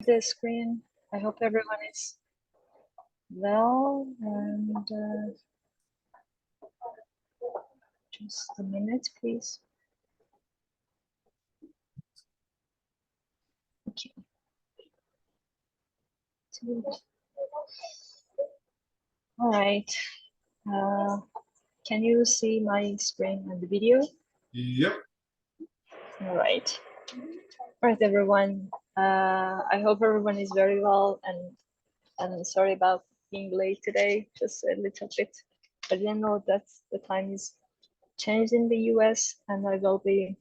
the screen. I hope everyone is well, and just a minute, please. Okay. All right. Can you see my screen and the video? Yep. All right. All right, everyone. I hope everyone is very well, and sorry about being late today, just a little bit. I didn't know that the time is changed in the US, and I will be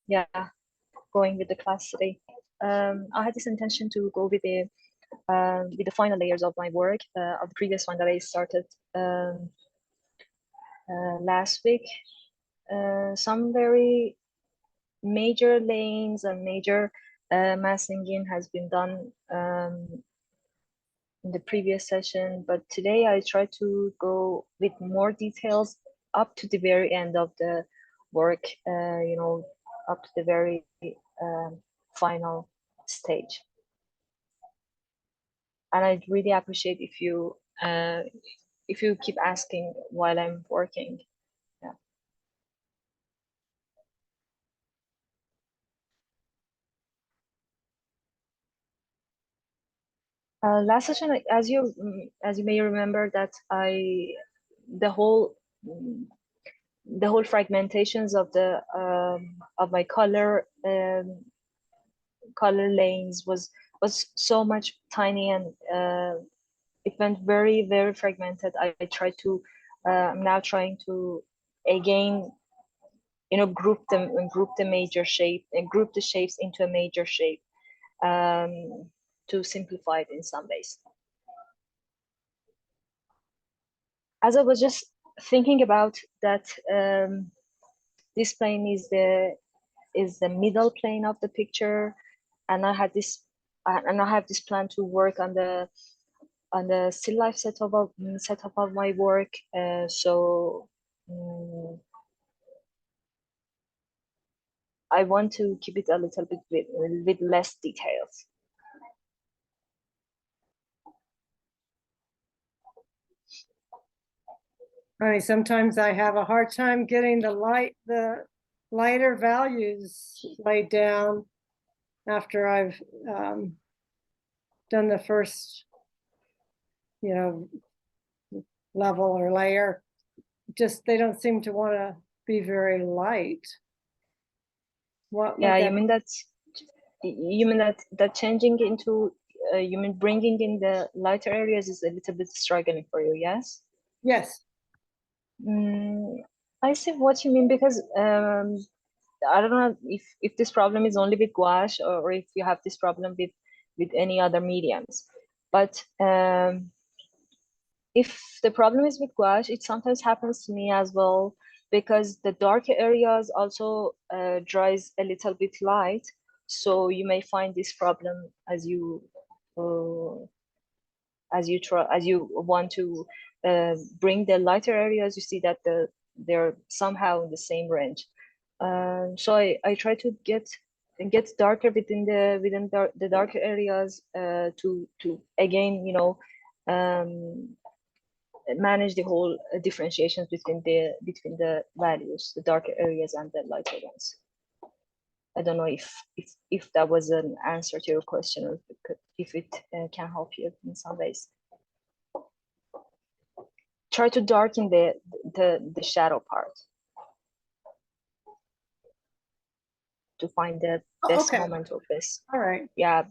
yeah, going with the class today. I had this intention to go with the final layers of my work, of the previous one that I started last week. Some very major lanes and major massing has been done in the previous session, but today I try to go with more details up to the very end of the work, you know, up to the very final stage. And I'd really appreciate if you keep asking while I'm working. Yeah. Last session, as you may remember, that the whole fragmentations of my color lanes was so much tiny, and it went very, very fragmented. I tried to I'm now trying to again, you know, group them and group the major shape and group the shapes into a major shape, to simplify it in some ways. As I was just thinking about that, this plane is the middle plane of the picture, and I had this and I have this plan to work on the still life setup of my work. So I want to keep it a little bit with less details. Honey, sometimes I have a hard time getting the lighter values laid down after I've done the first, you know, level or layer. Just they don't seem to want to be very light. What? Yeah, you mean that changing into you mean bringing in the lighter areas is a little bit struggling for you? Yes. Yes. I see what you mean, because I don't know if this problem is only with gouache, or if you have this problem with any other mediums. But if the problem is with gouache, it sometimes happens to me as well, because the darker areas also dries a little bit light. So you may find this problem as you want to bring the lighter areas. You see that they're somehow in the same range. So I try to get darker within the darker areas, to again, you know, manage the whole differentiations between the values, the darker areas and the lighter ones. I don't know if that was an answer to your question, or if it can help you in some ways. Try to darken the shadow part to find the best moment of this. All right. Yeah,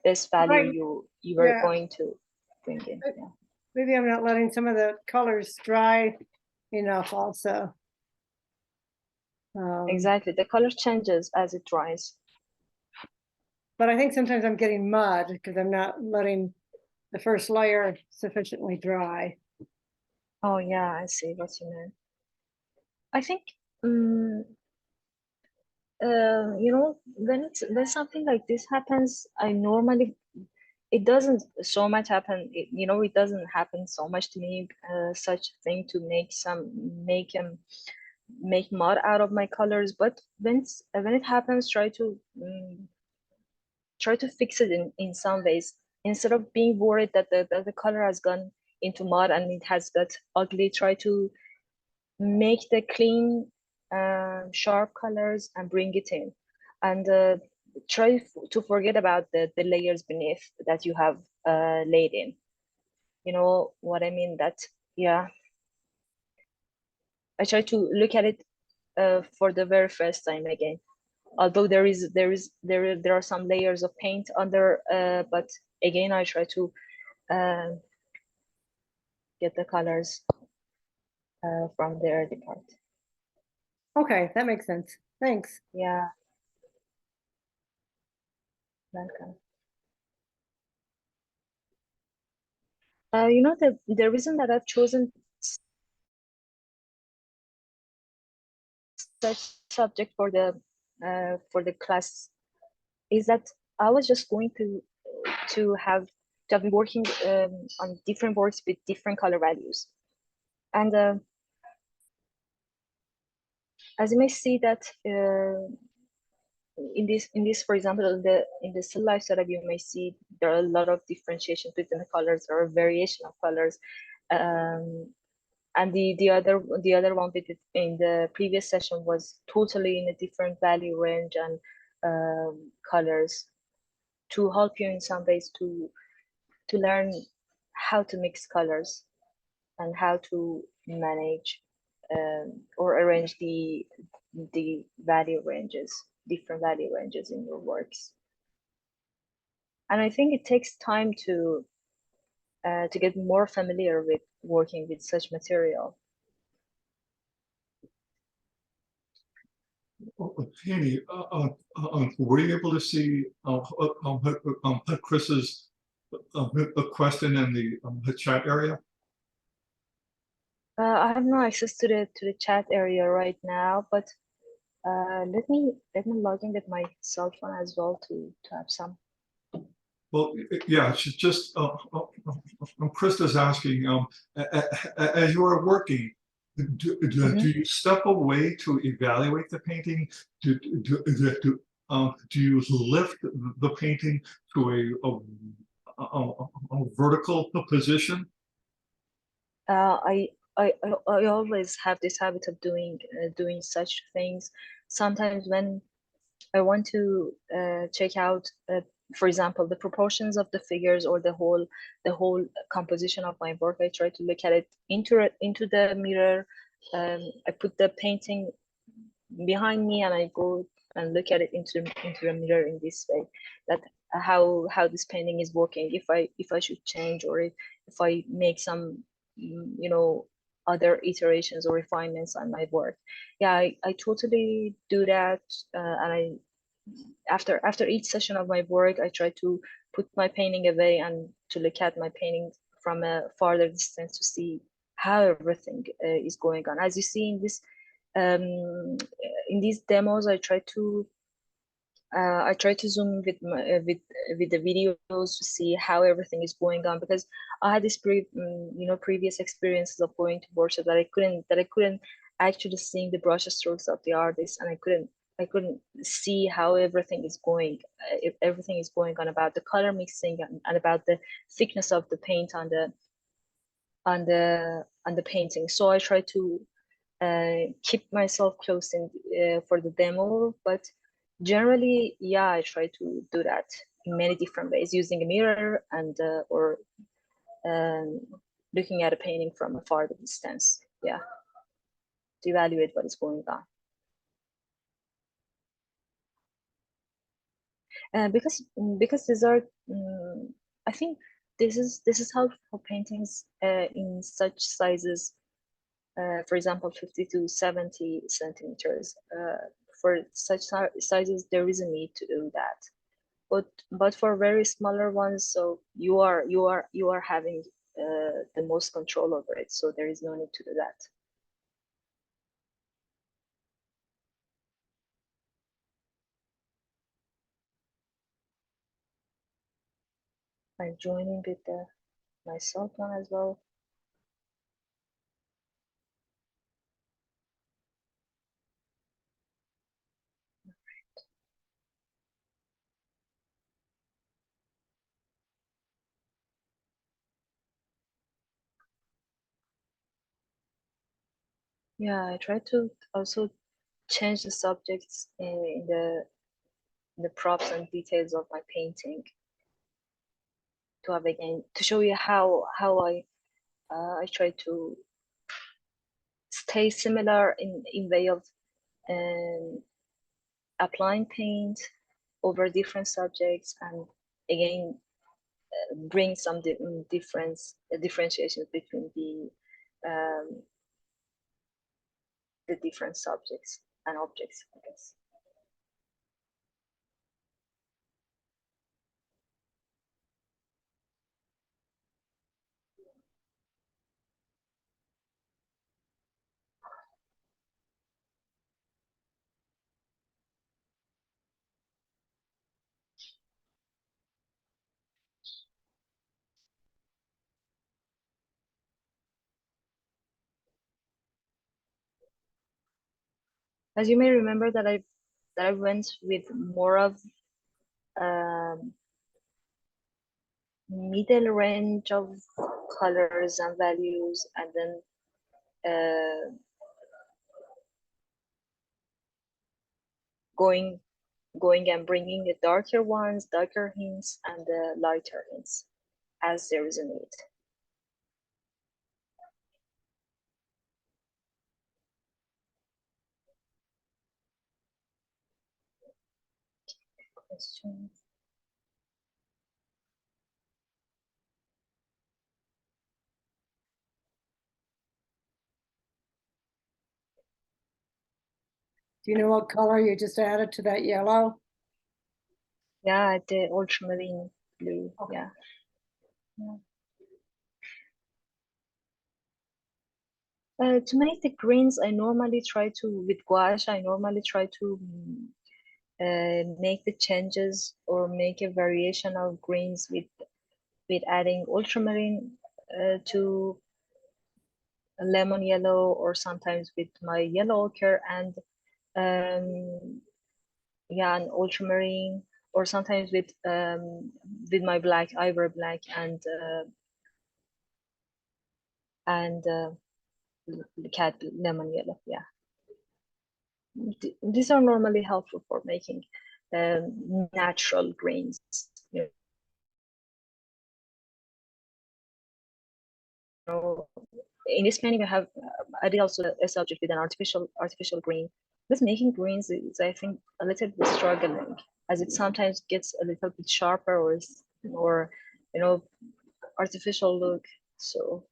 best value you were going to bring in. Yeah. Maybe I'm not letting some of the colors dry enough also. Exactly, the color changes as it dries. But I think sometimes I'm getting mud because I'm not letting the first layer sufficiently dry. Oh yeah, I see what you mean. I think you know, when something like this happens, it doesn't so much happen. You know, it doesn't happen so much to me. Such thing to make make mud out of my colors, but when it happens, try to fix it in some ways instead of being worried that the color has gone into mud and it has got ugly. Try to make the clean, sharp colors and bring it in, and try to forget about the layers beneath that you have laid in. You know what I mean? That, yeah, I try to look at it for the very first time again. Although there are some layers of paint under, but again I try to uh, get the colors from the early part. Okay, that makes sense. Thanks. Yeah, welcome. You know, the reason that I've chosen such subject for the class is that I was just going to have been working on different works with different color values, and as you may see that in this, for example, in the still life setup, you may see there are a lot of differentiation between the colors or variation of colors. Um, and the other one we did in the previous session was totally in a different value range and colors, to help you in some ways to learn how to mix colors and how to manage or arrange the value ranges, different value ranges in your works. And I think it takes time to get more familiar with working with such material. Hanie, were you able to see Chris's question in the chat area? I have no access to the chat area right now, but let me log in with my cell phone as well to have some. Well, yeah, it's just Krista's asking, as you are working, do you step away to evaluate the painting? Do you lift the painting to a vertical position? I always have this habit of doing such things. Sometimes when I want to check out, for example, the proportions of the figures or the whole composition of my work, I try to look at it into the mirror. I put the painting behind me and I go and look at it into the mirror in this way. That how this painting is working. If I should change, or if I make some other iterations or refinements on my work. Yeah, I totally do that, and I after each session of my work, I try to put my painting away and to look at my painting from a farther distance to see how everything is going on. As you see in these demos, I try to zoom with the videos to see how everything is going on, because I had this previous experiences of going to workshops that I couldn't actually see the brush strokes of the artist, and I couldn't see how everything is going, if everything is going on about the color mixing and about the thickness of the paint on the painting. So I try to keep myself close in for the demo, but generally, yeah, I try to do that in many different ways, using a mirror and or looking at a painting from a farther distance. Yeah, to evaluate what is going on. Because these are, I think this is how paintings in such sizes, for example, 50 to 70 centimeters. For such sizes, there is a need to do that. But for very smaller ones, so you are having the most control over it. So there is no need to do that. I'm joining with my cell phone as well. Yeah, I try to also change the subjects in the props and details of my painting to have again to show you how I try to stay similar in way of um, applying paint over different subjects and again bring some differentiations between the different subjects and objects, I guess. As you may remember that I went with more of um, middle range of colors and values, and then going and bringing the darker ones, darker hints, and the lighter hints as there is a need. Questions? Do you know what color you just added to that yellow? Yeah, the ultramarine blue. Yeah. To make the greens, I normally try to, with gouache, I normally try to make the changes or make a variation of greens with adding ultramarine to lemon yellow, or sometimes with my yellow ochre and yeah, an ultramarine, or sometimes with my black ivory black and cat lemon yellow. Yeah, these are normally helpful for making natural greens. You know, in this painting, I did also a subject with an artificial green. This making greens is, I think, a little bit struggling, as it sometimes gets a little bit sharper or you know, artificial look. So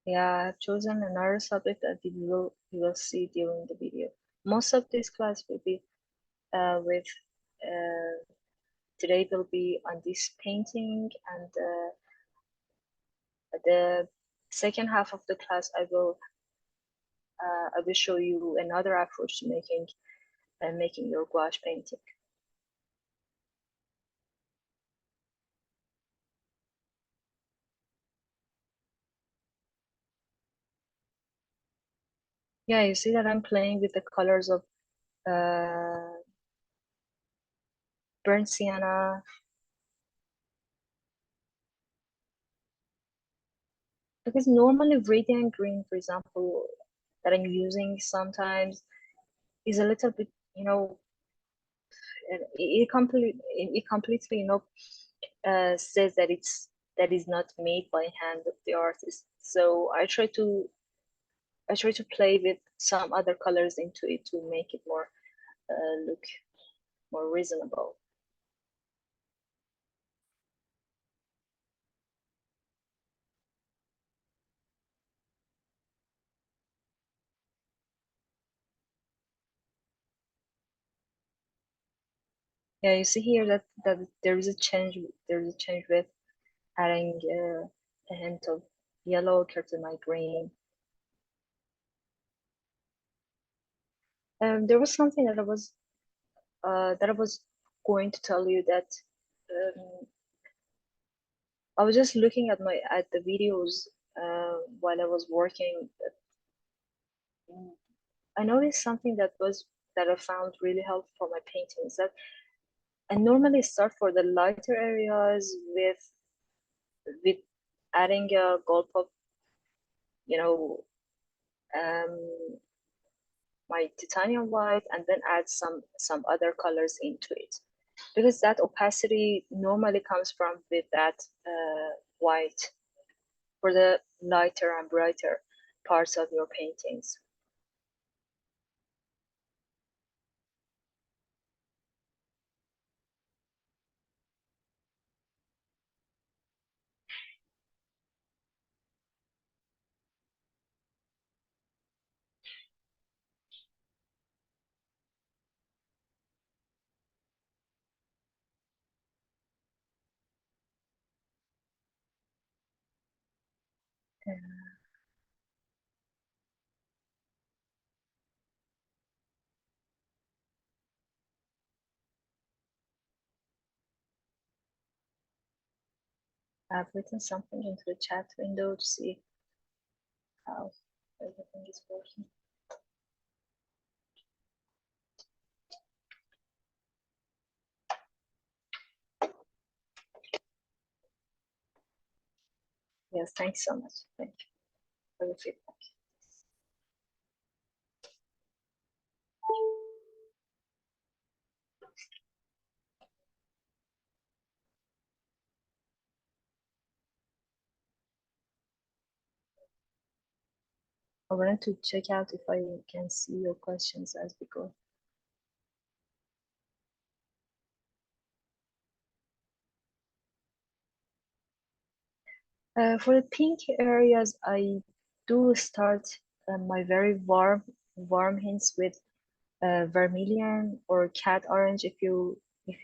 yeah, I've chosen another subject that you will see during the video. Most of this class will be with today will be on this painting, and the second half of the class I will show you another approach to making your gouache painting. Yeah, you see that I'm playing with the colors of burnt sienna, because normally radiant green, for example, that I'm using sometimes is a little bit, it completely, says that that is not made by hand of the artist. So I try to play with some other colors into it to make it more look more reasonable. Yeah, you see here that there is a change. There is a change with adding a hint of yellow to my green. There was something that I was going to tell you, that I was just looking at the videos while I was working. I noticed something that was that I found really helpful for my paintings, that I normally start for the lighter areas with adding a gulp of, you know, um, my titanium white, and then add some other colors into it, because that opacity normally comes from with that white for the lighter and brighter parts of your paintings. I've written something into the chat window to see how everything is working. Yes, thanks so much. Thank you for the feedback. I wanted to check out if I can see your questions as we go. For the pink areas, I do start my very warm hints with vermilion or cat orange. If you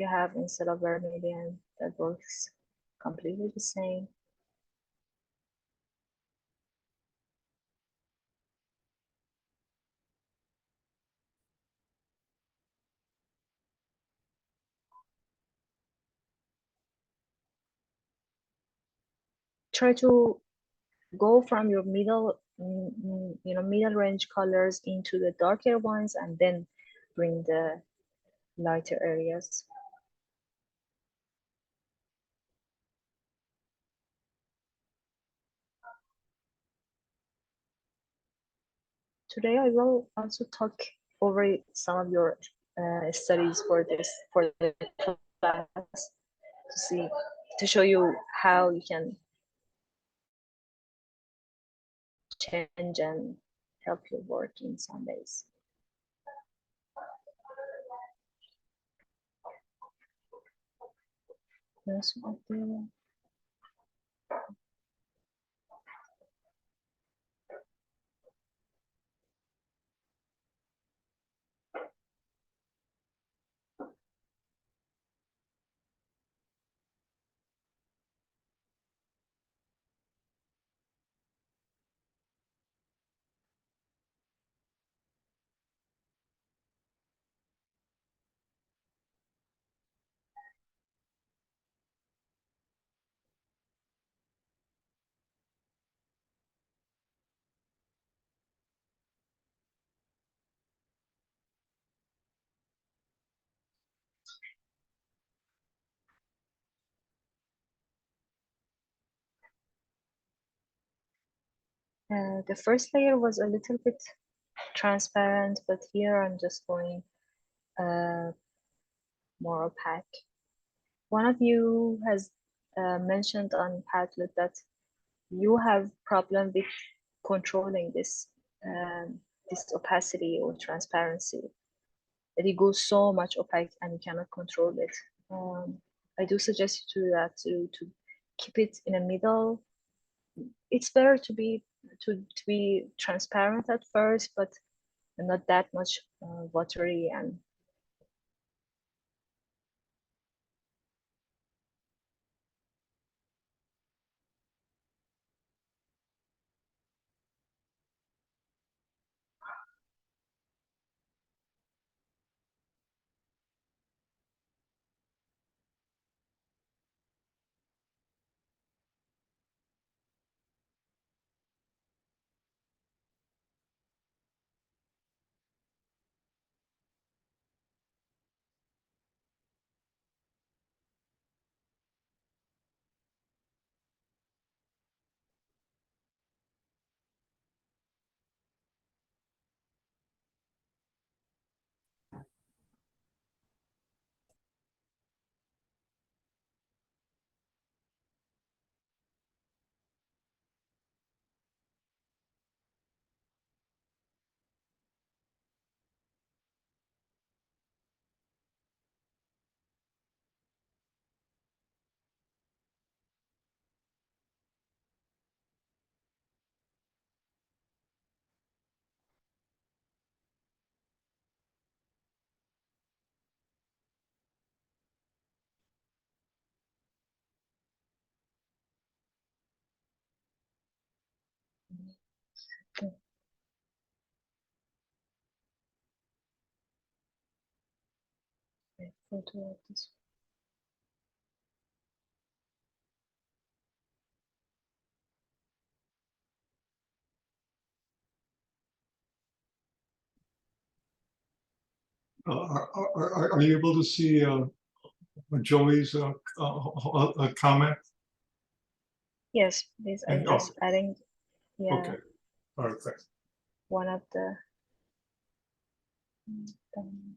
have instead of vermilion, that works completely the same. Try to go from your middle range colors into the darker ones, and then bring the lighter areas. Today I will also talk over some of your studies for the class, to show you how you can change and help your work in some ways. Yes, the first layer was a little bit transparent, but here I'm just going more opaque. One of you has mentioned on Padlet that you have problem with controlling this opacity or transparency, that it goes so much opaque and you cannot control it. I do suggest you to do that, to keep it in the middle. It's better to be transparent at first, but not that much watery. And Photo of this. Are you able to see Joey's comment? Yes, please. I'm And, just adding, yeah, okay, all right, thanks. one of the. um,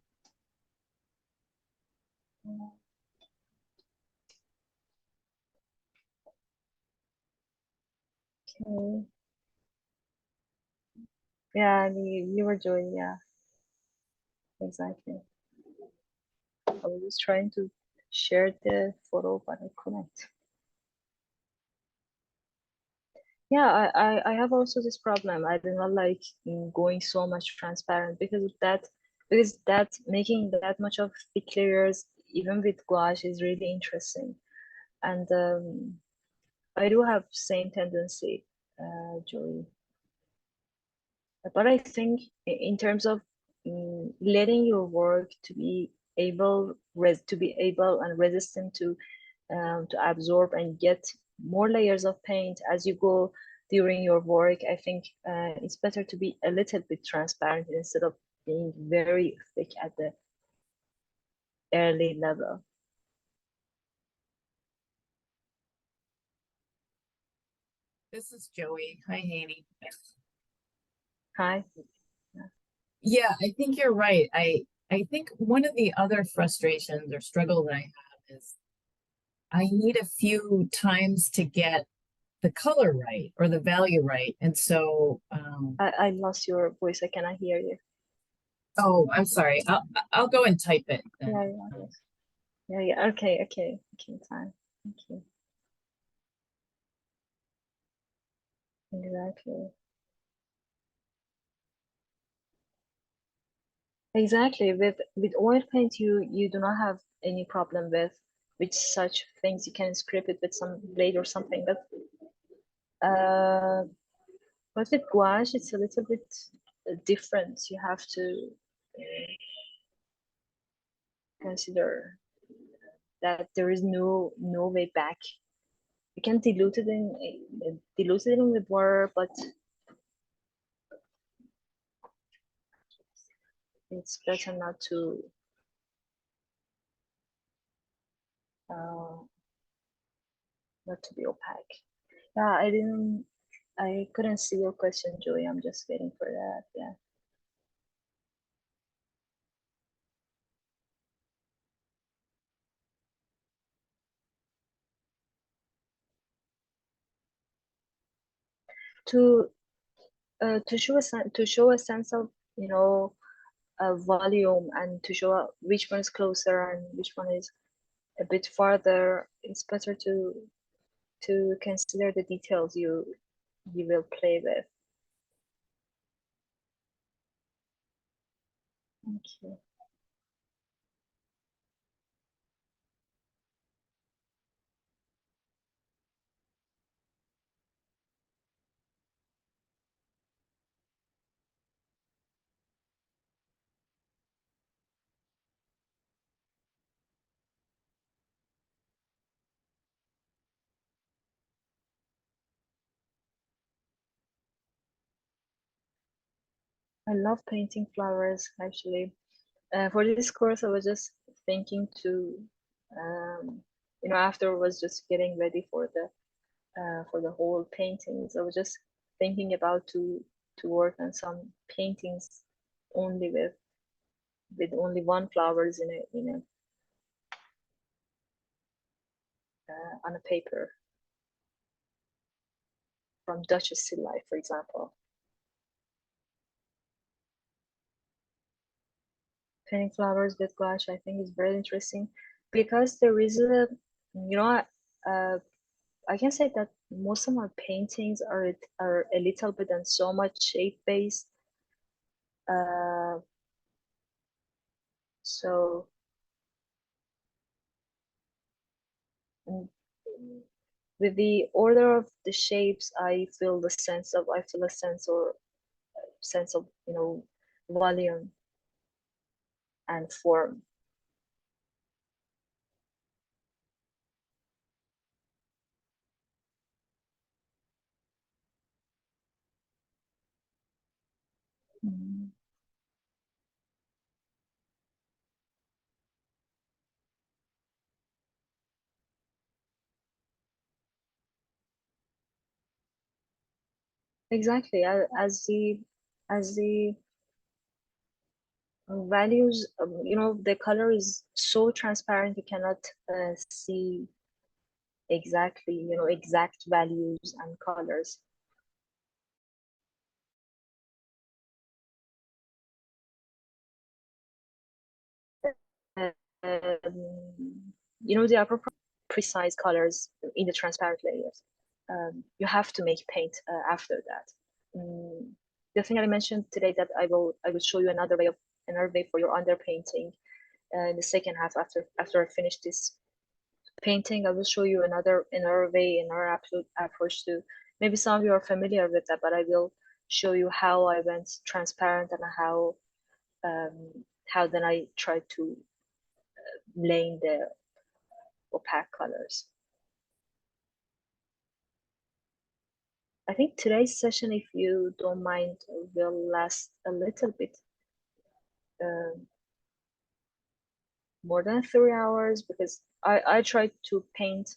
Okay. Yeah, you were doing, yeah, exactly. I was just trying to share the photo, but I couldn't. Yeah, I have also this problem. I do not like going so much transparent because that making that much of the layers even with gouache is really interesting. And I do have same tendency, Joey. But I think in terms of letting your work to be able and resistant to absorb and get more layers of paint as you go during your work, I think it's better to be a little bit transparent instead of being very thick at the early level. This is Joey. Hi, Hanie. Hi. Yeah, I think you're right. I think one of the other frustrations or struggle that I have is I need a few times to get the color right or the value right. And so I lost your voice. I cannot hear you. oh, I'm sorry. I'll go and type it then. Yeah. Okay. Fine. Thank you. Exactly. Exactly. With oil paint, you do not have any problem with such things. You can scrape it with some blade or something. Uh, but with gouache, it's a little bit different. You have to consider that there is no way back. You can dilute it in with water, but it's better uh, not to be opaque. Yeah, I couldn't see your question, Joey. I'm just waiting for that. Yeah. To to show a sense of volume and to show which one is closer and which one is a bit farther, it's better to consider the details you will play with. Thank you. I love painting flowers actually. For this course, I was just thinking to, after I was just getting ready for the whole paintings, I was just thinking about to work on some paintings only with only one flowers on a paper from Dutch still life, for example. Painting flowers with gouache, I think, is very interesting because there is I can say that most of my paintings are a little bit and so much shape based. Uh, so mm, with the order of the shapes, I feel a sense of volume and form. Mm. Exactly. As the values, the color is so transparent you cannot see exactly, exact values and colors. The appropriate precise colors in the transparent layers. You have to make paint after that. The thing I mentioned today that I will show you another way for your underpainting in the second half after I finish this painting. I will show you another way, another absolute approach to. Maybe some of you are familiar with that, but I will show you how I went transparent and how then I tried to lay the opaque colors. I think today's session, if you don't mind, will last a little bit more than 3 hours because I tried to paint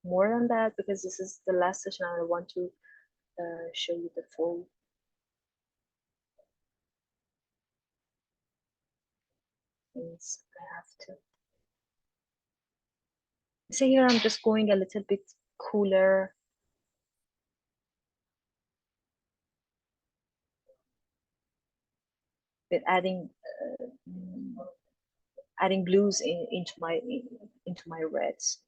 more than that because this is the last session and I want to show you the full things I have to. See here, I'm just going a little bit cooler. With adding blues into my reds.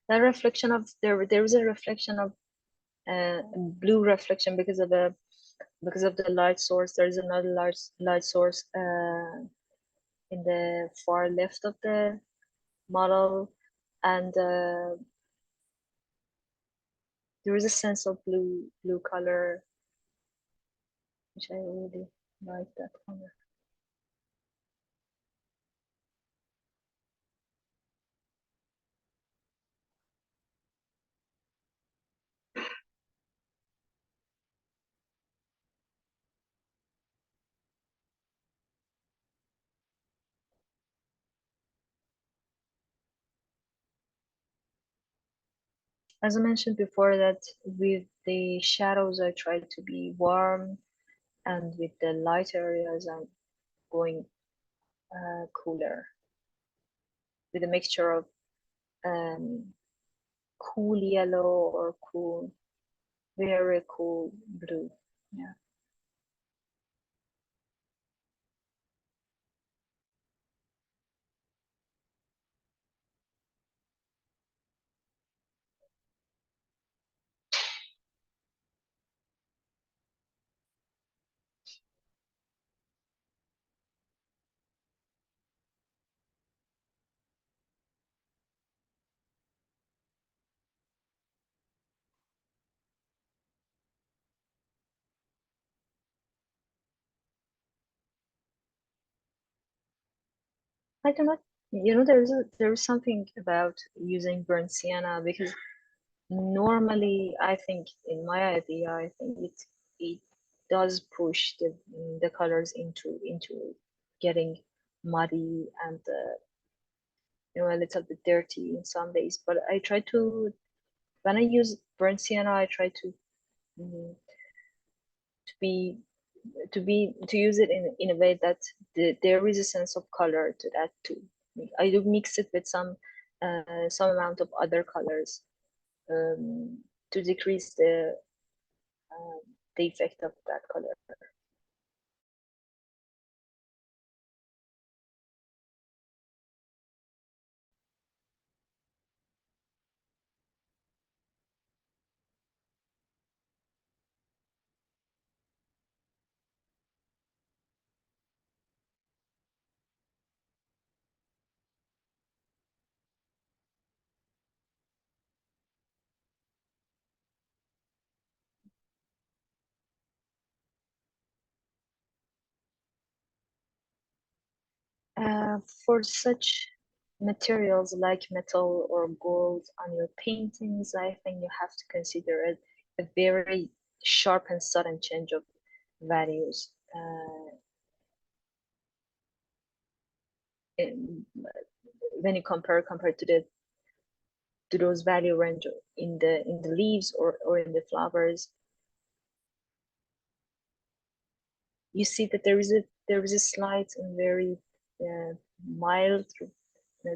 That reflection of there is a reflection of blue reflection because of the light source. There is another large light source in the far left of the model, and there is a sense of blue color, which I really like that color. As I mentioned before, that with the shadows I try to be warm, and with the light areas I'm going cooler with a mixture of cool yellow or very cool blue. Yeah. I do not, there is something about using burnt sienna because normally I think in my idea I think it does push the colors into getting muddy and a little bit dirty in some days. But I try to when I use burnt sienna I try mm, to be to use it in a way that there is a sense of color to that too. I do mix it with some amount of other colors to decrease the effect of that color. For such materials like metal or gold on your paintings, I think you have to consider it a very sharp and sudden change of values. When you compare to those value range in the leaves or in the flowers, you see that there is a slight and very mild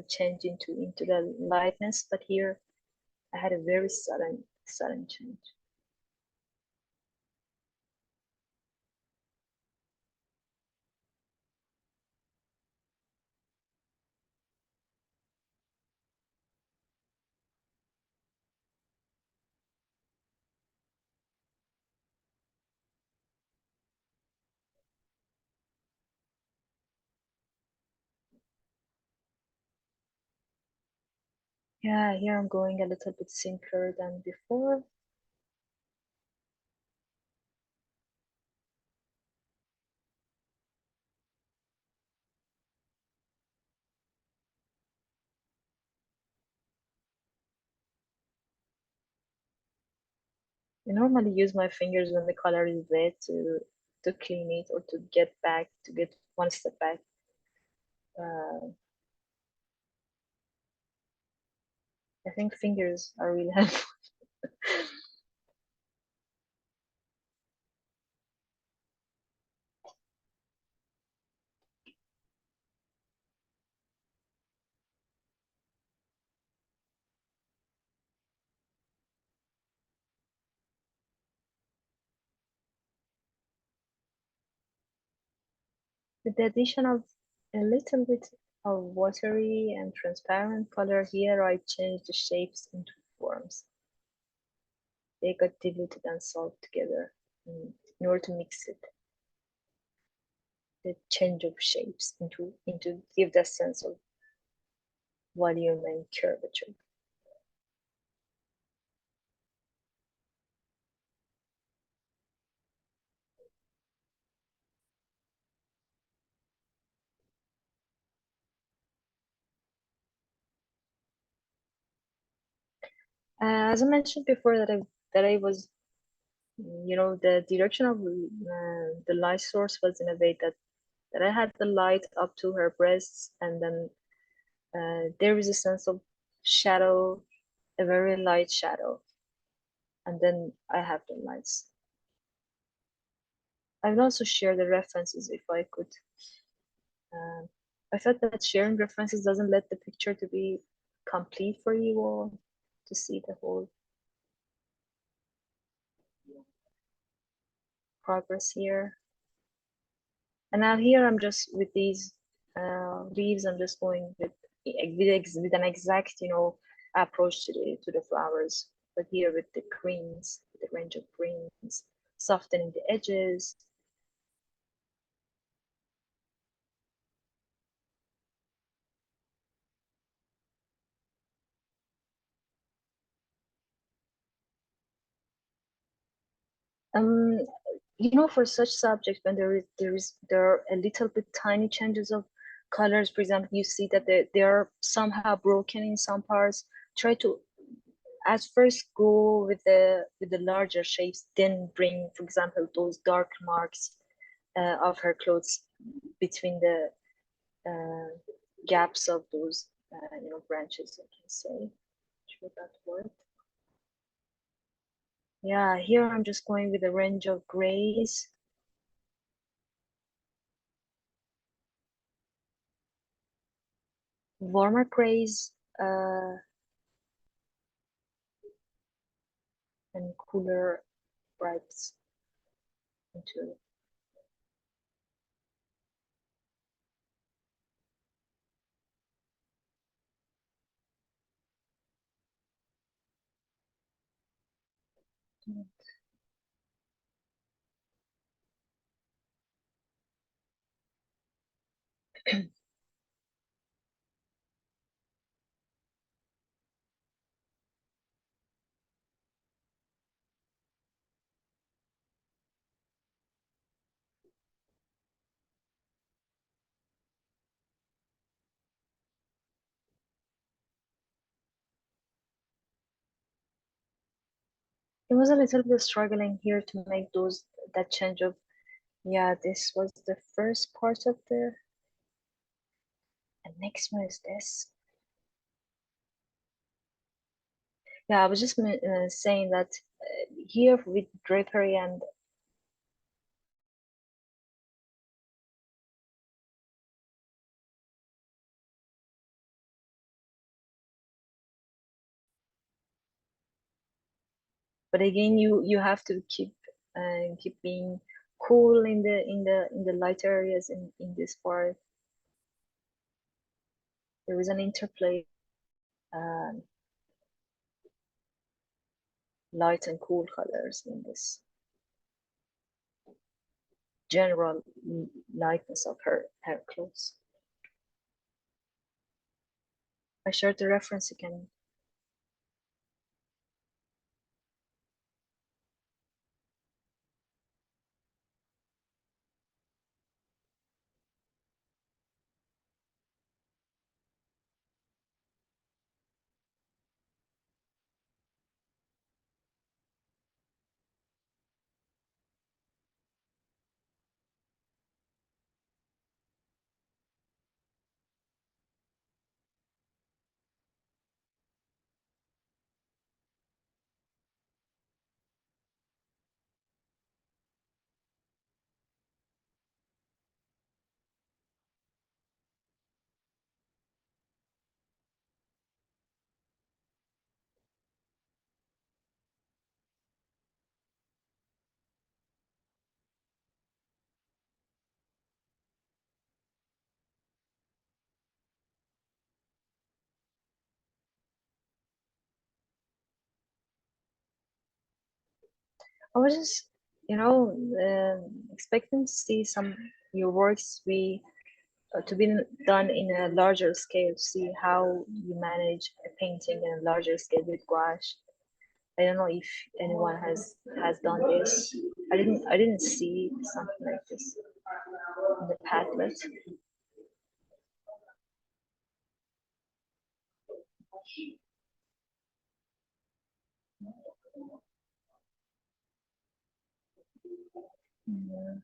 change into the lightness, but here I had a very sudden change. Yeah, here I'm going a little bit simpler than before. I normally use my fingers when the color is wet to clean it or to get one step back. I think fingers are really helpful. With the addition of a little bit of watery and transparent color here, I changed the shapes into forms. They got diluted and solved together in order to mix it. The change of shapes into give that sense of volume and curvature. As I mentioned before, that I was, the direction of the light source was in a way that I had the light up to her breasts, and then there is a sense of shadow, a very light shadow, and then I have the lights. I will also share the references if I could. I felt that sharing references doesn't let the picture to be complete for you all to see the whole progress here. And now here I'm just with these leaves, I'm just going with an exact, approach to the flowers. But here with the greens, the range of greens, softening the edges. Um, for such subjects, when there are a little bit tiny changes of colors, for example, you see that they are somehow broken in some parts. Try to at first go with the larger shapes, then bring, for example, those dark marks of her clothes between the gaps of those branches, I can say. Should that work? Yeah, here I'm just going with a range of grays. Warmer grays and cooler brights into it. it was a little bit struggling here to make that change of, yeah, this was the first part of the, and next one is this. Yeah, I was just saying that here with drapery and but again, you have to keep being cool in the light areas in this part. There is an interplay, um, light and cool colors in this general lightness of her clothes. I shared the reference again. I was just, expecting to see some your works to be done in a larger scale, to see how you manage a painting in a larger scale with gouache. I don't know if anyone has done this. I didn't see something like this in the Padlet. Yeah.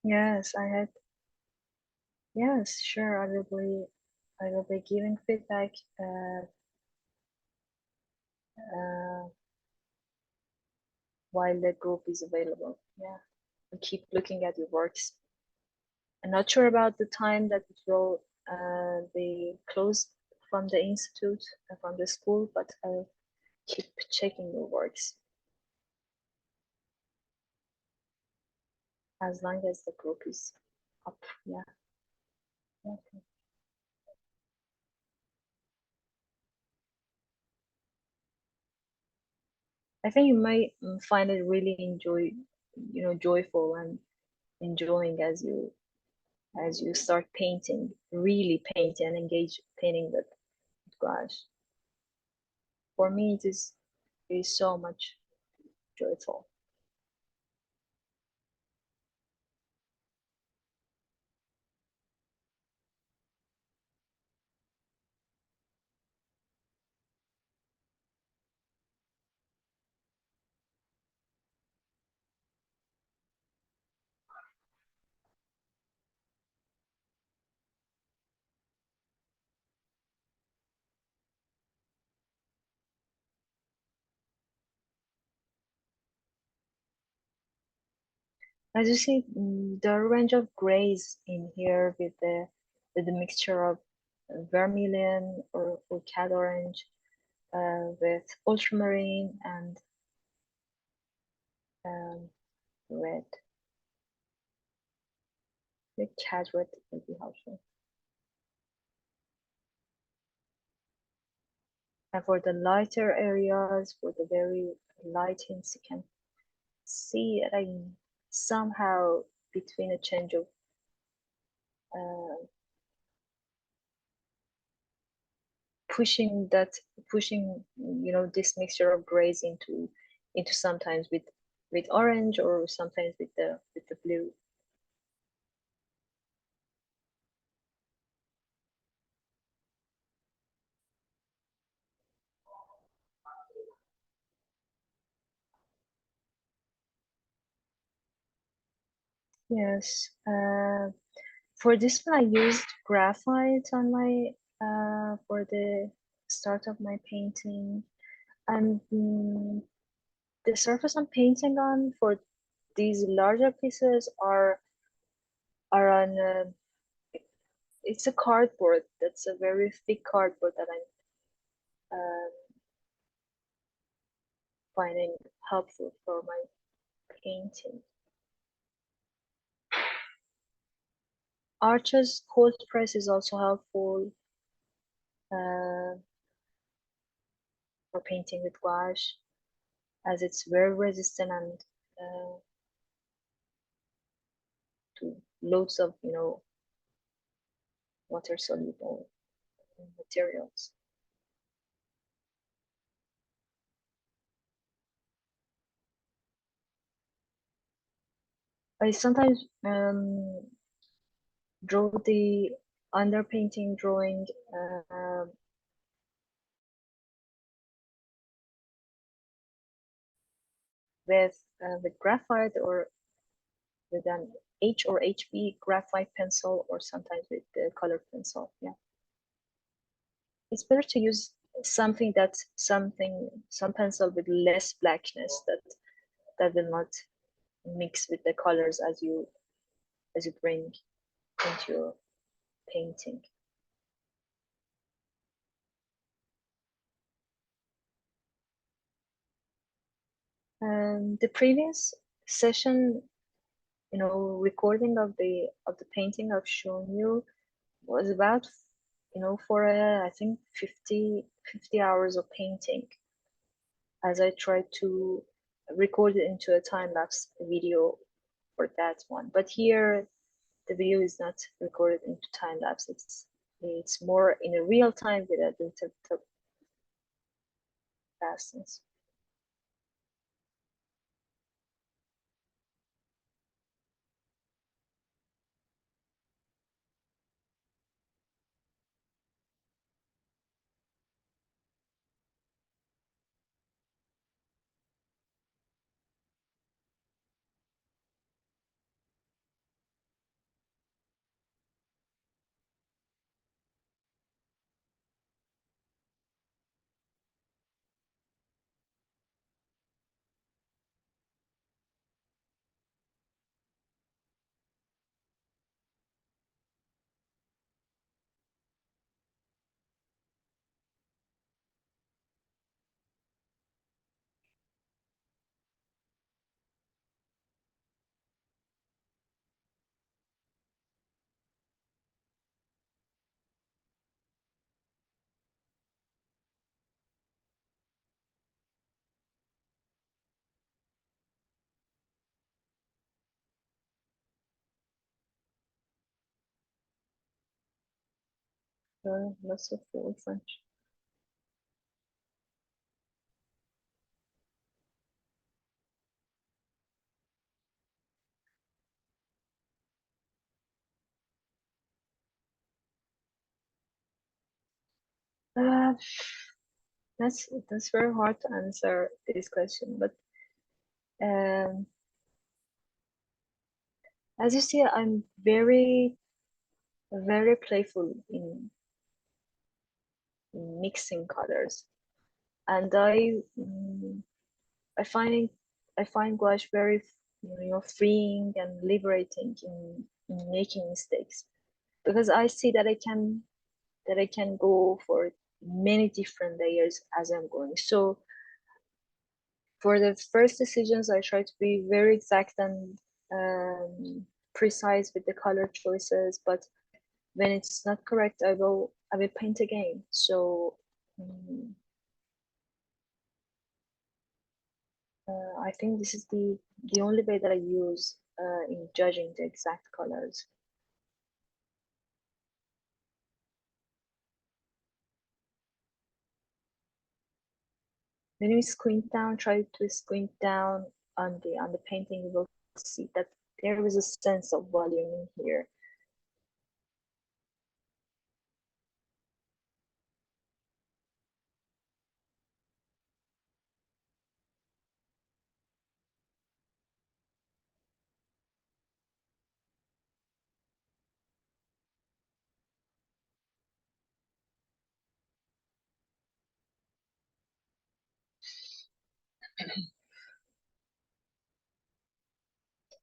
Yes, I had. Yes, sure. I will be giving feedback uh, while the group is available. Yeah, and keep looking at your works. I'm not sure about the time that it will be closed from the institute and from the school, but I'll keep checking your works as long as the group is up. Yeah. Okay. I think you might find it really joyful and enjoying as you start painting, really painting and engage painting with gouache. For me, it is so much joyful. As you see, the range of grays in here with the mixture of vermilion or cad orange with ultramarine and red. The cad red would be helpful. And for the lighter areas, for the very light hints, you can see that I somehow between a change of pushing this mixture of grays into sometimes with orange or sometimes with the blue. Yes. For this one, I used graphite on my for the start of my painting, and the surface I'm painting on for these larger pieces are on. It's a cardboard. That's a very thick cardboard that I'm finding helpful for my painting. Arches cold press is also helpful for painting with gouache, as it's very resistant and to loads of water soluble materials. I sometimes draw the underpainting drawing with graphite or with an H or HB graphite pencil, or sometimes with the colored pencil. Yeah, it's better to use some pencil with less blackness that will not mix with the colors as you bring into your painting. The previous session, recording of the painting I've shown you was about, for I think 50 hours of painting, as I tried to record it into a time-lapse video for that one. But here the video is not recorded into time-lapse. It's more in a real time with a bit of fastness. Lots of full French. That's very hard to answer this question, but as you see, I'm very playful in mixing colors, and I find gouache very freeing and liberating in making mistakes, because I see that I can go for many different layers as I'm going. So for the first decisions, I try to be very exact and precise with the color choices. But when it's not correct, I will paint again. So I think this is the only way that I use in judging the exact colors. When you squint down, try to squint down on the painting, you will see that there is a sense of volume in here.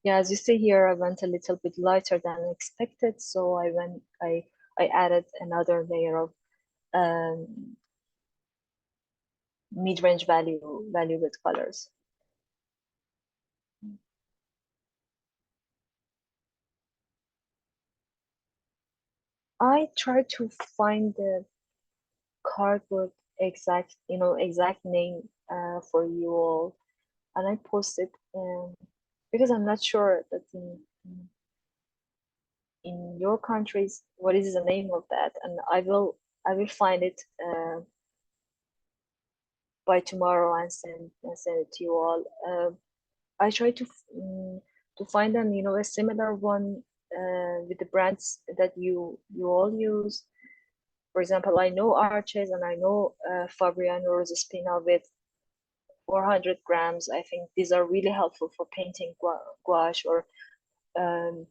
Yeah, as you see here, I went a little bit lighter than expected, so I added another layer of mid-range value with colors. I try to find the cardboard exact name for you all, and I post it because I'm not sure that in your countries what is the name of that, and I will find it by tomorrow and send it to you all. I try to find them, a similar one with the brands that you all use. For example, I know Arches and I know Fabriano Rosaspina with 400 grams. I think these are really helpful for painting gouache or um,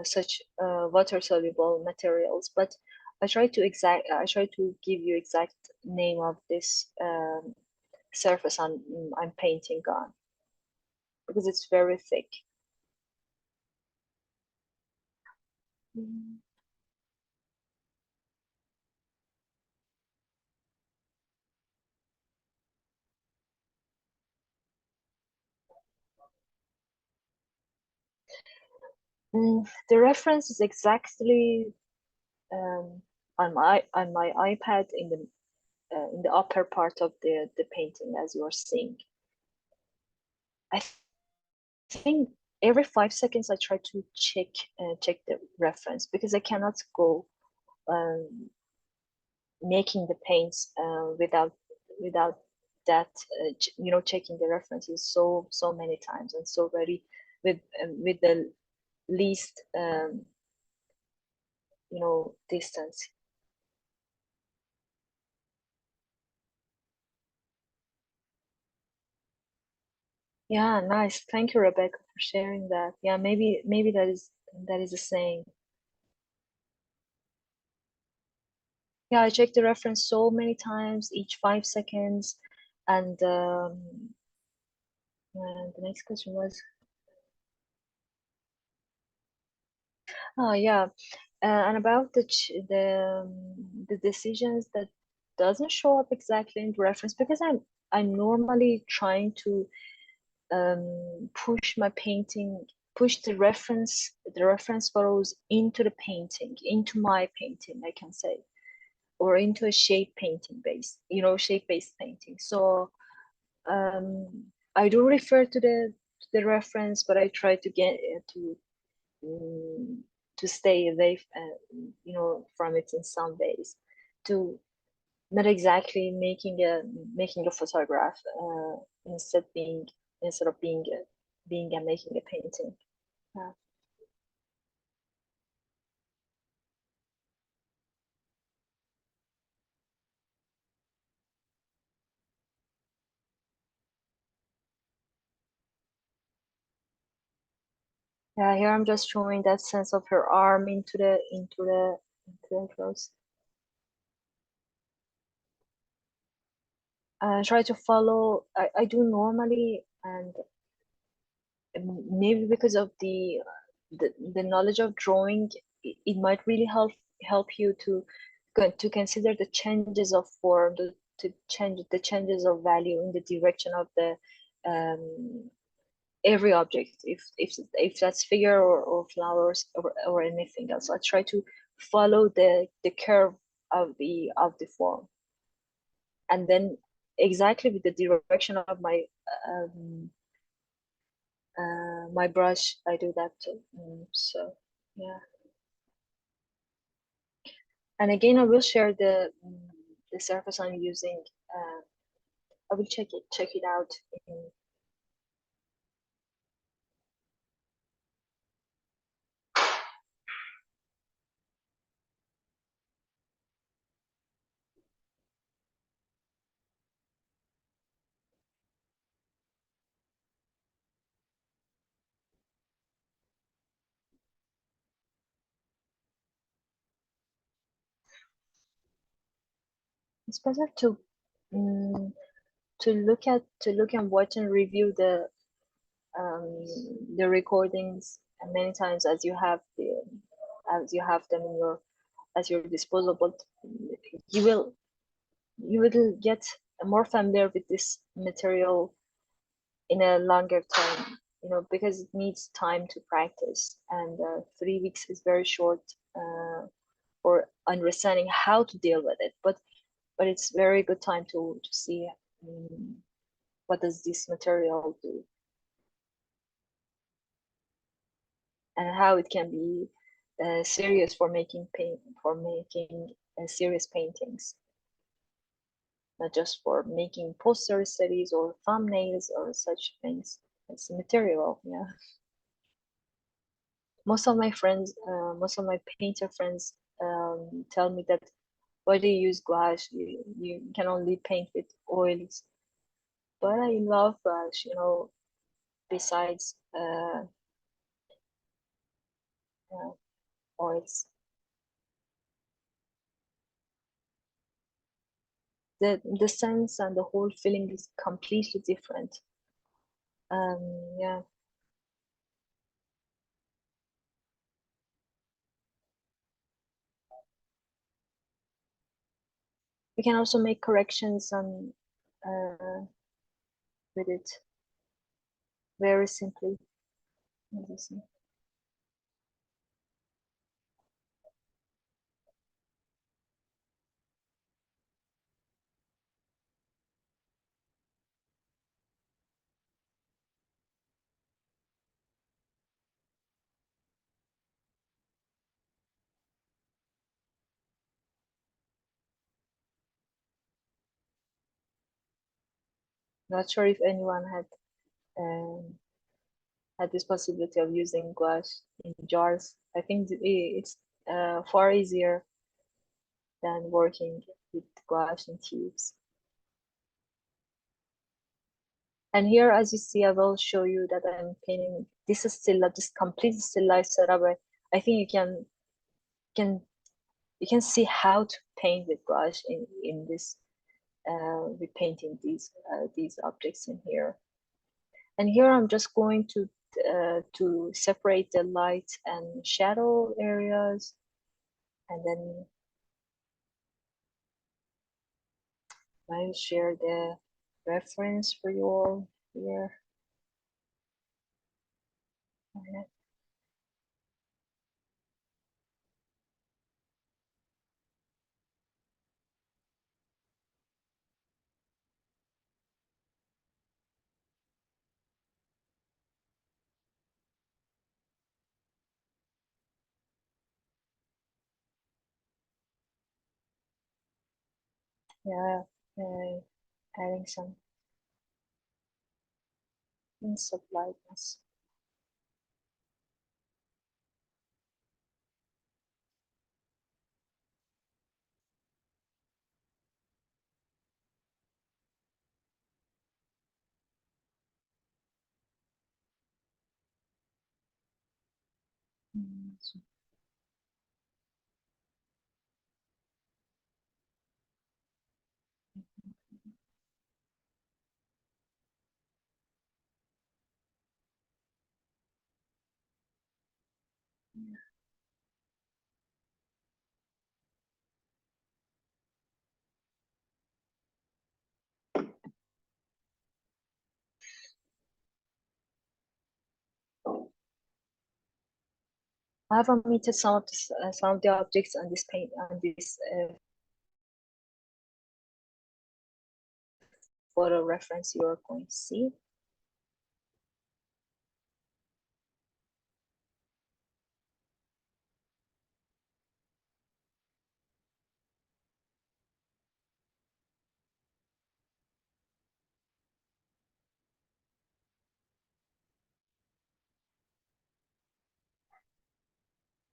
such water soluble materials. But I try to give you exact name of this surface I'm painting on, because it's very thick. The reference is exactly on my iPad in the upper part of the painting, as you are seeing. I think every 5 seconds I try to check the reference, because I cannot go making the paints without that checking the references so many times and so very with the least distance. Yeah, nice. Thank you, Rebecca, for sharing that. Yeah, maybe that is the same. Yeah, I check the reference so many times, each 5 seconds. And the next question was, oh yeah, and about the decisions that doesn't show up exactly in the reference, because I'm normally trying to push the reference photos into the painting, into my painting, I can say, or into a shape based painting. So I do refer to the reference, but I try to get to stay away from it in some ways, to not exactly making a photograph instead of being and making a painting. Yeah. Yeah, here I'm just showing that sense of her arm into the clothes. Try to follow. I do normally, and maybe because of the knowledge of drawing, it might really help you to consider the changes of form, to change the changes of value in the direction of the every object, if that's figure or flowers or anything else. I try to follow the curve of the form, and then exactly with the direction of my brush, I do that too. So yeah, and again, I will share the surface I'm using. I will check it out in, it's better um, to look and watch and review the recordings many times as you have them in your at your disposal, but you will you will get more familiar with this material in a longer time, because it needs time to practice, and 3 weeks is very short for understanding how to deal with it, but it's very good time to see what does this material do and how it can be serious for making serious paintings, not just for making poster studies or thumbnails or such things. It's material, yeah. Most of my painter friends tell me that, why do you use gouache? You can only paint with oils. But I love gouache, besides uh, oils. The sense and the whole feeling is completely different. Yeah. You can also make corrections on with it very simply. Not sure if anyone um, had this possibility of using gouache in jars. I think it's far easier than working with gouache in tubes. And here, as you see, I will show you that I'm painting. This is still this complete still life setup. I think can you can see how to paint with gouache in this with painting these objects in here. And here I'm just going to separate the light and shadow areas, and then I'll share the reference for you all here. Yeah, adding some hints of lightness. So I have omitted some of the objects on this paint on this photo reference you're going to see.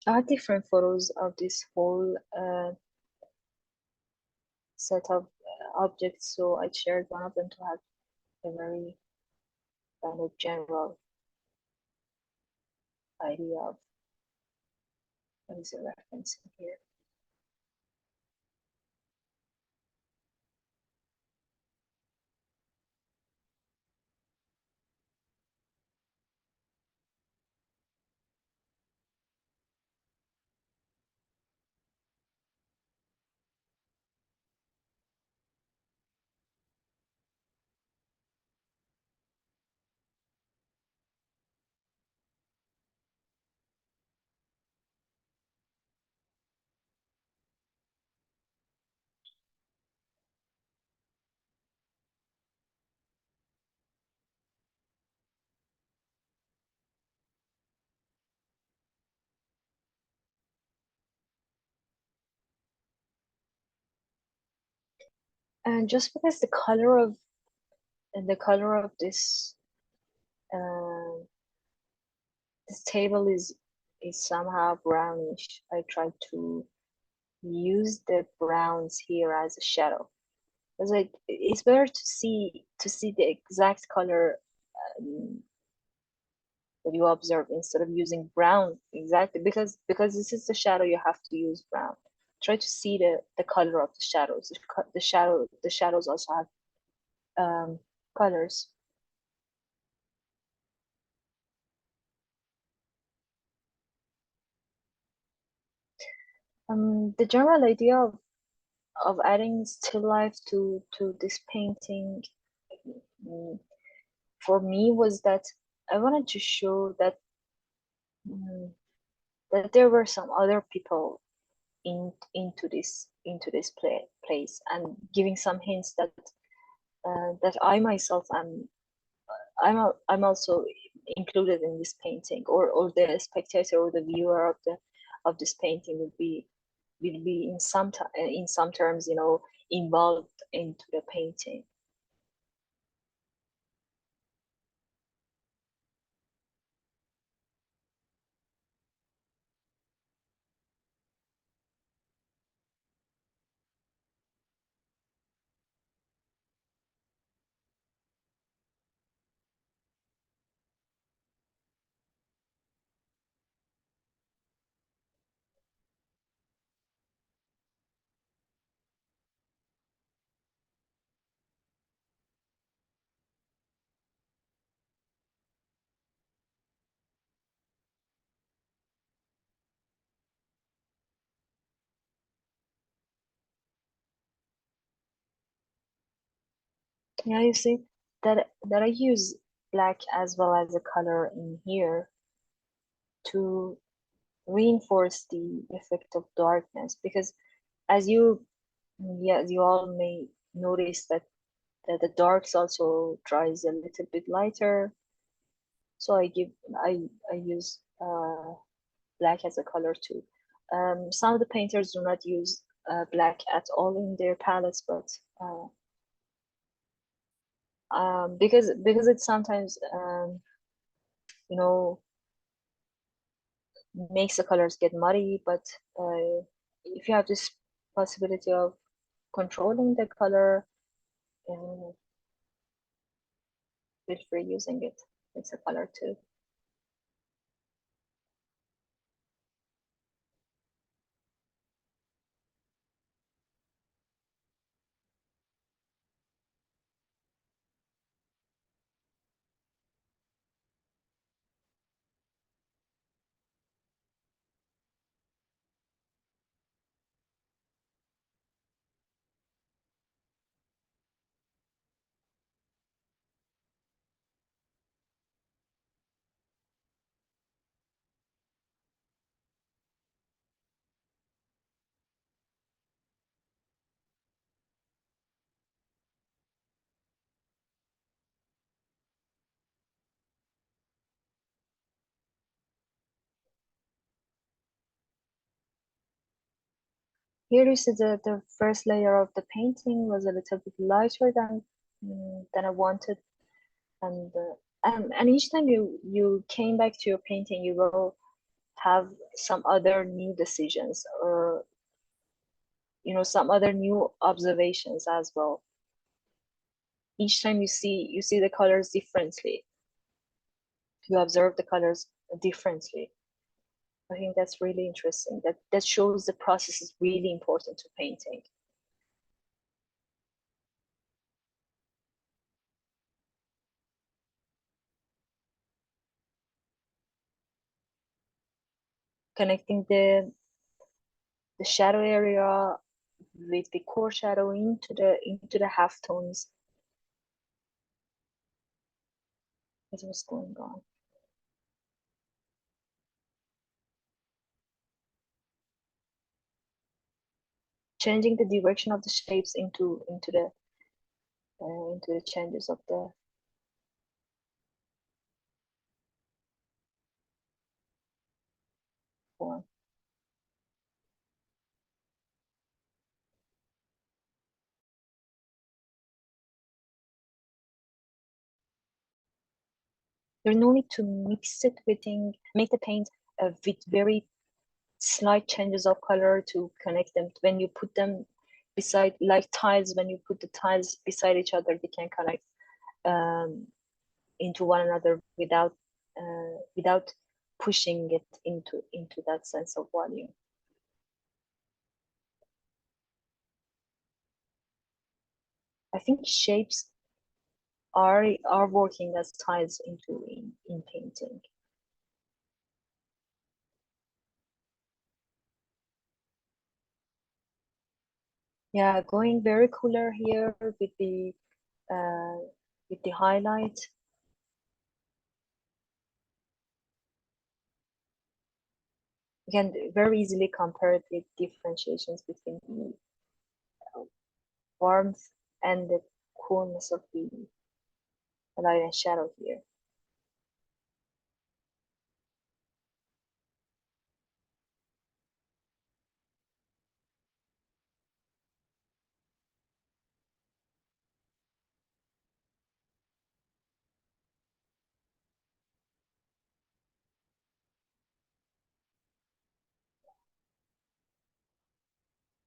I have different photos of this whole set of objects, so I shared one of them to have a very kind of general idea of what is the reference here. And just because the color of uh, this table is somehow brownish, I tried to use the browns here as a shadow. It's like it's better to see the exact color that you observe instead of using brown exactly because this is the shadow you have to use brown. Try to see the color of the shadows. The shadows also have colors. The general idea of adding still life to this painting mm, for me was that I wanted to show that mm, that there were some other people into this place and giving some hints that that I myself I'm also included in this painting, or the spectator or the viewer of this painting will be in some terms, you know, involved into the painting. Yeah, you see that I use black as well as a color in here to reinforce the effect of darkness, because as you yeah, as you all may notice that the darks also dries a little bit lighter, so I use black as a color too. Some of the painters do not use black at all in their palettes, but because it sometimes you know, makes the colors get muddy, but if you have this possibility of controlling the color, uh, feel free using it. It's a color too. Here you see the first layer of the painting was a little bit lighter than I wanted, and each time you came back to your painting, you will have some other new decisions, or some other new observations as well. Each time you see the colors differently, you observe the colors differently. I think that's really interesting. That shows the process is really important to painting. Connecting the shadow area with the core shadow into the half tones. That's what's going on. Changing the direction of the shapes into the changes of the form. There's no need to mix it make the paint with very slight changes of color to connect them. When you put them beside, like tiles, when you put the tiles beside each other, they can connect into one another without pushing it into that sense of volume. I think shapes are working as tiles in painting. Yeah, going very cooler here uh, with the highlight. You can very easily compare the differentiations between the warmth and the coolness of the light and shadow here.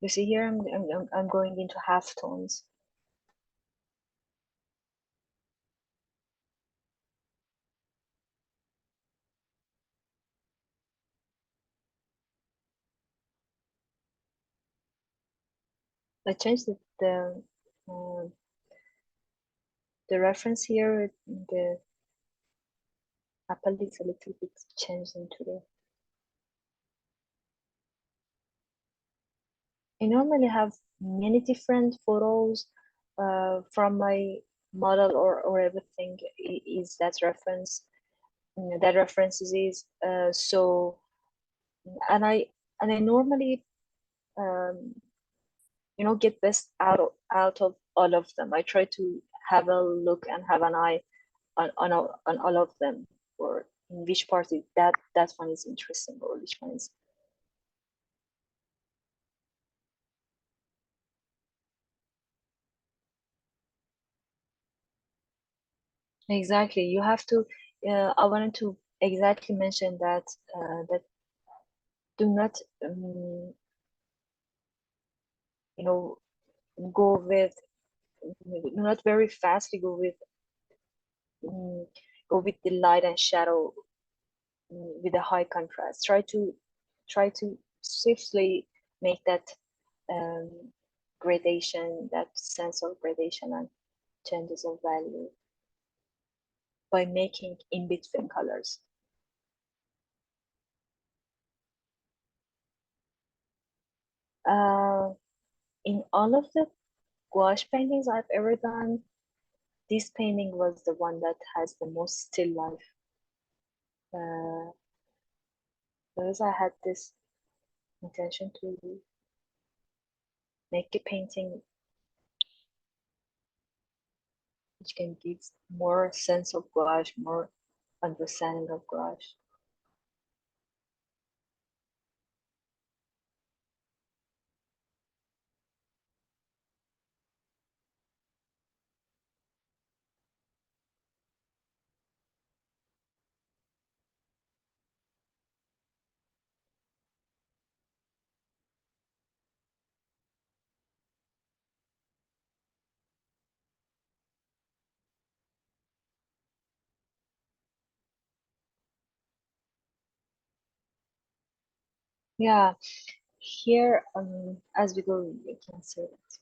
You see here, I'm going into half tones. I changed the reference here. The appendix a little bit changed into the. I normally have many different photos from my model or everything is that reference. That references is so, and I normally get best out of all of them. I try to have a look and have an eye on all of them, or in which part that one is interesting, or which one is. Exactly, you have to. I wanted to exactly mention that do not you know go with do not very fastly mm, go with the light and shadow with a high contrast. Try to swiftly make that um, gradation, that sense of gradation and changes of value by making in between colors. Uh, in all of the gouache paintings I've ever done, this painting was the one that has the most still life. Because I had this intention to make a painting which can give more sense of gouache, more understanding of gouache. Yeah, here, as we go, we can see it.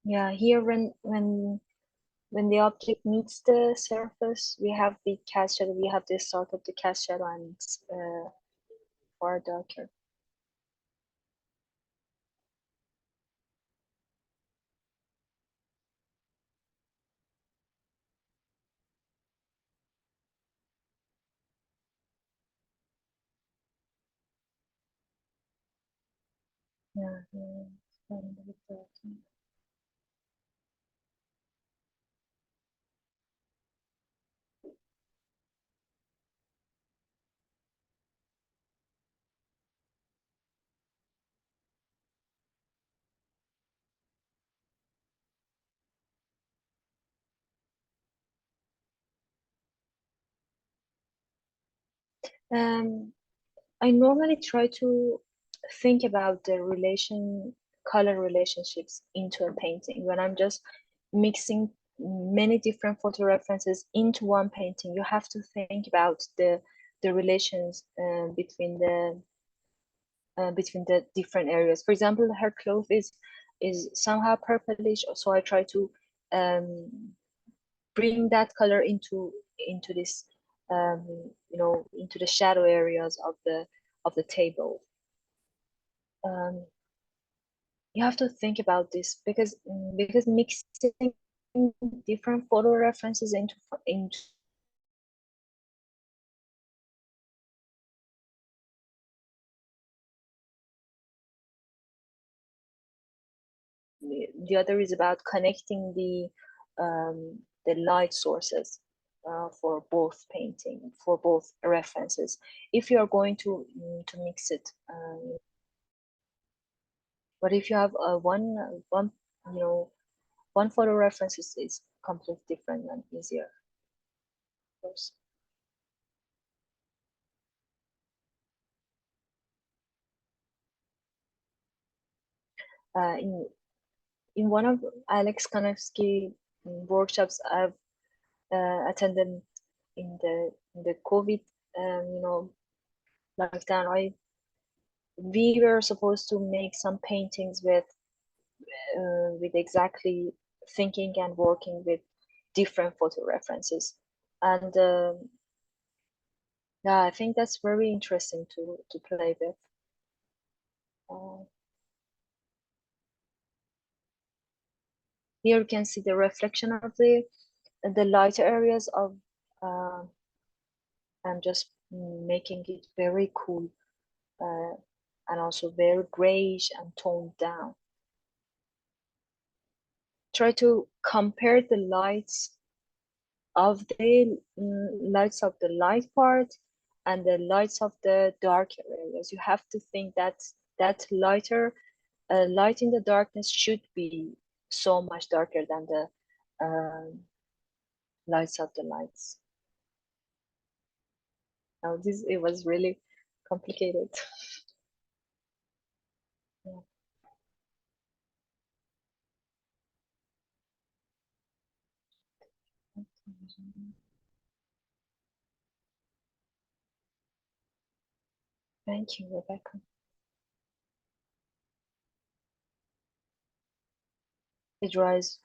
Yeah, here when the object meets the surface, we have the cast shadow, we have the start of the cast shadow, and it's far darker. Yeah, yeah, it's a little bit darker. I normally try to think about the color relationships into a painting. When I'm just mixing many different photo references into one painting, you have to think about the relations between the different areas. For example, her cloth is somehow purplish, so I try to um, bring that color into this into the shadow areas of the table. You have to think about this because mixing different photo references into the other is about connecting the light sources for both for both references. If you are going to mix it, but if you have one you know one photo reference is completely different and easier, of course. In one of Alex Kanevsky workshops I've attended in the COVID, lockdown, we were supposed to make some paintings with exactly thinking and working with different photo references, and yeah, I think that's very interesting to play with. Uh, Here you can see the reflection of the lighter areas of. Uh, I'm just making it very cool and also very grayish and toned down. Try to compare the lights of the light part and the lights of the darker areas. You have to think that that light in the darkness should be so much darker than the lights of the lights. Now it was really complicated. Yeah. Thank you, Rebecca. It dries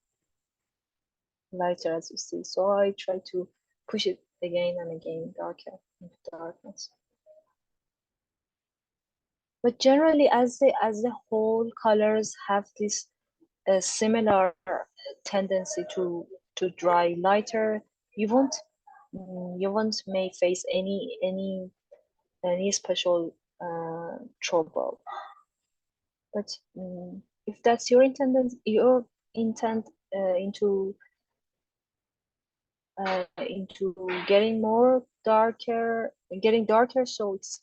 lighter as you see, so I try to push it again and again darker into darkness. But generally, as the whole colors have this similar tendency to dry lighter, you won't may face any special trouble. But if that's your intent into into getting more darker, getting darker, so it's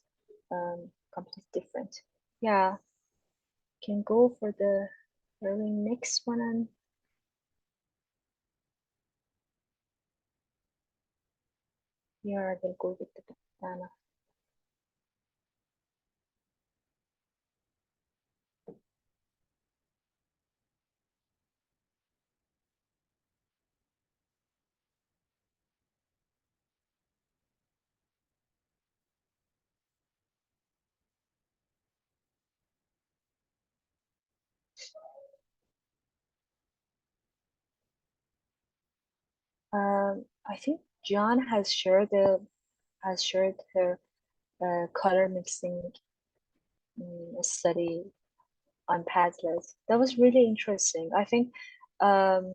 completely different. Yeah, can go for the very next one, and here I will go with the banana. I think John has shared her color mixing study on Padlet. That was really interesting. Um,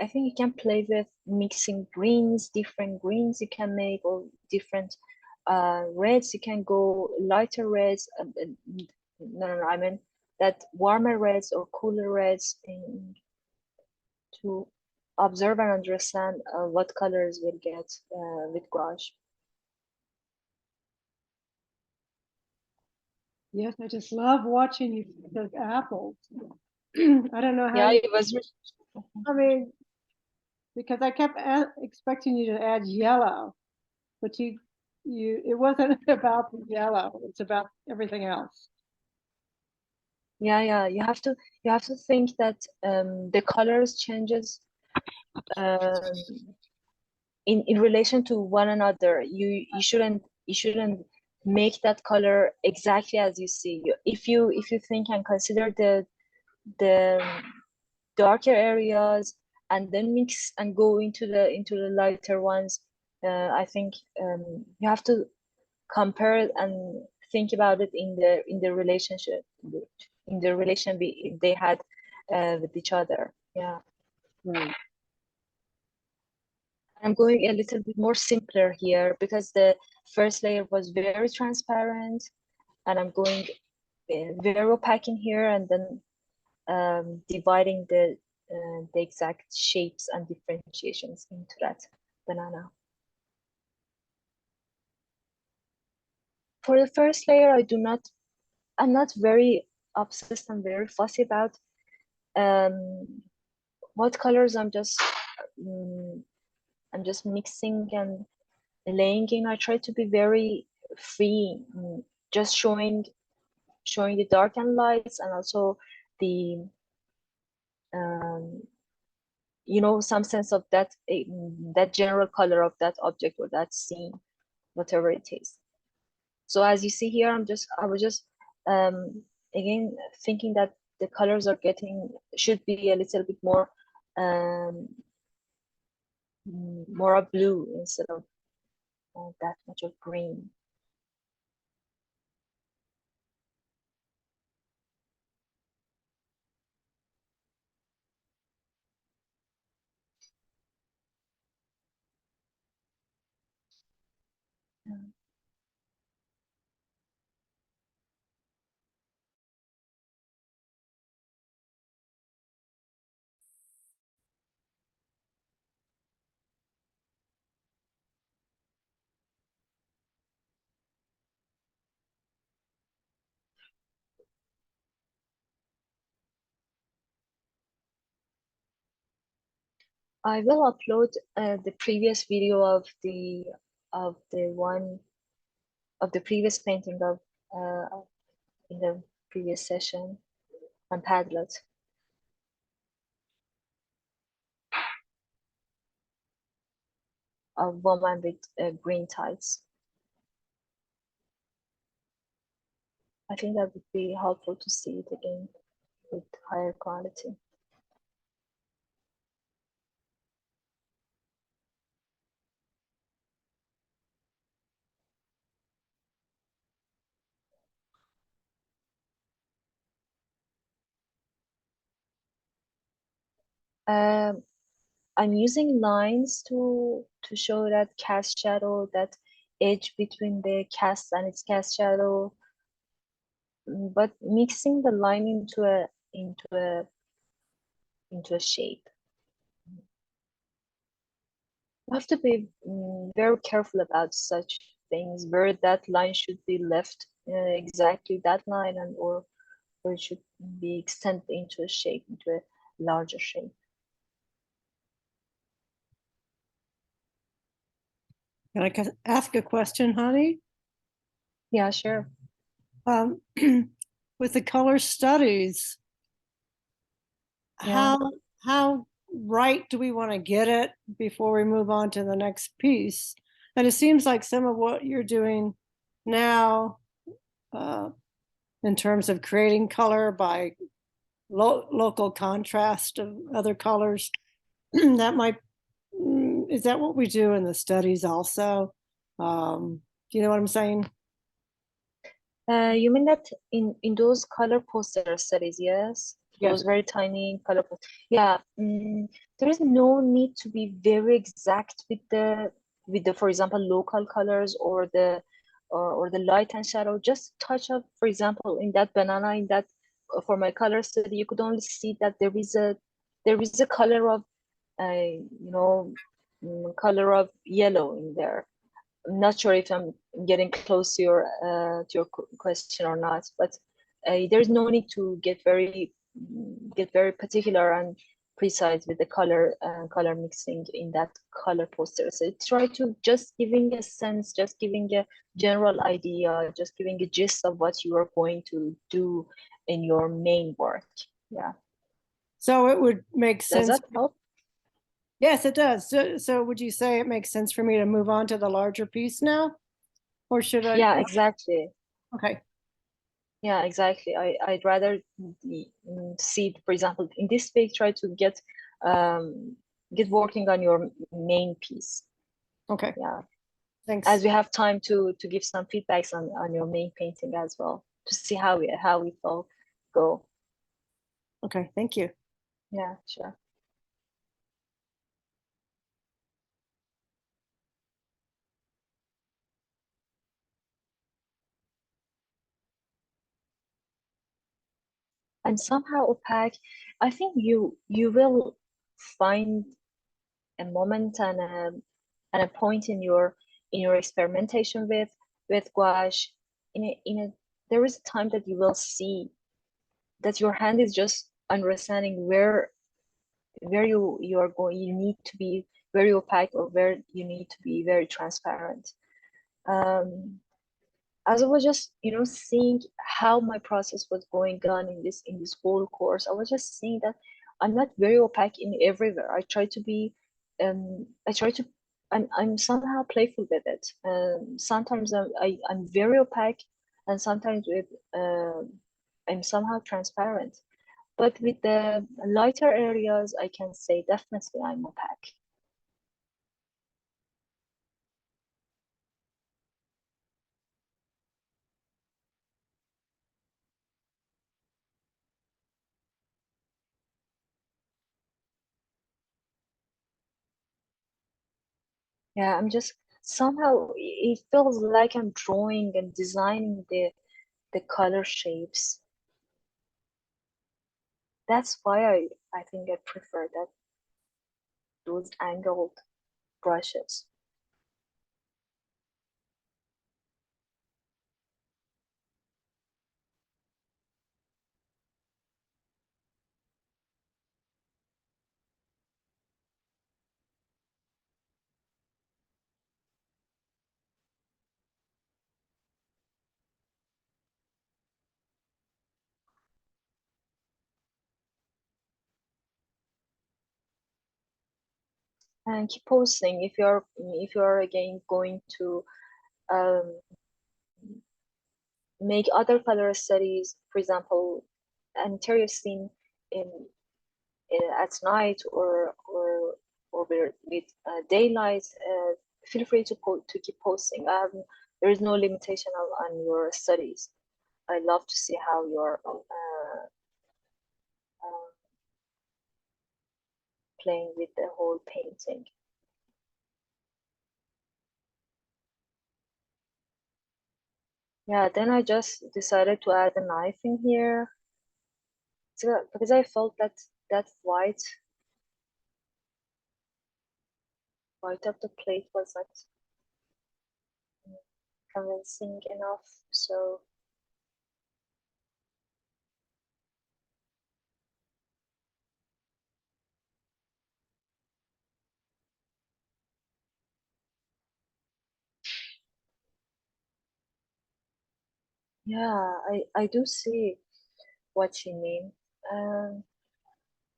I think you can play with mixing greens, different greens you can make, or different reds. You can go lighter reds. No, I mean that warmer reds or cooler reds to observe and understand what colors we'll get with gouache. Yes, I just love watching you pick those apples. I don't know how Yeah, you, it was. I mean, because I kept expecting you to add yellow, but it wasn't about the yellow. It's about everything else. Yeah, you have to think that the colors changes in relation to one another. You shouldn't make that color exactly as you see. If you think and consider the darker areas and then mix and go into the lighter ones, I think you have to compare it and think about it in the relationship, in the relation they had with each other. Yeah. Right. I'm going a little bit more simpler here because the first layer was very transparent, and I'm going very opaque in here, and then dividing the exact shapes and differentiations into that banana. For the first layer, I'm not very obsessed and very fussy about what colors. I'm just mixing and laying in. I try to be very free, just showing the dark and lights, and also the um, some sense of that general color of that object or that scene, whatever it is. So as you see here, I was just again thinking that the colors are should be a little bit more um, more of blue instead of that much of green. I will upload the previous video of the one of the previous painting of in the previous session on Padlet. A woman with green tights. I think that would be helpful to see it again with higher quality. Um, I'm using lines to show that cast shadow, that edge between the cast and its cast shadow, but mixing the line into a shape. have to be very careful about such things, where that line should be left exactly that line, and or it should be extended into a shape, into a larger shape. Can I ask a question, Hanie? Yeah, sure. With the color studies, Yeah. how right do we want to get it before we move on to the next piece? And it seems like some of what you're doing now, in terms of creating color by local contrast of other colors, that might, is that what we do in the studies also? Do you know what I'm saying? You mean that in those color poster studies, yes? Yes. Those very tiny color poster. Yeah, there is no need to be very exact with the for example, local colors or the light and shadow. Just touch up, for example, in that banana, in that for my color study, you could only see that there is a color of color of yellow in there. I'm not sure if I'm getting close to your question or not, but there's no need to get very particular and precise with the color mixing in that color poster. So try to just giving a sense, just giving a general idea, just giving a gist of what you are going to do in your main work. Yeah. So it would make Does sense. that help? Yes, it does. So would you say it makes sense for me to move on to the larger piece now? Or should I? Yeah, exactly. Okay. Yeah, exactly. I'd rather see, for example, in this week, try to get working on your main piece. Okay. Yeah, Thanks. as we have time to give some feedbacks on your main painting as well, to see how we all go. Okay, thank you. Yeah, sure. And somehow opaque, I think you will find a moment and a point in your experimentation with gouache. In a there is a time that you will see that your hand is just understanding where you are going. You need to be very opaque, or where you need to be very transparent. As I was just seeing how my process was going on in this whole course, I was just seeing that I'm not very opaque in everywhere. I try to be I try to I'm somehow playful with it. Sometimes I'm very opaque, and sometimes I'm somehow transparent. But with the lighter areas, I can say definitely I'm opaque. Yeah, I'm just somehow it feels like I'm drawing and designing the color shapes. That's why I think I prefer that those angled brushes. And keep posting if you're again going to um, make other color studies, for example, an interior scene at night or with daylight. Feel free to keep posting. There is no limitation on your studies. I love to see how you're playing with the whole painting. Yeah, then I just decided to add a knife in here, because I felt that that white white of the plate was not convincing enough. So yeah, I do see what you mean.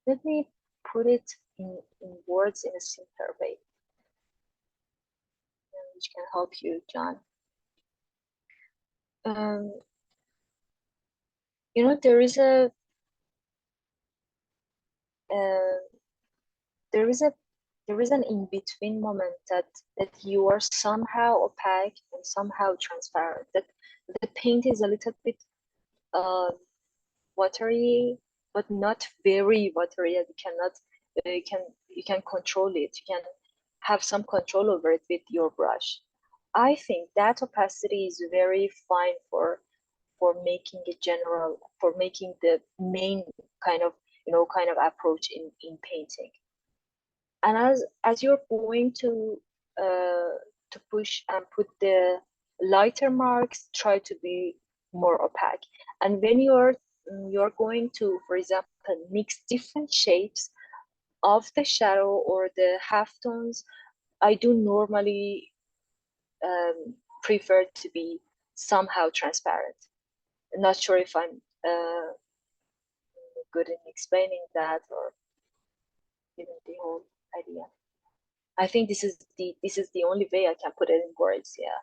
Let me put it in words in a simpler way, which can help you, John. You know, there is a uh, there is a there is an in-between moment that you are somehow opaque and somehow transparent. That the paint is a little bit uh, watery, but not very watery. You cannot you can control it. You can have some control over it with your brush. I think that opacity is very fine for making a general, for making the main kind of kind of approach in painting. And as you're going to push and put the lighter marks, try to be more opaque. And when you're going to, for example, mix different shapes of the shadow or the halftones, I do normally prefer to be somehow transparent. I'm not sure if I'm good in explaining that or giving the whole idea. I think this is the only way I can put it in words. Yeah.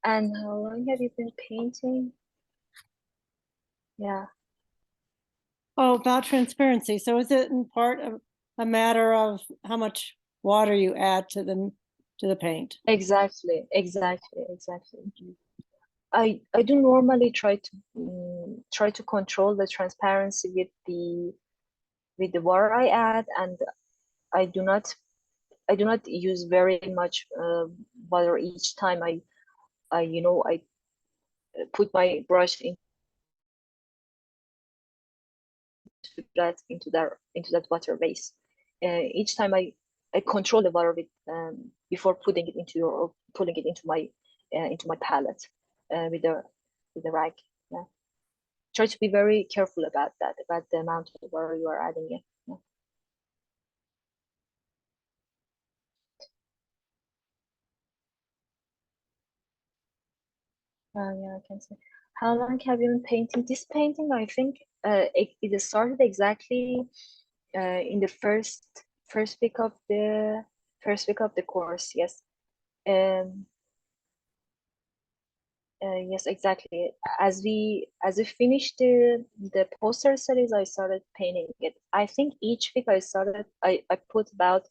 And how long have you been painting? Yeah. Oh, about transparency. So is it in part a matter of how much water you add to the paint? Exactly. I do normally try to control the transparency with the water I add, and I do not use very much water each time I put my brush into that water base. Each time I control the water with before putting it putting it into my palette with the rag. Yeah. Try to be very careful about that, about the amount of water you are adding in. Yeah. Yeah, I can say. How long have you been painting? This painting, I think, it started exactly in the first week of the course. Yes. Um. Yes, exactly. As we finished the poster series, I started painting it. I think each week I put about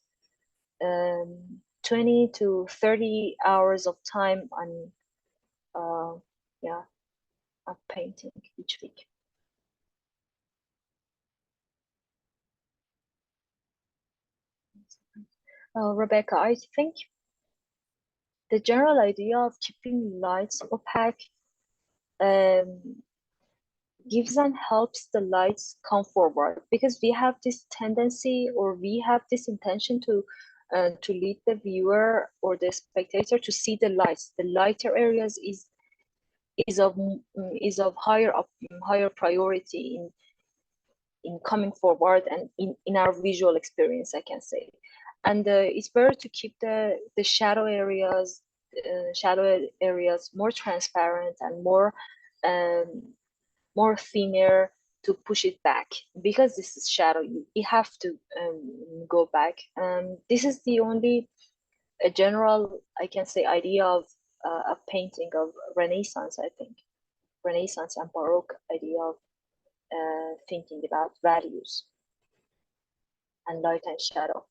20 to 30 hours of time on yeah, of painting each week. Rebecca, I think the general idea of keeping lights opaque um, gives and helps the lights come forward, because we have this tendency, or we have this intention to lead the viewer or the spectator to see the lights. The lighter areas is of higher priority in coming forward and in our visual experience, I can say. And it's better to keep the shadow areas more transparent and um, more thinner, to push it back, because this is shadow. You have to go back. This is the only a general, I can say, idea of a painting of Renaissance. I think Renaissance and Baroque idea of thinking about values and light and shadow.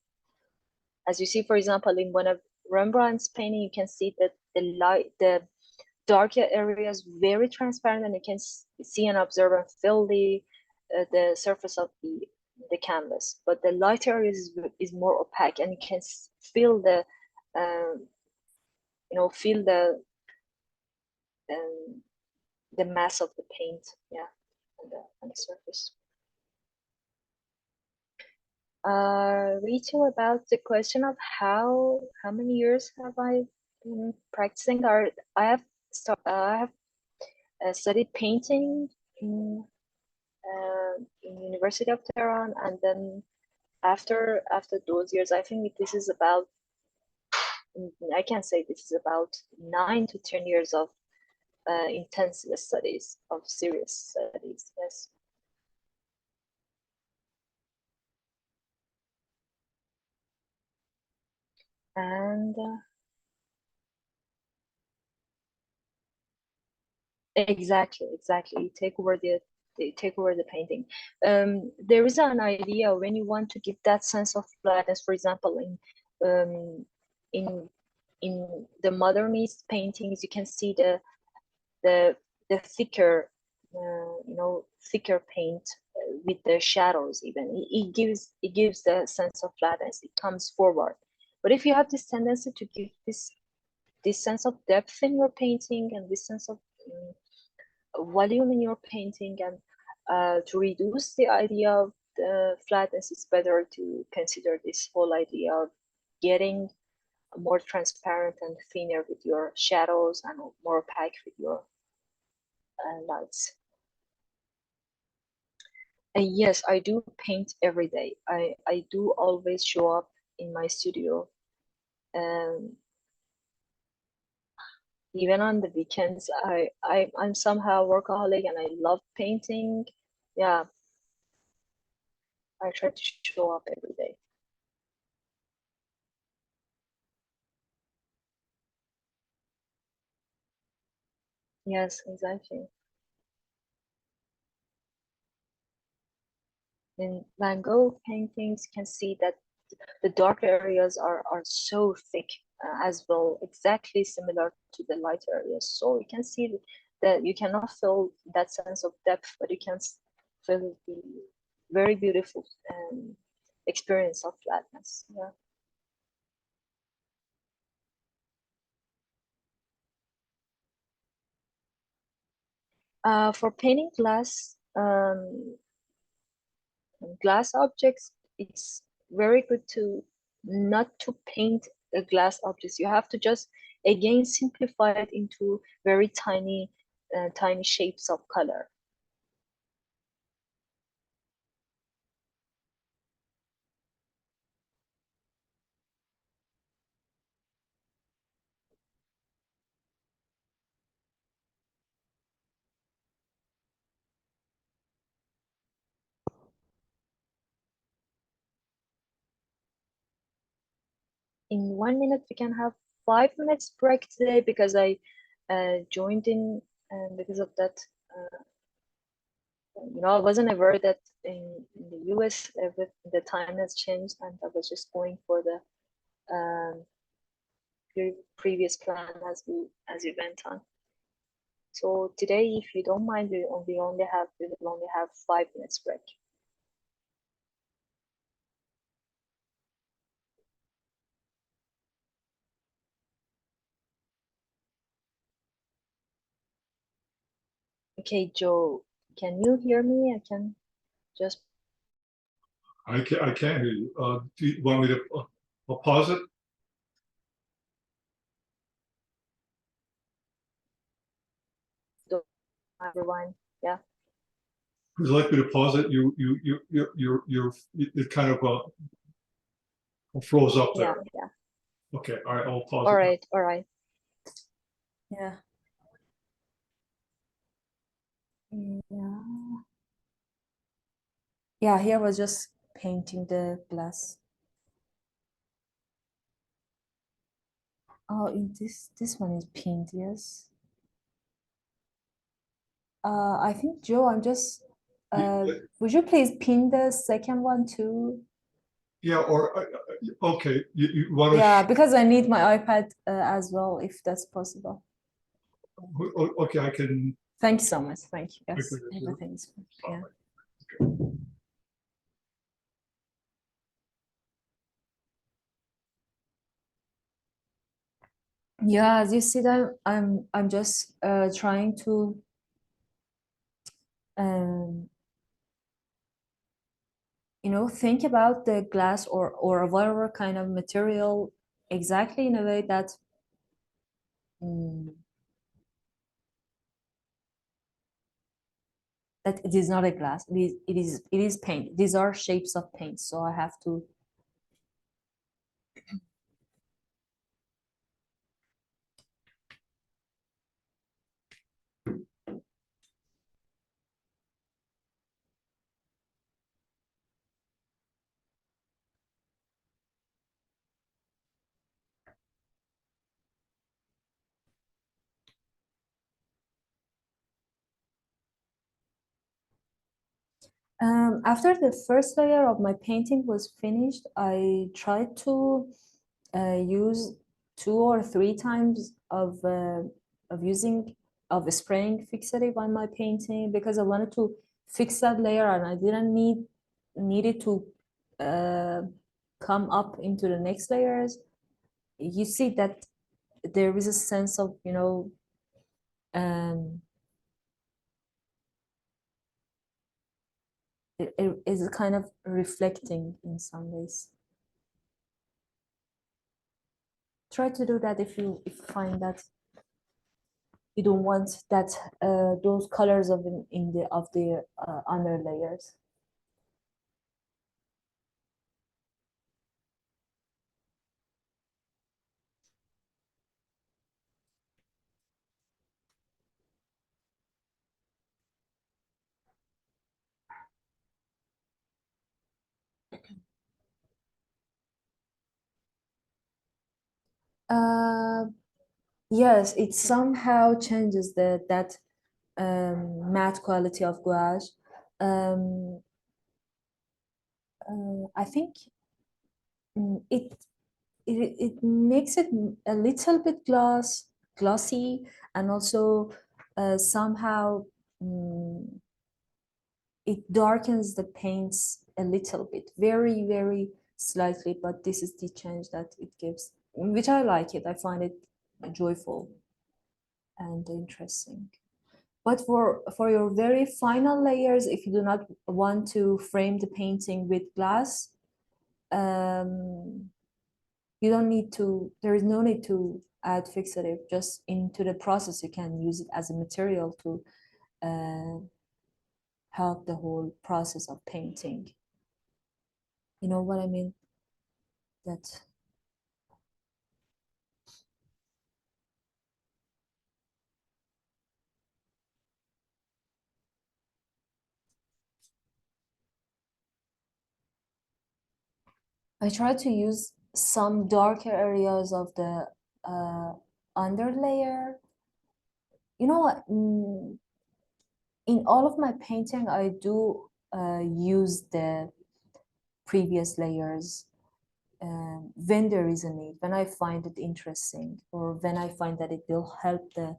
As you see, for example, in one of Rembrandt's painting, you can see that the darker areas very transparent, and you can see and observe and feel the surface of the canvas. But the lighter areas is more opaque, and you can feel um, feel um, the mass of the paint, yeah, on the surface. Rachel, about the question of how many years have I been practicing art? I have studied painting in University of Tehran, and then after those years, I think this is about I can say this is about 9 to 10 years of intensive studies, of serious studies. Yes. And exactly, you take over they take over the painting. There is an idea when you want to give that sense of flatness, for example, um, in in the modernist paintings, you can see the the thicker, thicker paint with the shadows. Even it gives the sense of flatness. It comes forward. But if you have this tendency to give this sense of depth in your painting and this sense of volume in your painting, and to reduce the idea of the flatness, it's better to consider this whole idea of getting more transparent and thinner with your shadows and more opaque with your lights. Yes, I do paint every day. I do always show up in my studio, um, even on the weekends. I'm somehow workaholic and I love painting. Yeah, I try to show up every day. Yes, exactly. In Van Gogh paintings, you can see that the dark areas are so thick as well, exactly similar to the light areas. So you can see that you cannot feel that sense of depth, but you can feel the very beautiful experience of flatness. Yeah. For painting glass objects, it's very good to not to paint the glass objects. You have to just again simplify it into very tiny shapes of color. In 1 minute, we can have 5 minutes break today because I joined in, and because of that, I wasn't aware that in the US the time has changed, and I was just going for the um, previous plan as we went on. So today, if you don't mind, we will only have 5 minutes break. Okay, Joe, can you hear me? I can just I can't hear you. Do you want me to pause it? do everyone. Yeah. Would you like me to pause it? It kind of froze up Yeah. there. Yeah. Okay, all right, I'll pause All it. right. All right. Yeah. Yeah. Yeah, here was just painting the glass. Oh, in this one is pinned, yes. I think Joe, I'm just would you please pin the second one too? Yeah, or okay, you want to? Yeah, because I need my iPad as well, if that's possible. Okay, I can. Thank you so much. Thank you. I Yes, can do it. everything's yeah. Yeah, as you see that I'm just trying to um think about the glass or whatever kind of material exactly in a way that that it is not a glass. It is paint. These are shapes of paint. So I have to. After the first layer of my painting was finished, I tried to use 2 or 3 times of spraying fixative on my painting because I wanted to fix that layer and I didn't need it to come up into the next layers. You see that there is a sense of it is kind of reflecting in some ways. Try to do that if you find that you don't want that those colors of the under layers. Yes, it somehow changes that matte quality of gouache. Um, I think it it makes it a little bit glossy, and also somehow it darkens the paints a little bit, very, very slightly, but this is the change that it gives, which I like it. I find it joyful and interesting. But for your very final layers, if you do not want to frame the painting with glass, you don't need to, there is no need to add fixative. Just into the process, you can use it as a material to help the whole process of painting. You know what I mean? That I try to use some darker areas of the under layer. You know what? In all of my painting, I do use the previous layers when there is a need, when I find it interesting, or when I find that it will help the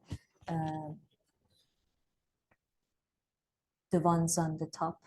ones on the top.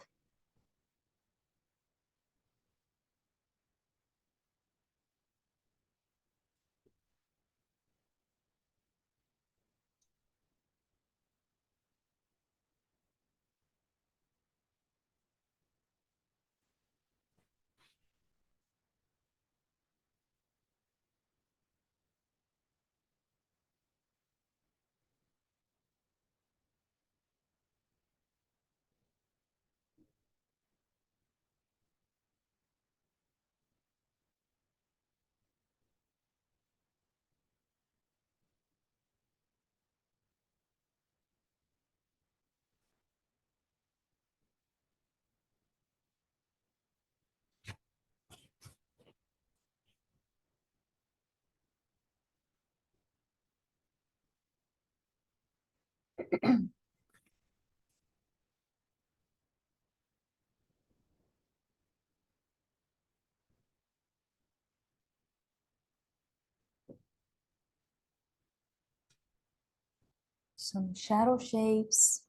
Some shadow shapes.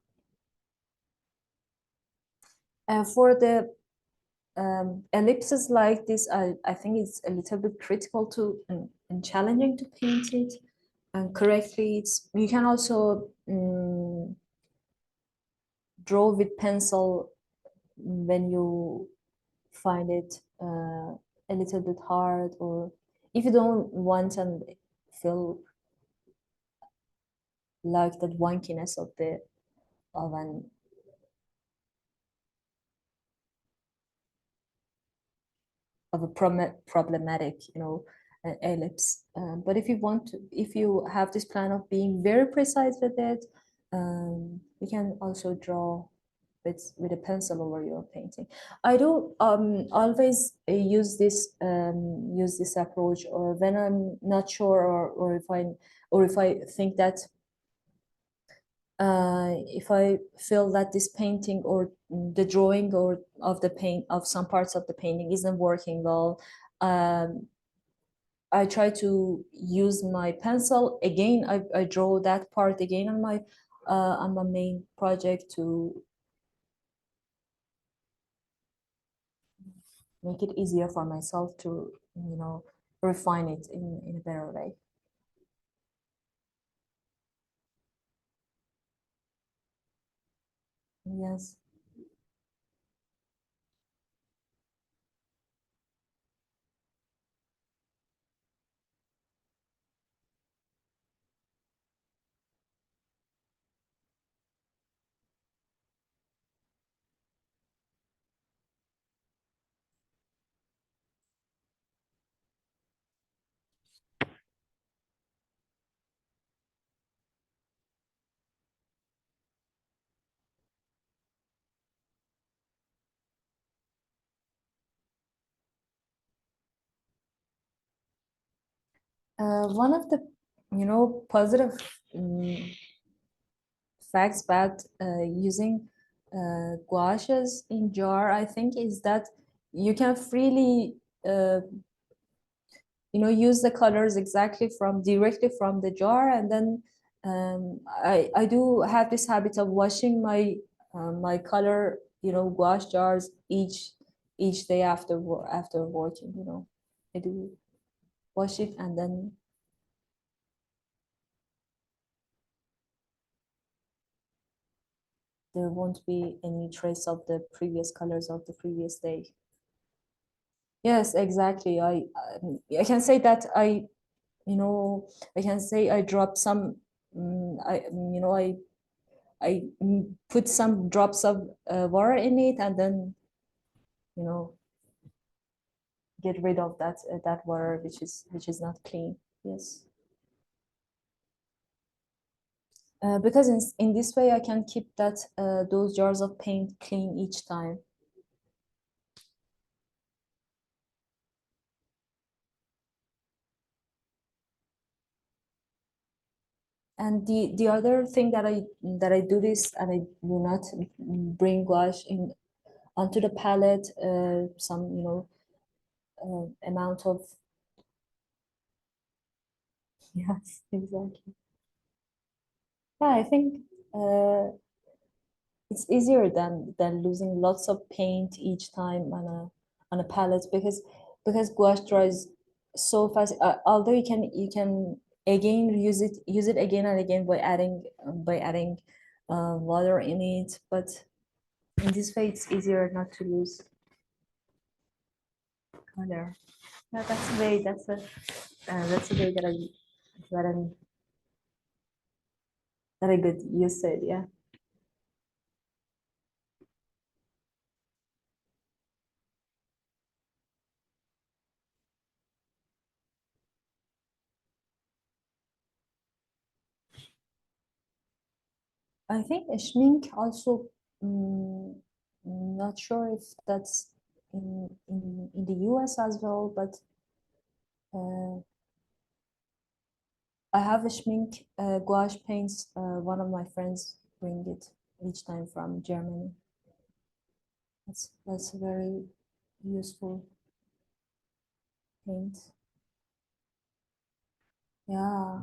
And for the ellipses like this, I think it's a little bit critical to and challenging to paint it and correctly. You can also draw with pencil when you find it a little bit hard, or if you don't want and feel like that wonkiness of the of an of a problematic, ellipse. But if you want to, if you have this plan of being very precise with it, you can also draw with a pencil over your painting. I do always use this approach, or when I'm not sure, or if I think that if I feel that this painting or the drawing or of the paint of some parts of the painting isn't working well, I try to use my pencil again. I draw that part again on my main project to make it easier for myself to, refine it in a better way. Yes. One of the, positive facts about using gouaches in jar, I think, is that you can freely, use the colors exactly directly from the jar, and then I do have this habit of washing my color, gouache jars each day after working. I do wash it, and then there won't be any trace of the previous colors of the previous day. Yes, exactly. I can say that I can say I dropped some, I put some drops of water in it, and then, get rid of that water which is not clean. Yes. Because in this way I can keep those jars of paint clean each time. And the other thing that I do this, and I do not bring gouache onto the palette, some amount of yes, exactly. Yeah, I think it's easier than losing lots of paint each time on a palette, because gouache dries so fast. Although you can again use it again and again by adding water in it, but in this way it's easier not to lose color. Yeah, that's a way that I could use it. Yeah. I think a schmink also, not sure if that's in the US as well, but I have a schmink gouache paints. One of my friends bring it each time from Germany. That's a very useful paint. Yeah.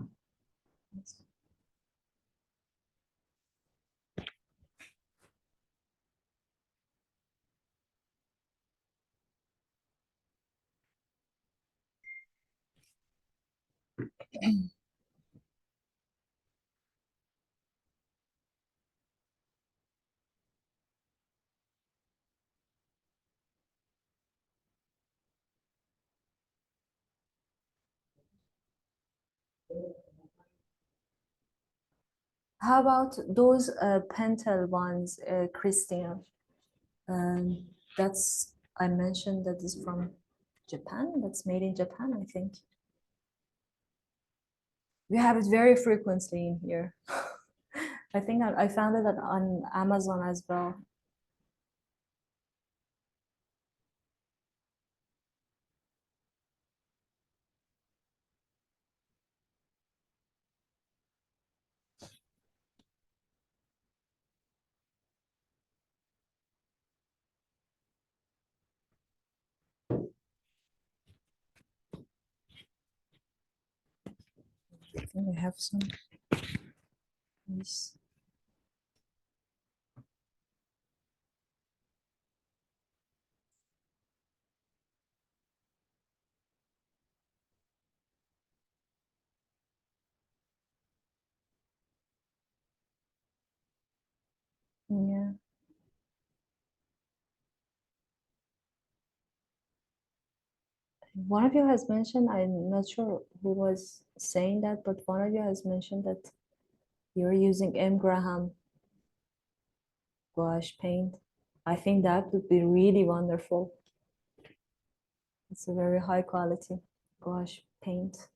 How about those pentel ones, Christina? That's, I mentioned that is from Japan. That's made in Japan, I think. We have it very frequently in here. I think I found it on Amazon as well. I think we have some. Yes. Yeah. One of you has mentioned, I'm not sure who was saying that, but one of you has mentioned that you're using M. Graham gouache paint. I think that would be really wonderful. It's a very high quality gouache paint.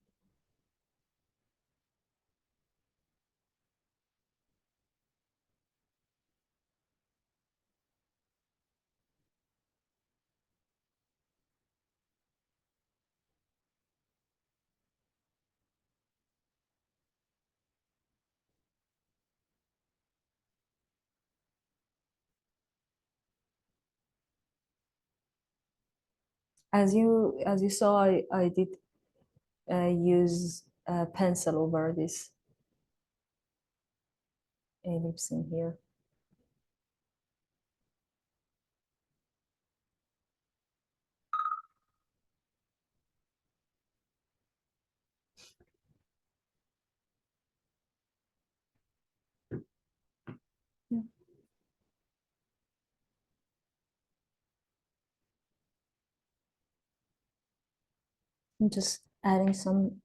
As you saw, I did use a pencil over this ellipse in here. Yeah. I'm just adding some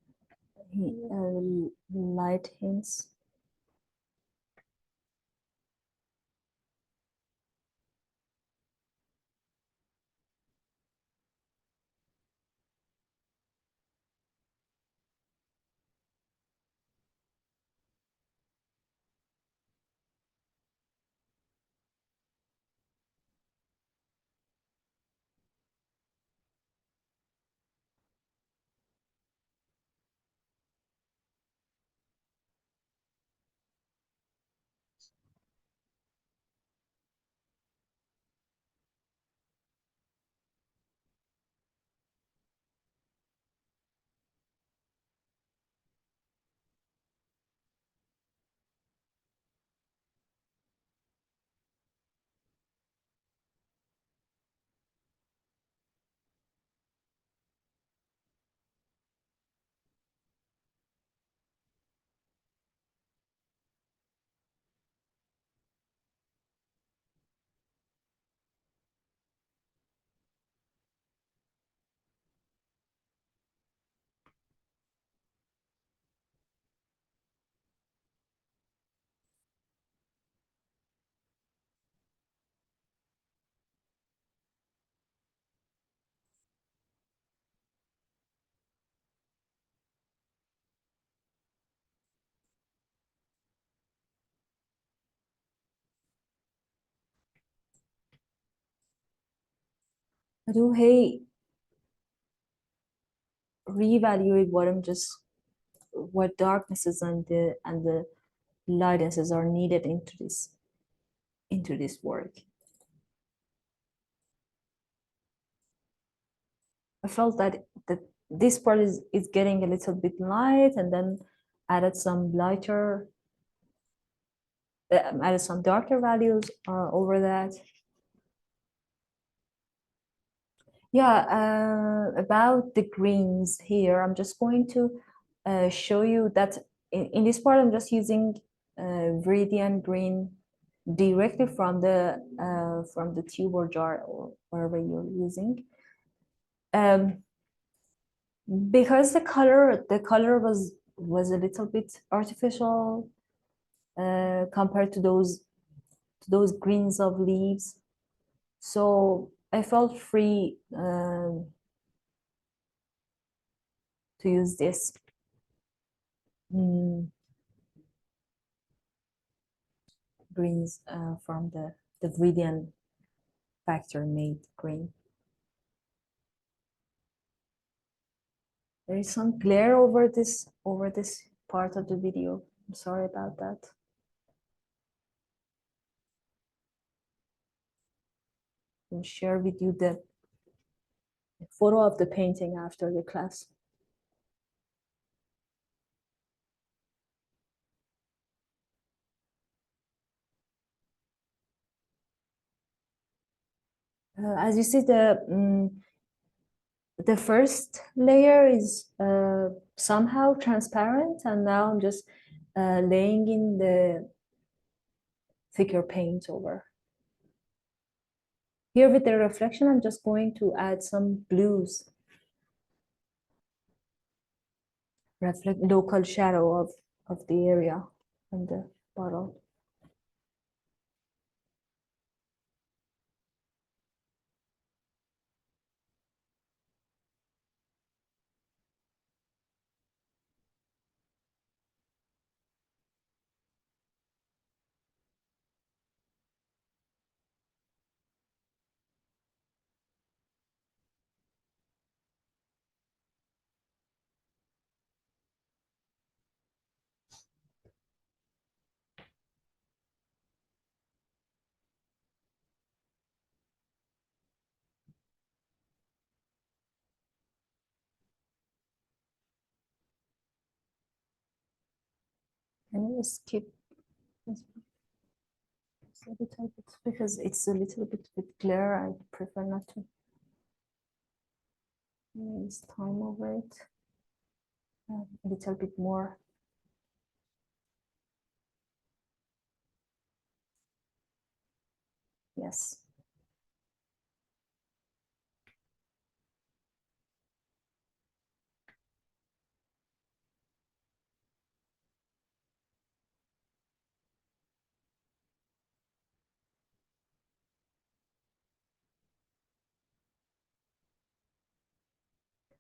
light hints. I do hate reevaluate what darknesses and the lightnesses are needed into this work. I felt that this part is getting a little bit light, and then added some lighter, added some darker values over that. Yeah, about the greens here, I'm just going to show you that in this part, I'm just using Viridian green directly from the tube or jar or wherever you're using. Because the color was a little bit artificial, compared to those greens of leaves. So I felt free to use this. Greens from the Viridian factory made green. There is some glare over this part of the video. I'm sorry about that. I'll share with you the photo of the painting after the class. As you see, the first layer is somehow transparent, and now I'm just laying in the thicker paint over. Here with the reflection, I'm just going to add some blues. Reflect local shadow of the area and the bottle. And we skip this a little bit because it's a little bit with glare. I prefer not to waste time over it. A little bit more. Yes.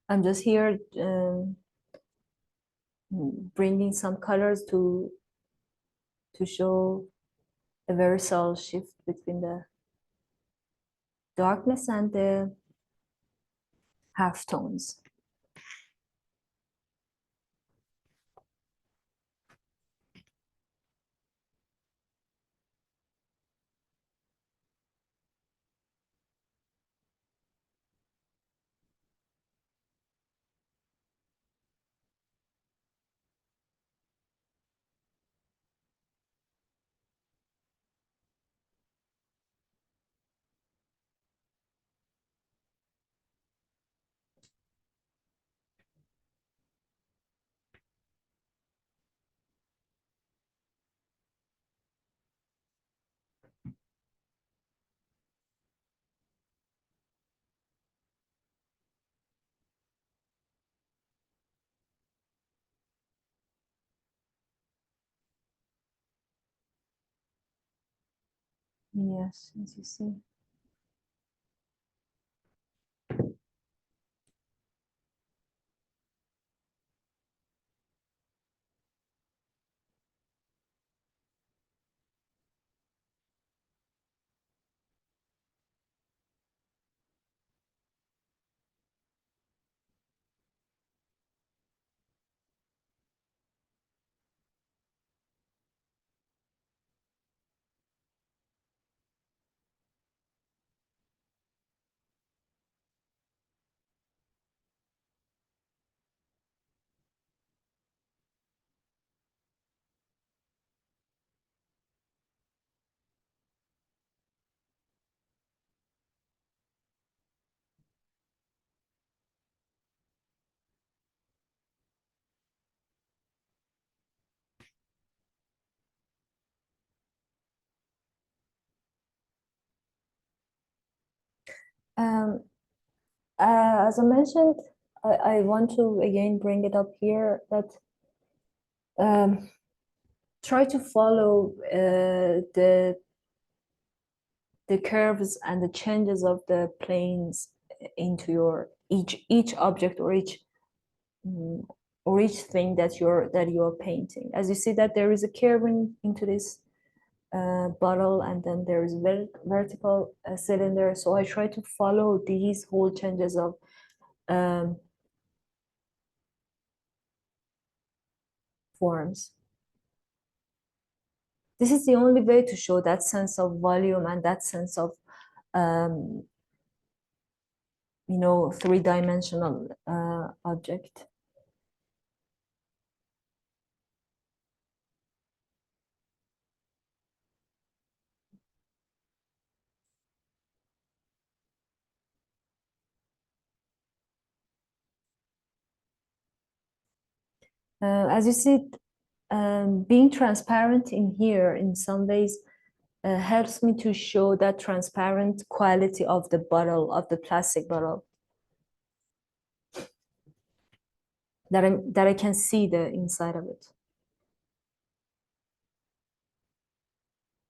I'm just here bringing some colors to show a very subtle shift between the darkness and the half tones. Yes, as you see. Um, as I mentioned, I want to again bring it up here that try to follow the curves and the changes of the planes into your each object or each thing that you're painting. As you see that there is a curve into this bottle, and then there is vertical cylinder. So I try to follow these whole changes of forms. This is the only way to show that sense of volume and that sense of you know, three-dimensional object. As you see, being transparent in here in some ways helps me to show that transparent quality of the bottle, of the plastic bottle, that I can see the inside of it.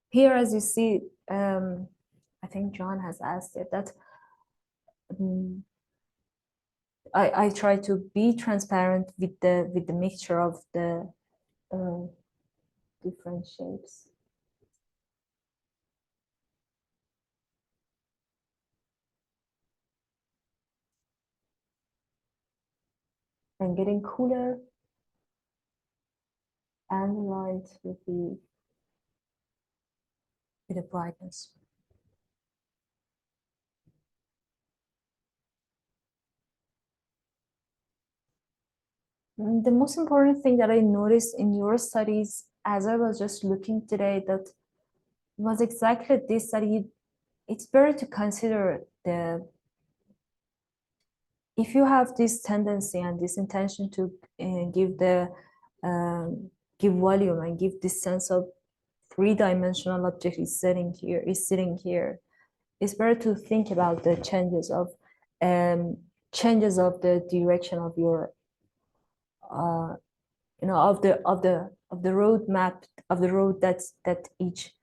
Here, as you see, I think John has asked it, that I try to be transparent with the mixture of the different shapes. And getting cooler and light with the brightness. The most important thing that I noticed in your studies, as I was just looking today, that was exactly this, that it's better to consider if you have this tendency and this intention to give volume and give this sense of three-dimensional object is sitting here, it's better to think about the changes of the direction of your you know, of the road map, of the road that each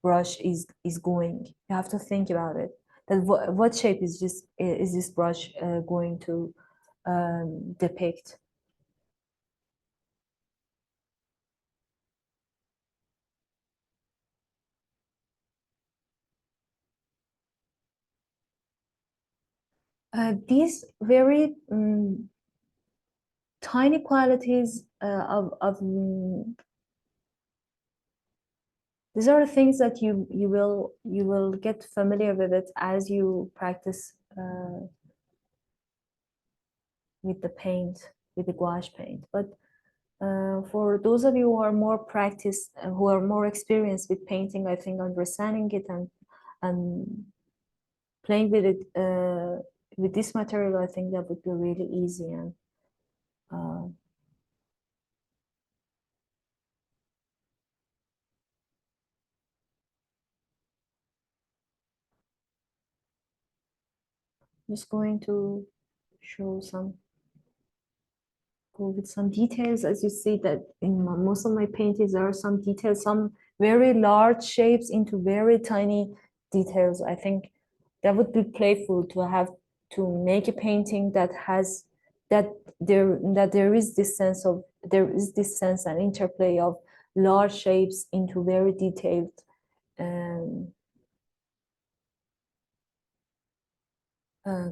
brush is going. You have to think about it. That what shape is this brush going to depict? These very tiny qualities of these are the things that you will get familiar with it as you practice with the paint, with the gouache paint. But for those of you who are more practiced, who are more experienced with painting, I think understanding it and playing with it with this material, I think that would be really easy. And just going to show go with some details. As you see that in most of my paintings, there are some details, some very large shapes into very tiny details. I think that would be playful to have to make a painting that has that there is this sense and interplay of large shapes into very detailed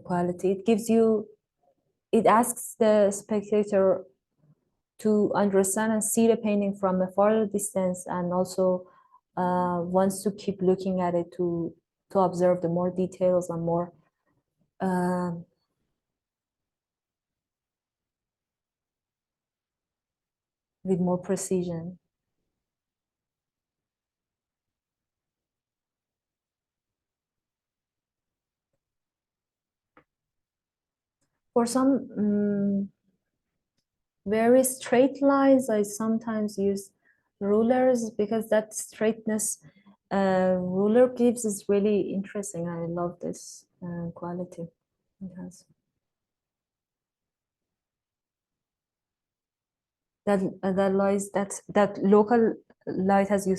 quality. It asks the spectator to understand and see the painting from a farther distance, and also wants to keep looking at it to observe the more details and more with more precision. For some very straight lines, I sometimes use rulers, because that straightness ruler gives is really interesting. I love this quality it has. that lies that local light, as you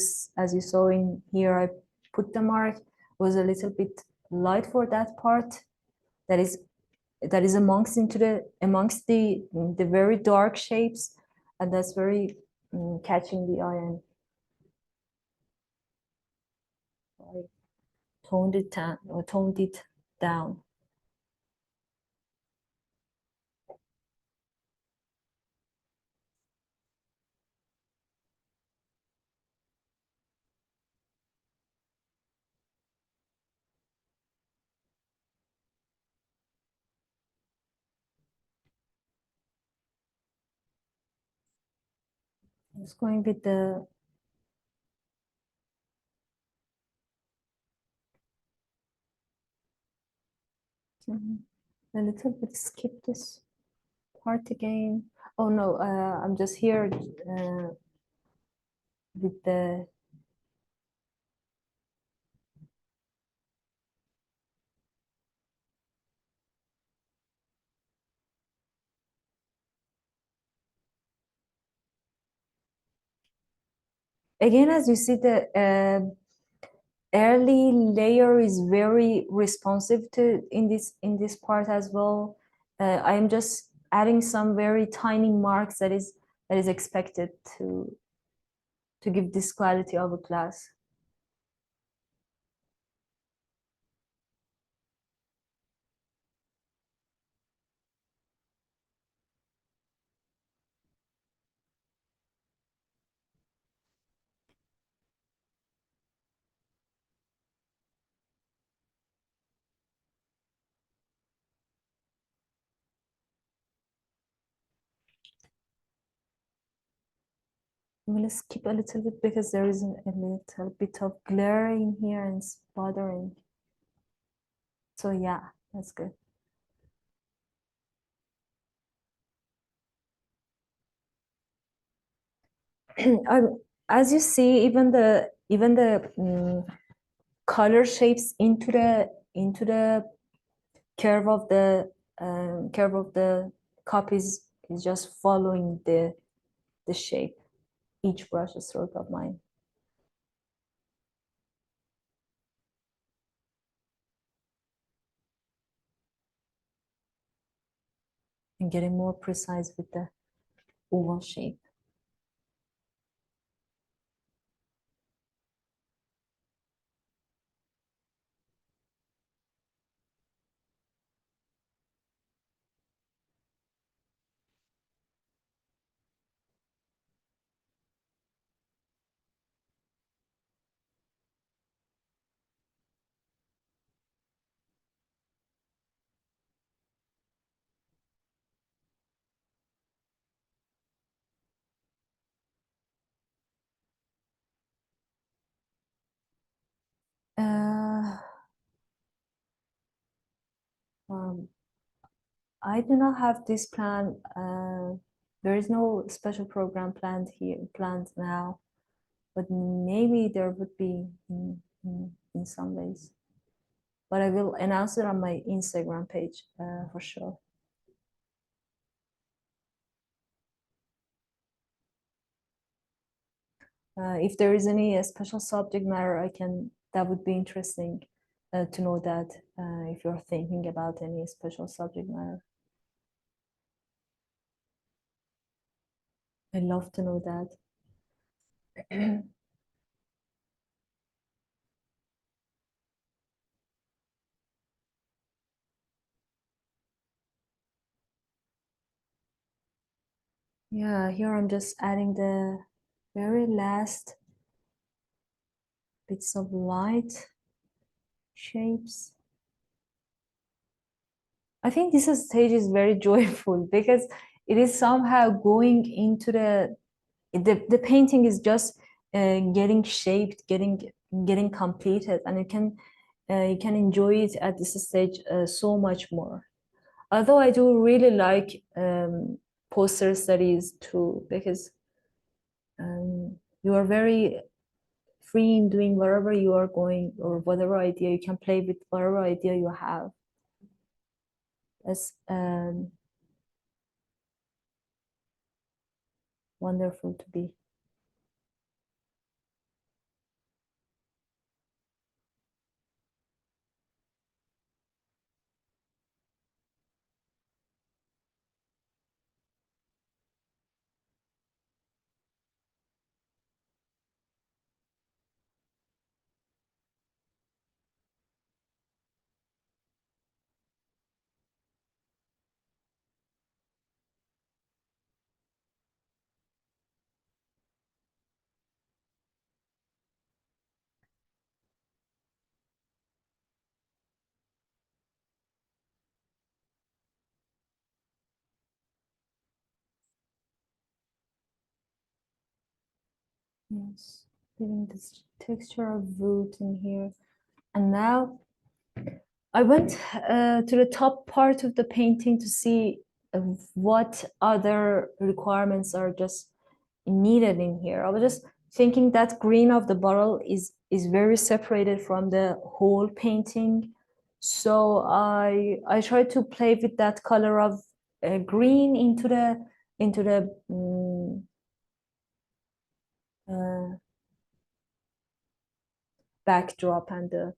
saw in here, I put the mark, was a little bit light for that part that is amongst the very dark shapes, and that's very catching the eye, and I toned it down. I was going with the a little bit skip this part again. Oh no, I'm just here with the again, as you see, the early layer is very responsive to in this part as well. I am just adding some very tiny marks that is expected to give this quality of a class. I'm gonna skip a little bit because there is a little bit of glare in here and it's bothering. So yeah, that's good. As you see, even the color shapes into the curve of the cup is just following the shape, each brush stroke of mine. And getting more precise with the oval shape. I do not have this plan. There is no special program planned now, but maybe there would be in some ways. But I will announce it on my Instagram page for sure. If there is any special subject matter, that would be interesting to know that if you're thinking about any special subject matter. I'd love to know that. Yeah, here I'm just adding the very last bits of light shapes. I think this stage is very joyful because it is somehow going into the painting is just getting shaped, getting completed, and you can enjoy it at this stage so much more. Although I do really like poster studies too, because you are very free in doing wherever you are going or whatever idea you can play with, whatever idea you have. That's wonderful to be. Yes, giving this texture of wood in here. And now I went to the top part of the painting to see what other requirements are just needed in here. I was just thinking that green of the bottle is very separated from the whole painting. So I tried to play with that color of green into the backdrop and the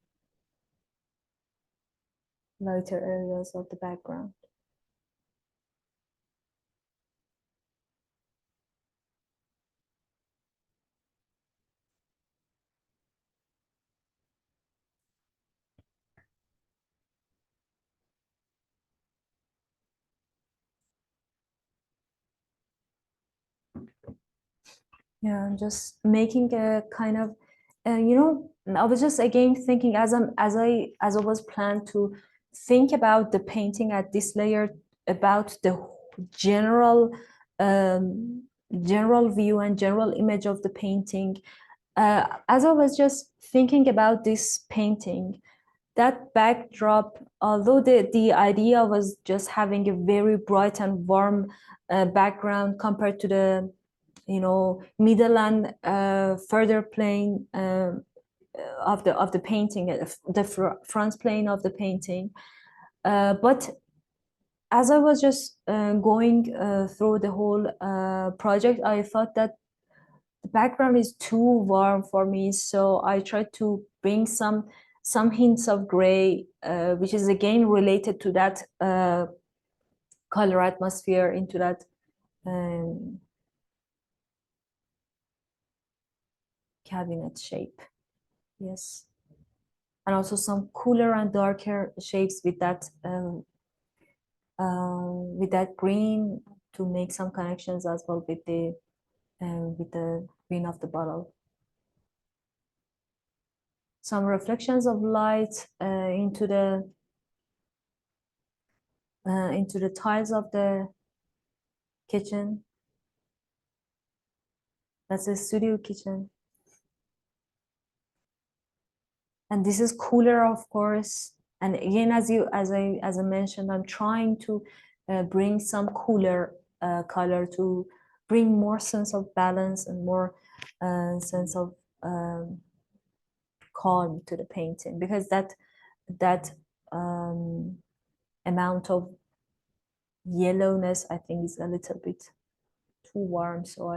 lighter areas of the background. Yeah, I'm just making a kind of, you know, I was just again thinking as I was planned to think about the painting at this layer, about the general general view and general image of the painting. As I was just thinking about this painting, that backdrop, although the idea was just having a very bright and warm background compared to the, you know, middle and further plane of the painting, the front plane of the painting, but as I was just going through the whole project, I thought that the background is too warm for me, so I tried to bring some hints of gray, which is again related to that color atmosphere into that cabinet shape. Yes, and also some cooler and darker shapes with that green to make some connections as well with the green of the bottle. Some reflections of light into the tiles of the kitchen. That's a studio kitchen. And this is cooler, of course. And again, as I mentioned, I'm trying to bring some cooler color to bring more sense of balance and more sense of calm to the painting, because that amount of yellowness, I think, is a little bit too warm. So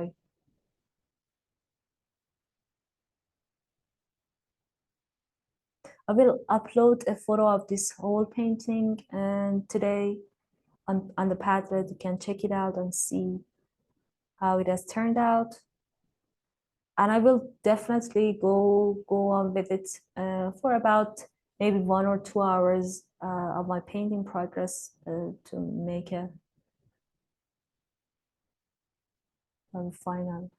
I will upload a photo of this whole painting and today on the Padlet. You can check it out and see how it has turned out. And I will definitely go on with it for about maybe 1 or 2 hours of my painting progress to make a final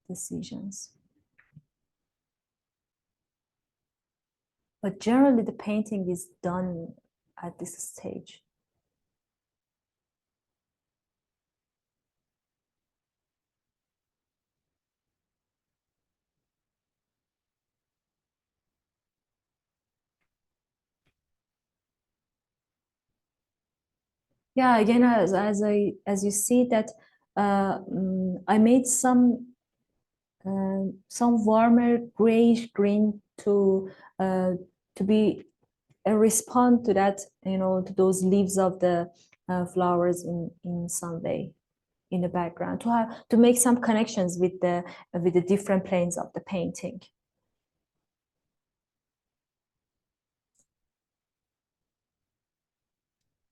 decisions. But generally, the painting is done at this stage. Yeah, again, as you see that I made some warmer grayish green to be respond to that, to those leaves of the flowers in some way in the background, to make some connections with the different planes of the painting.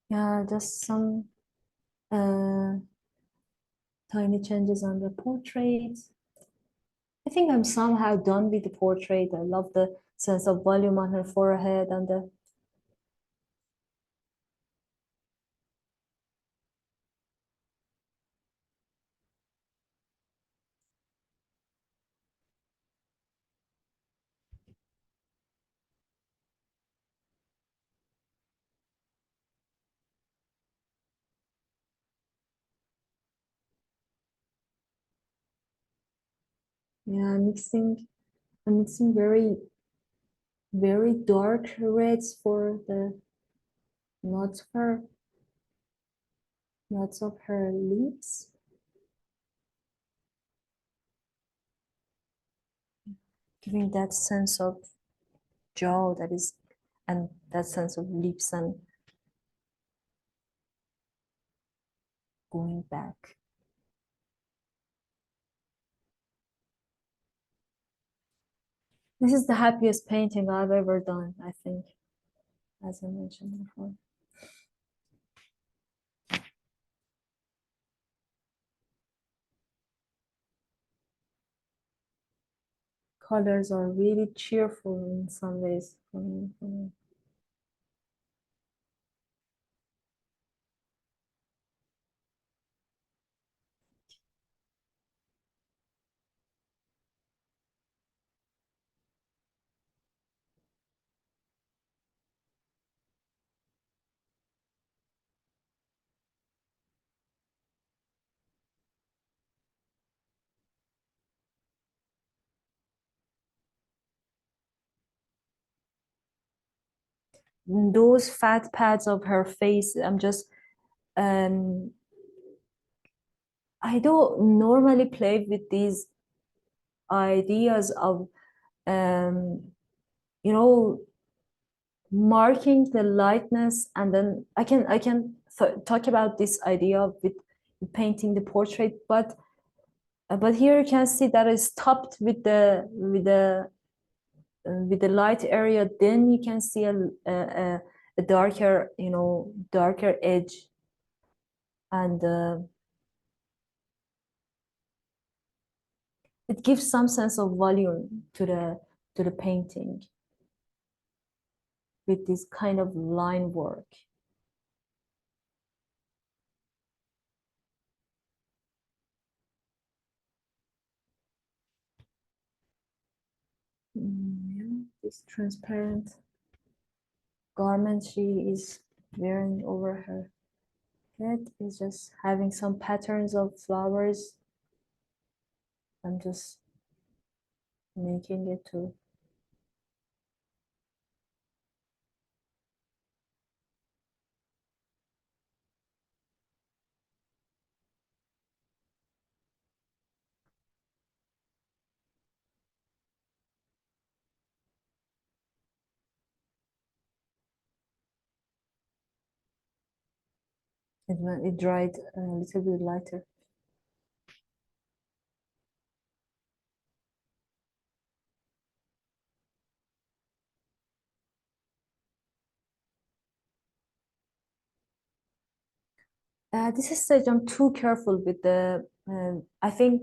Yeah, just some tiny changes on the portrait. I think I'm somehow done with the portrait. I love the sense of volume on her forehead and the yeah, I'm mixing very dark reds for the knots of her lips. Giving that sense of jaw and that sense of lips and going back. This is the happiest painting I've ever done, I think, as I mentioned before. Colors are really cheerful in some ways for me. Those fat pads of her face, I don't normally play with these ideas of marking the lightness, and then I can talk about this idea with painting the portrait, but here you can see that it's topped with the light area. Then you can see a darker darker edge, and it gives some sense of volume to the painting with this kind of line work. Yeah, this transparent garment she is wearing over her head is just having some patterns of flowers. I'm just making it to it dried a little bit lighter. This is stage I'm too careful with I think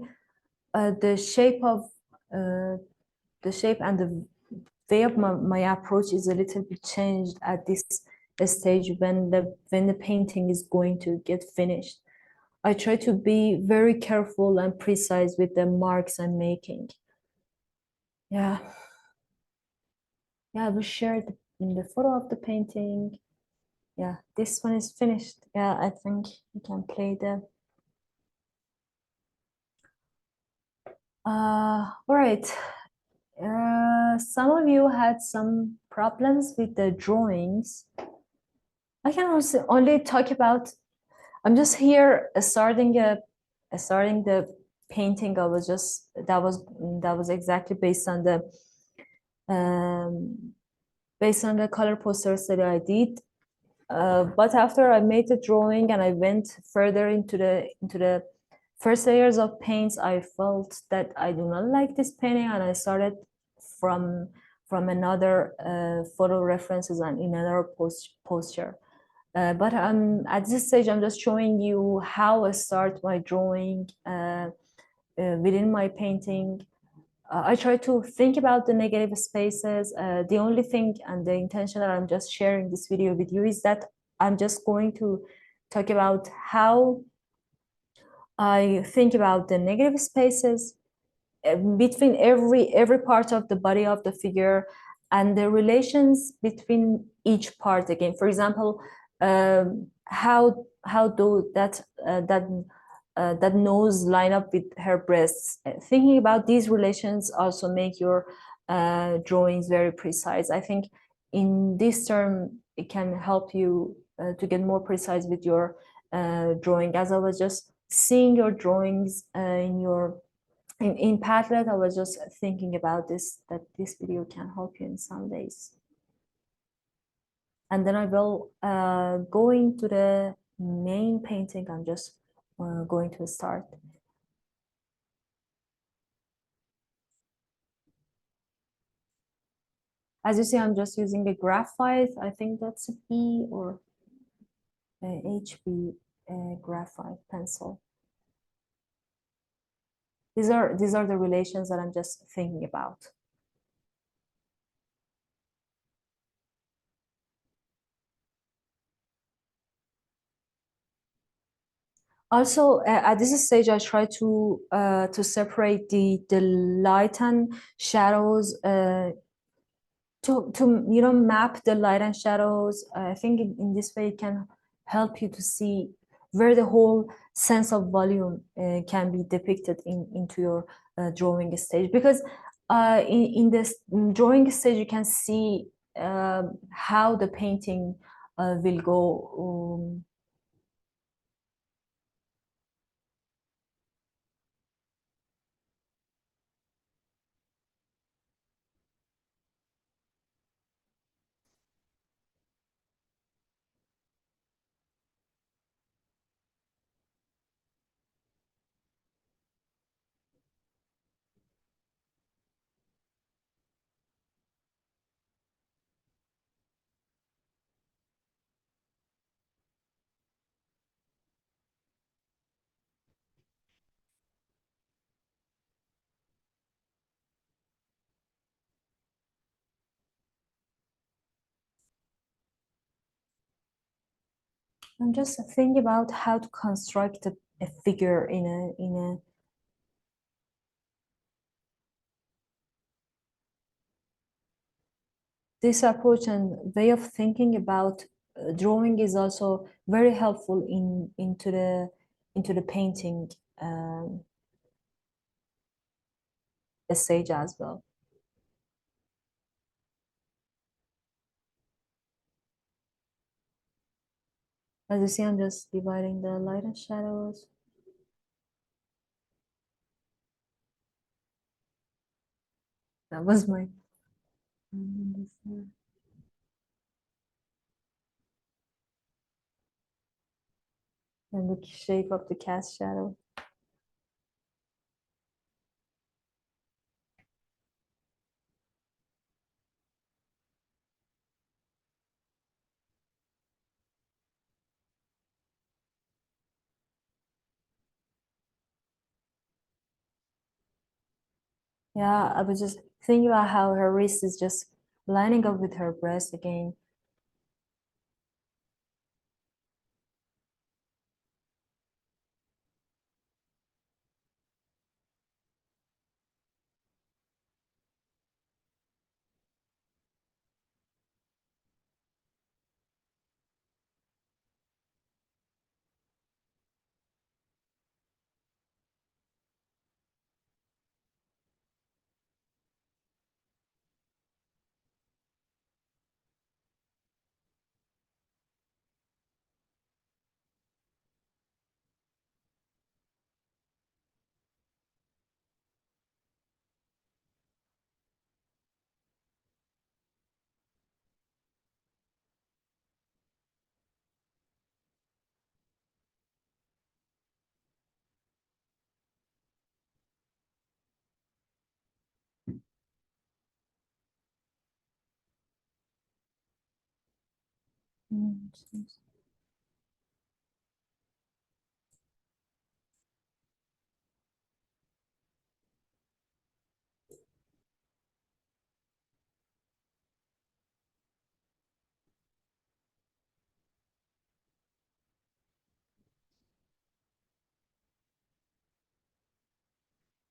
the shape and the way of my approach is a little bit changed at this stage when the painting is going to get finished. I try to be very careful and precise with the marks I'm making. Yeah, I will share the photo of the painting. Yeah, this one is finished. Yeah, I think you can play the. All right. Some of you had some problems with the drawings. I can also only talk about. I'm just here starting the painting. I was that was exactly based on the based on the color posters that I did. But after I made the drawing and I went further into the first layers of paints, I felt that I do not like this painting, and I started from another photo references and in another posture. But at this stage, I'm just showing you how I start my drawing within my painting. I try to think about the negative spaces. The only thing and the intention that I'm just sharing this video with you is that I'm just going to talk about how I think about the negative spaces between every part of the body of the figure, and the relations between each part. Again, for example, how do that nose line up with her breasts. Thinking about these relations also make your drawings very precise. I think in this term it can help you to get more precise with your drawing. As I was just seeing your drawings in Padlet, I was just thinking about this, that this video can help you in some ways. And then I will go into the main painting. I'm just going to start. As you see, I'm just using a graphite. I think that's a B or a HB graphite pencil. These are the relations that I'm just thinking about. Also, at this stage, I try to separate the light and shadows, to map the light and shadows. I think in this way it can help you to see where the whole sense of volume can be depicted into your drawing stage. Because in this drawing stage, you can see how the painting will go. I'm just thinking about how to construct a figure in a this approach and way of thinking about drawing is also very helpful into the painting stage as well. As you see, I'm just dividing the light and shadows. That was my and the shape of the cast shadow. Yeah, I was just thinking about how her wrist is just lining up with her breast again.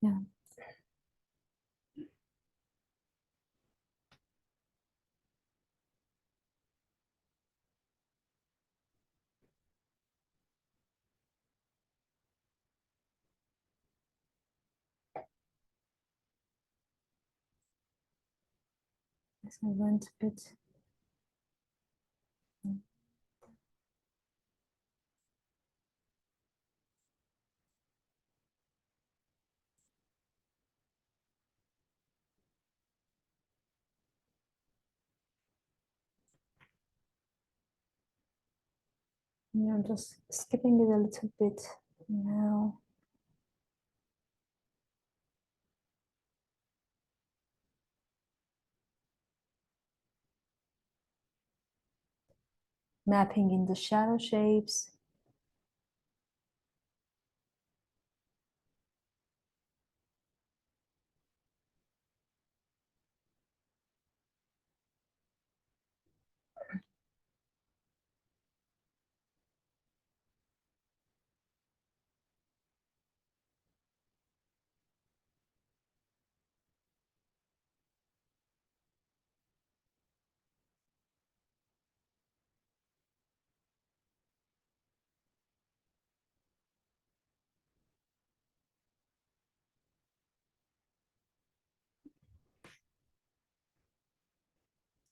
Yeah. Yes, I went a bit. Yeah, I'm just skipping it a little bit now. Mapping in the shadow shapes.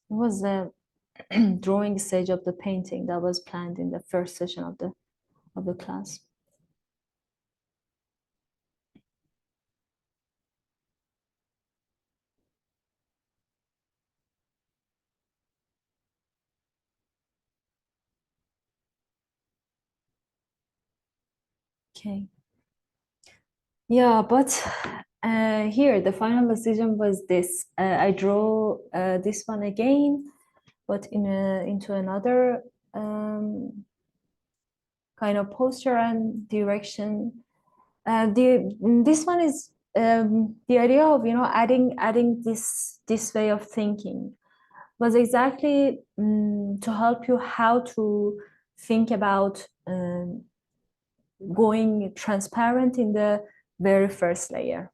It was the drawing stage of the painting that was planned in the first session of the class. Okay. Yeah, but here the final decision was this. I draw this one again, but into another kind of posture and direction. This one is the idea of adding this way of thinking was exactly to help you how to think about going transparent in the very first layer.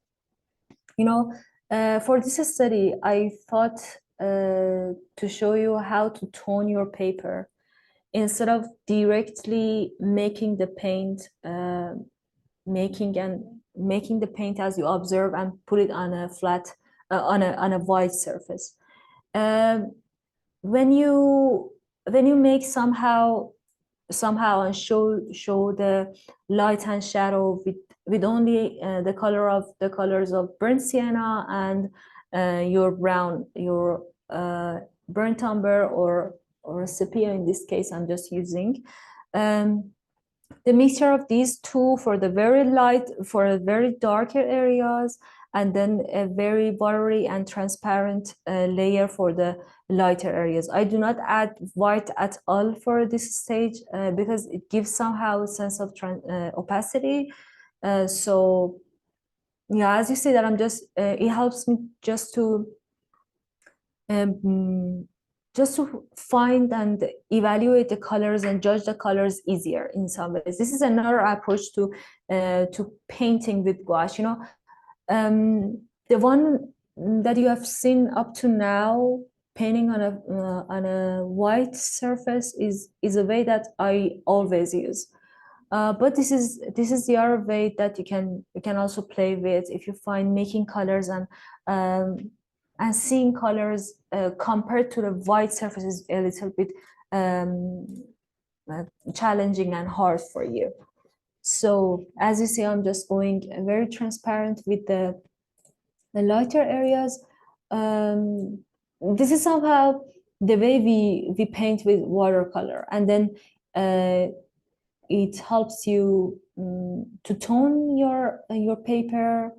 For this study, I thought to show you how to tone your paper instead of directly making the paint, making the paint as you observe and put it on a flat, on a white surface. When you make somehow and show the light and shadow with only the colors of burnt sienna and your brown, your burnt umber or sepia. In this case, I'm just using the mixture of these two for the very light, for the very darker areas, and then a very watery and transparent layer for the lighter areas. I do not add white at all for this stage because it gives somehow a sense of opacity. So yeah, as you see that I'm just, it helps me just to find and evaluate the colors and judge the colors easier in some ways. This is another approach to painting with gouache. The one that you have seen up to now, painting on a white surface, is a way that I always use. But this is the other way that you can also play with if you find making colors and seeing colors compared to the white surface is a little bit challenging and hard for you. So as you see, I'm just going very transparent with the lighter areas. This is somehow the way we paint with watercolor, and then it helps you to tone your paper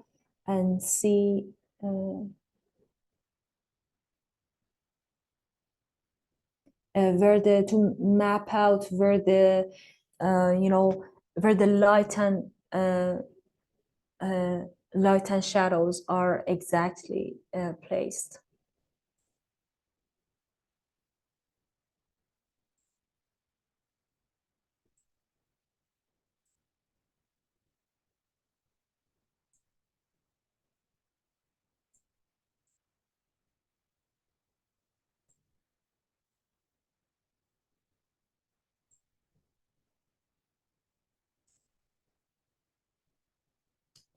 and see to map out where the where the light and shadows are exactly placed.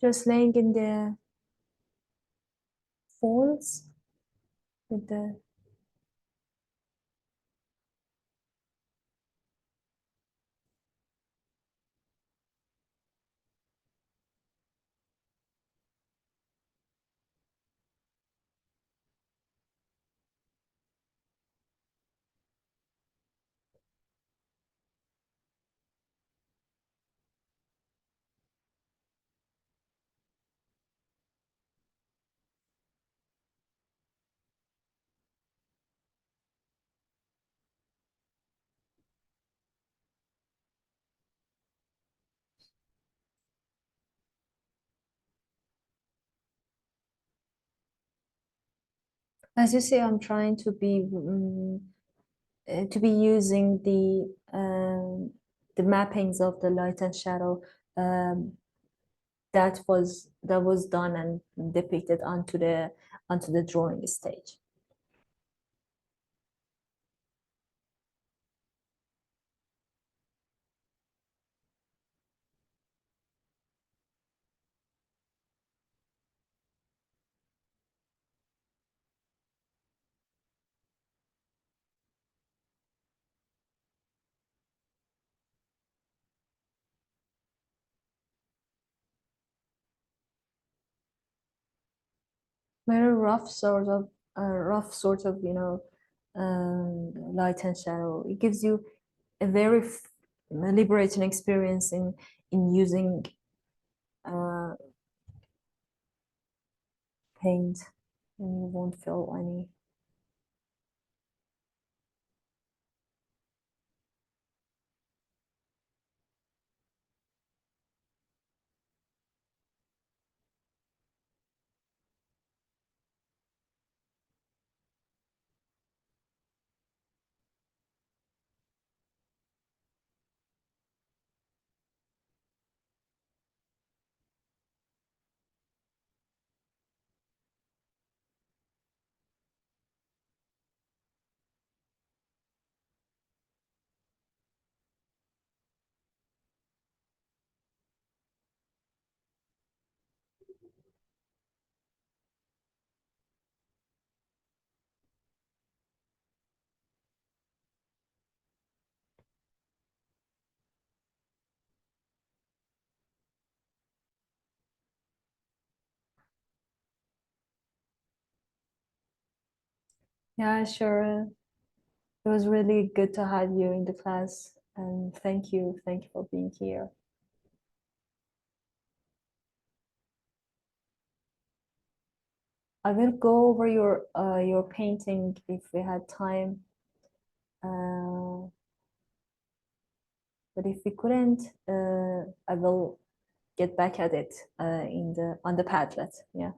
Just laying in the folds with the as you see, I'm trying to be using the mappings of the light and shadow um, that was done and depicted onto the drawing stage. Very rough sort of, light and shadow. It gives you a very liberating experience in using paint, and you won't feel any. Yeah, sure. It was really good to have you in the class, and thank you for being here. I will go over your painting if we had time, but if we couldn't, I will get back at it on the Padlet. Yeah.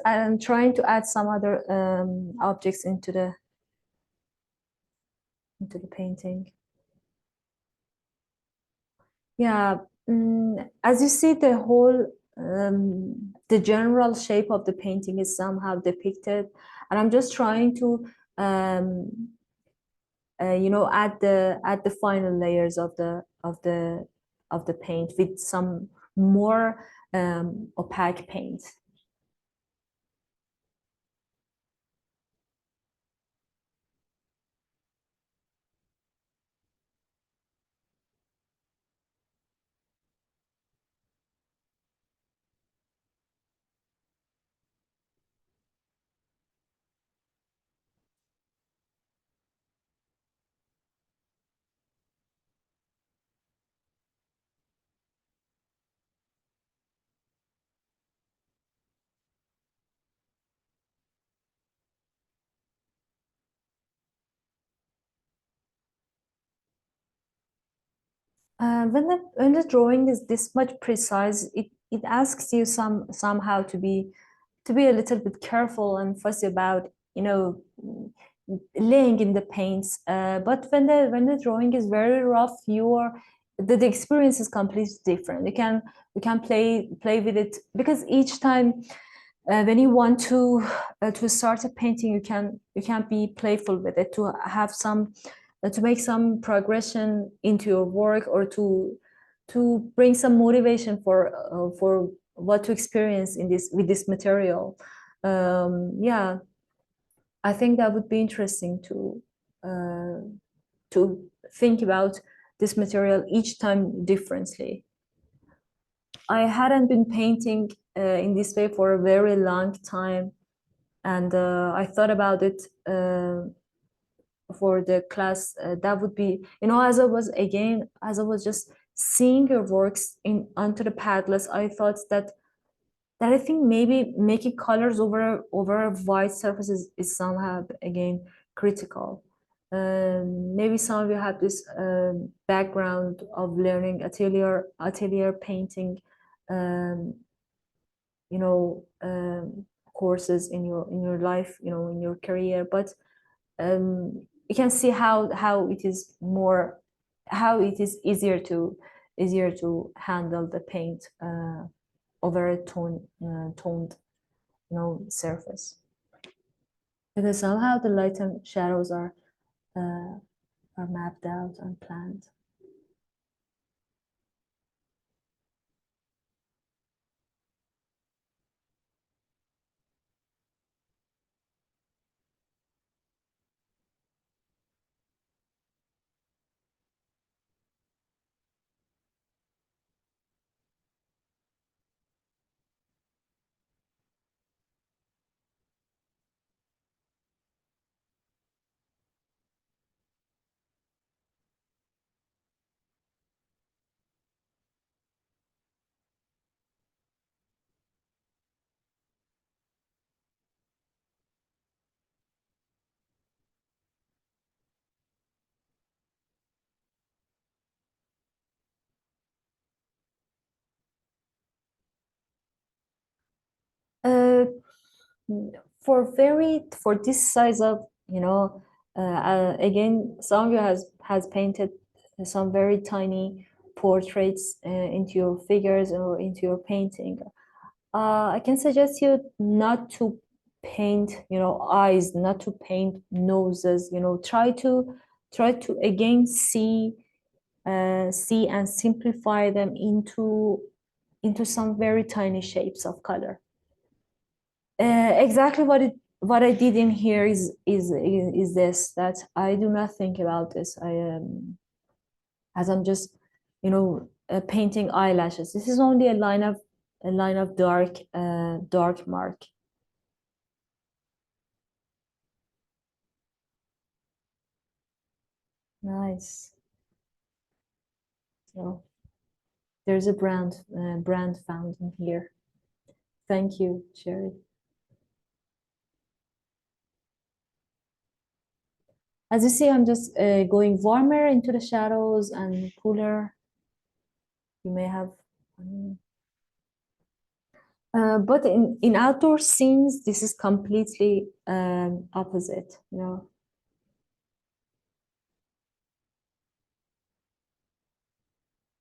I'm trying to add some other objects into the painting. Yeah, as you see, the general shape of the painting is somehow depicted, and I'm just trying to add the final layers of the paint with some more opaque paint. When the drawing is this much precise, it asks you somehow to be a little bit careful and fussy about, you know, laying in the paints. But when the drawing is very rough, the experience is completely different. You can play with it, because each time when you want to start a painting, you can be playful with it, to have some to make some progression into your work, or to bring some motivation for what to experience in this with this material. Yeah, I think that would be interesting to think about this material each time differently. I hadn't been painting in this way for a very long time, and I thought about it for the class. That would be, you know, as I was just seeing your works in onto the Padlet, I thought that I think maybe making colors over a white surface is somehow again critical. Maybe some of you have this background of learning atelier painting, um, you know, courses in your life, you know, in your career, but you can see how it is more, how it is easier to handle the paint over a toned, you know, surface, because somehow the light and shadows are mapped out and planned. Uh, for this size of, you know, again, Sangyo has painted some very tiny portraits into your figures or into your painting. I can suggest you not to paint, you know, eyes, not to paint noses, you know, try to again see and simplify them into some very tiny shapes of color. Exactly what I did in here is this, that I do not think about this. As I'm just, you know, painting eyelashes. This is only a line of dark mark. Nice. So there's a brand found in here. Thank you, Sherry. As you see, I'm just going warmer into the shadows and cooler. You may have, but in outdoor scenes, this is completely opposite, you know.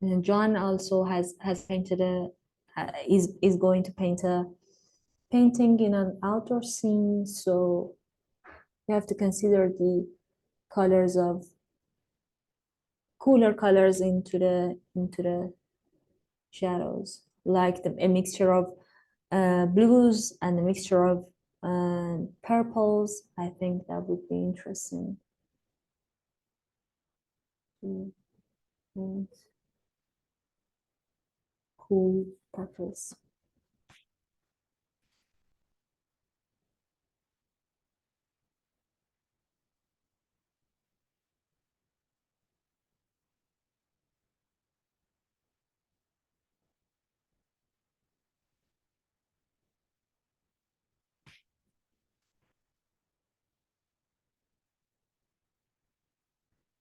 And John also has painted is going to paint a painting in an outdoor scene, so you have to consider the colors of cooler colors into the shadows, like a mixture of blues and a mixture of purples. I think that would be interesting. And cool purples.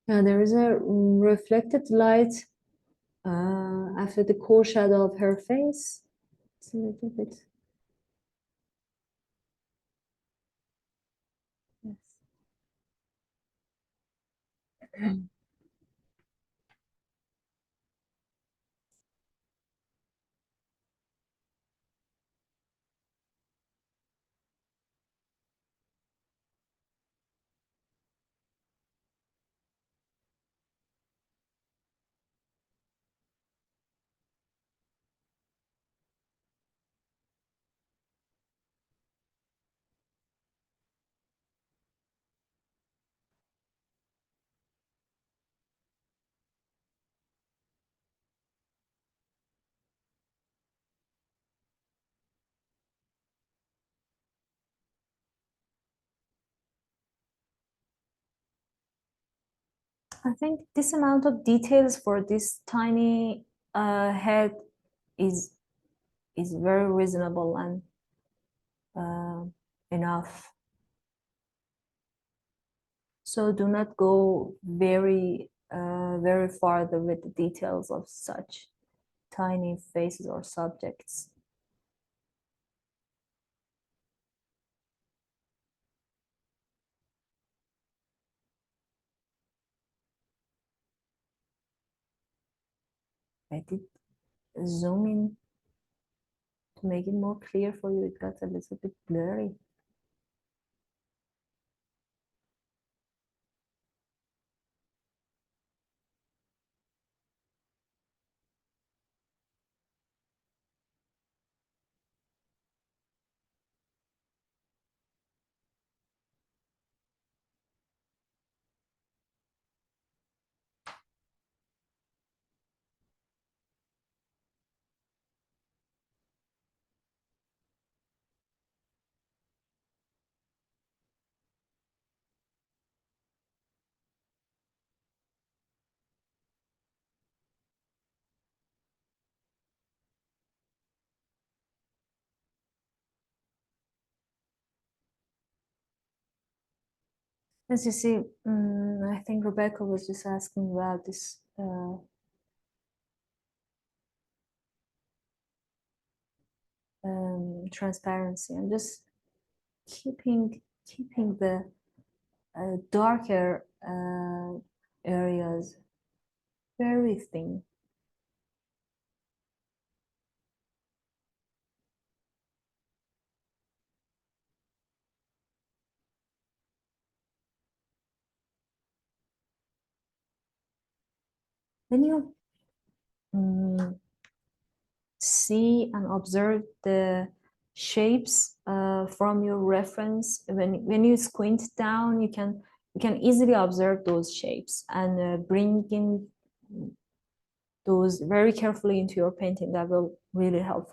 Yeah, there is a reflected light after the core shadow of her face. It's a little bit. Yes. I think this amount of details for this tiny head is very reasonable and enough. So do not go very farther with the details of such tiny faces or subjects. I did zoom in to make it more clear for you. It got a little bit blurry. As you see, I think Rebecca was just asking about this transparency. I'm just keeping the darker areas very thin. When you see and observe the shapes from your reference, when you squint down, you can easily observe those shapes and bring in those very carefully into your painting. That will really help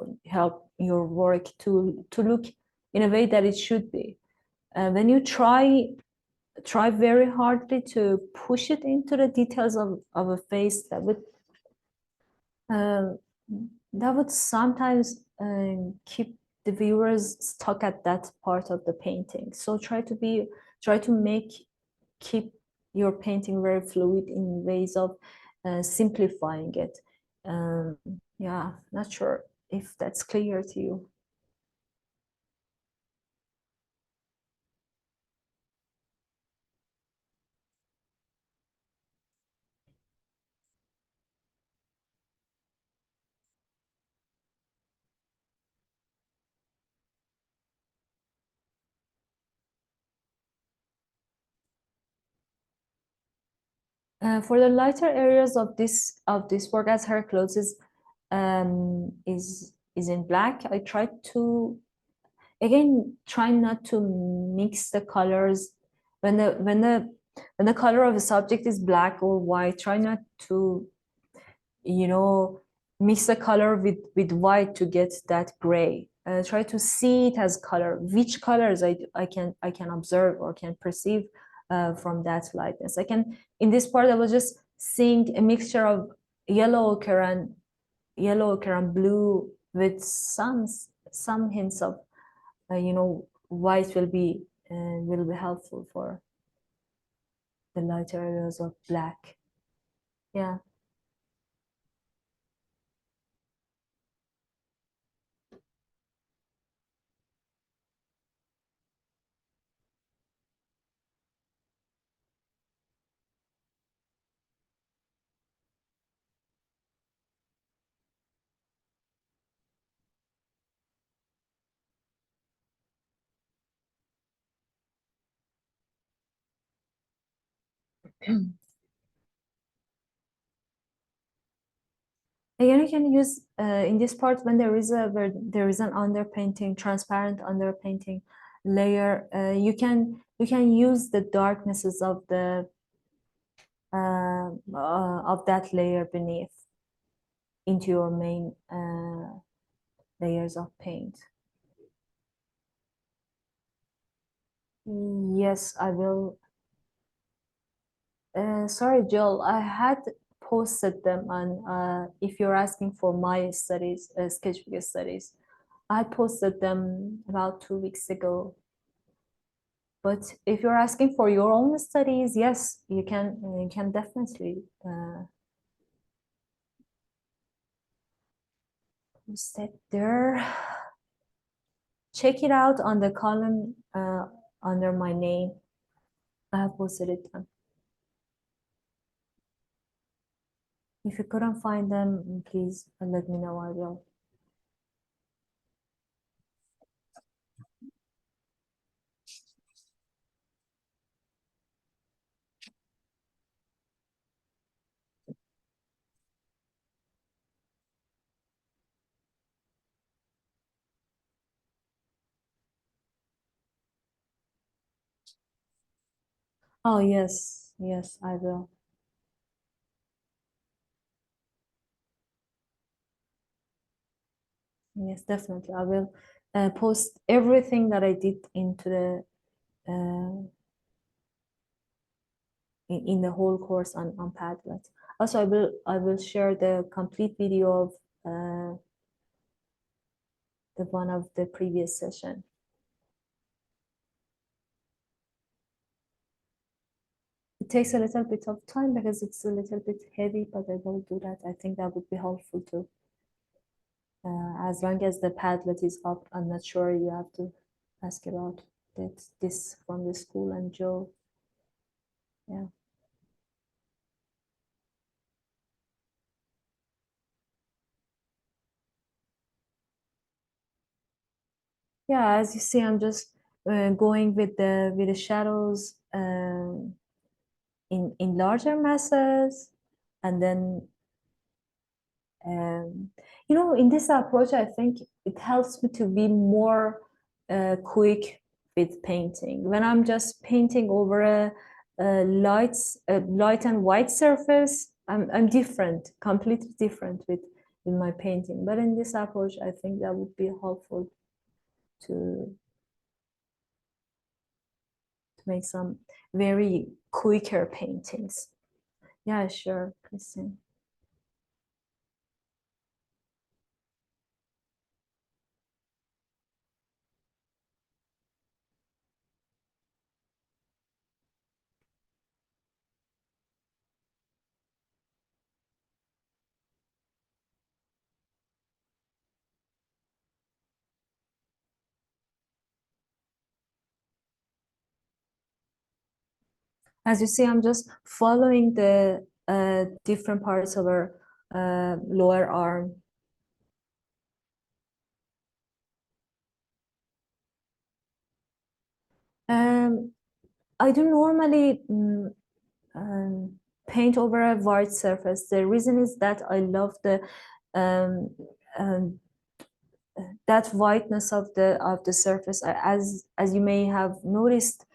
your work to look in a way that it should be. When you try very hardly to push it into the details of a face, that would sometimes keep the viewers stuck at that part of the painting. So try to keep your painting very fluid in ways of simplifying it. Yeah, not sure if that's clear to you. For the lighter areas of this work, as her clothes is in black, I tried to try not to mix the colors. When the color of a subject is black or white, try not to mix the color with white to get that gray. Try to see it as color, which colors I can observe or can perceive from that lightness. In this part I was just seeing a mixture of yellow ochre and blue with some hints of white will be helpful for the lighter areas of black. Yeah. Again, you can use in this part when there is an underpainting, transparent underpainting layer. You can use the darknesses of that layer beneath into your main layers of paint. Yes, I will. Sorry, Jill, I had posted them on, if you're asking for my studies, sketchbook studies, I posted them about 2 weeks ago. But if you're asking for your own studies, yes, you can definitely post it there. Check it out on the column under my name. I have posted it. If you couldn't find them, please let me know. I will. Oh, yes, yes, I will. Yes, definitely. I will post everything that I did into the in the whole course on Padlet. Also, I will share the complete video of the one of the previous session. It takes a little bit of time because it's a little bit heavy, but I will do that. I think that would be helpful too. As long as the Padlet is up, I'm not sure you have to ask about this from the school and Joe. Yeah. Yeah, as you see, I'm just going with the shadows in larger masses, and then you know, in this approach, I think it helps me to be more quick with painting. When I'm just painting over a light and white surface, I'm different, completely different with my painting. But in this approach, I think that would be helpful to make some very quicker paintings. Yeah, sure, Christine. As you see, I'm just following the different parts of her lower arm. I do normally paint over a white surface. The reason is that I love the um, um, that whiteness of the surface. As you may have noticed,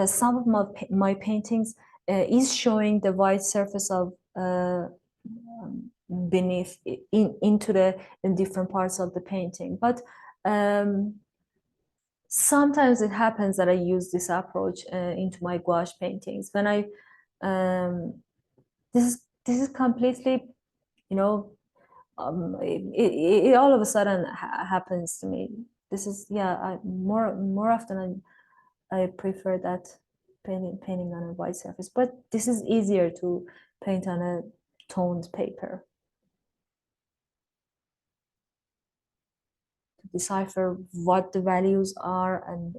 some of my paintings is showing the white surface of beneath into the different parts of the painting. But sometimes it happens that I use this approach into my gouache paintings. When I this is completely, you know, it all of a sudden happens to me. This is, yeah, more often I prefer that painting on a white surface, but this is easier to paint on a toned paper to decipher what the values are. And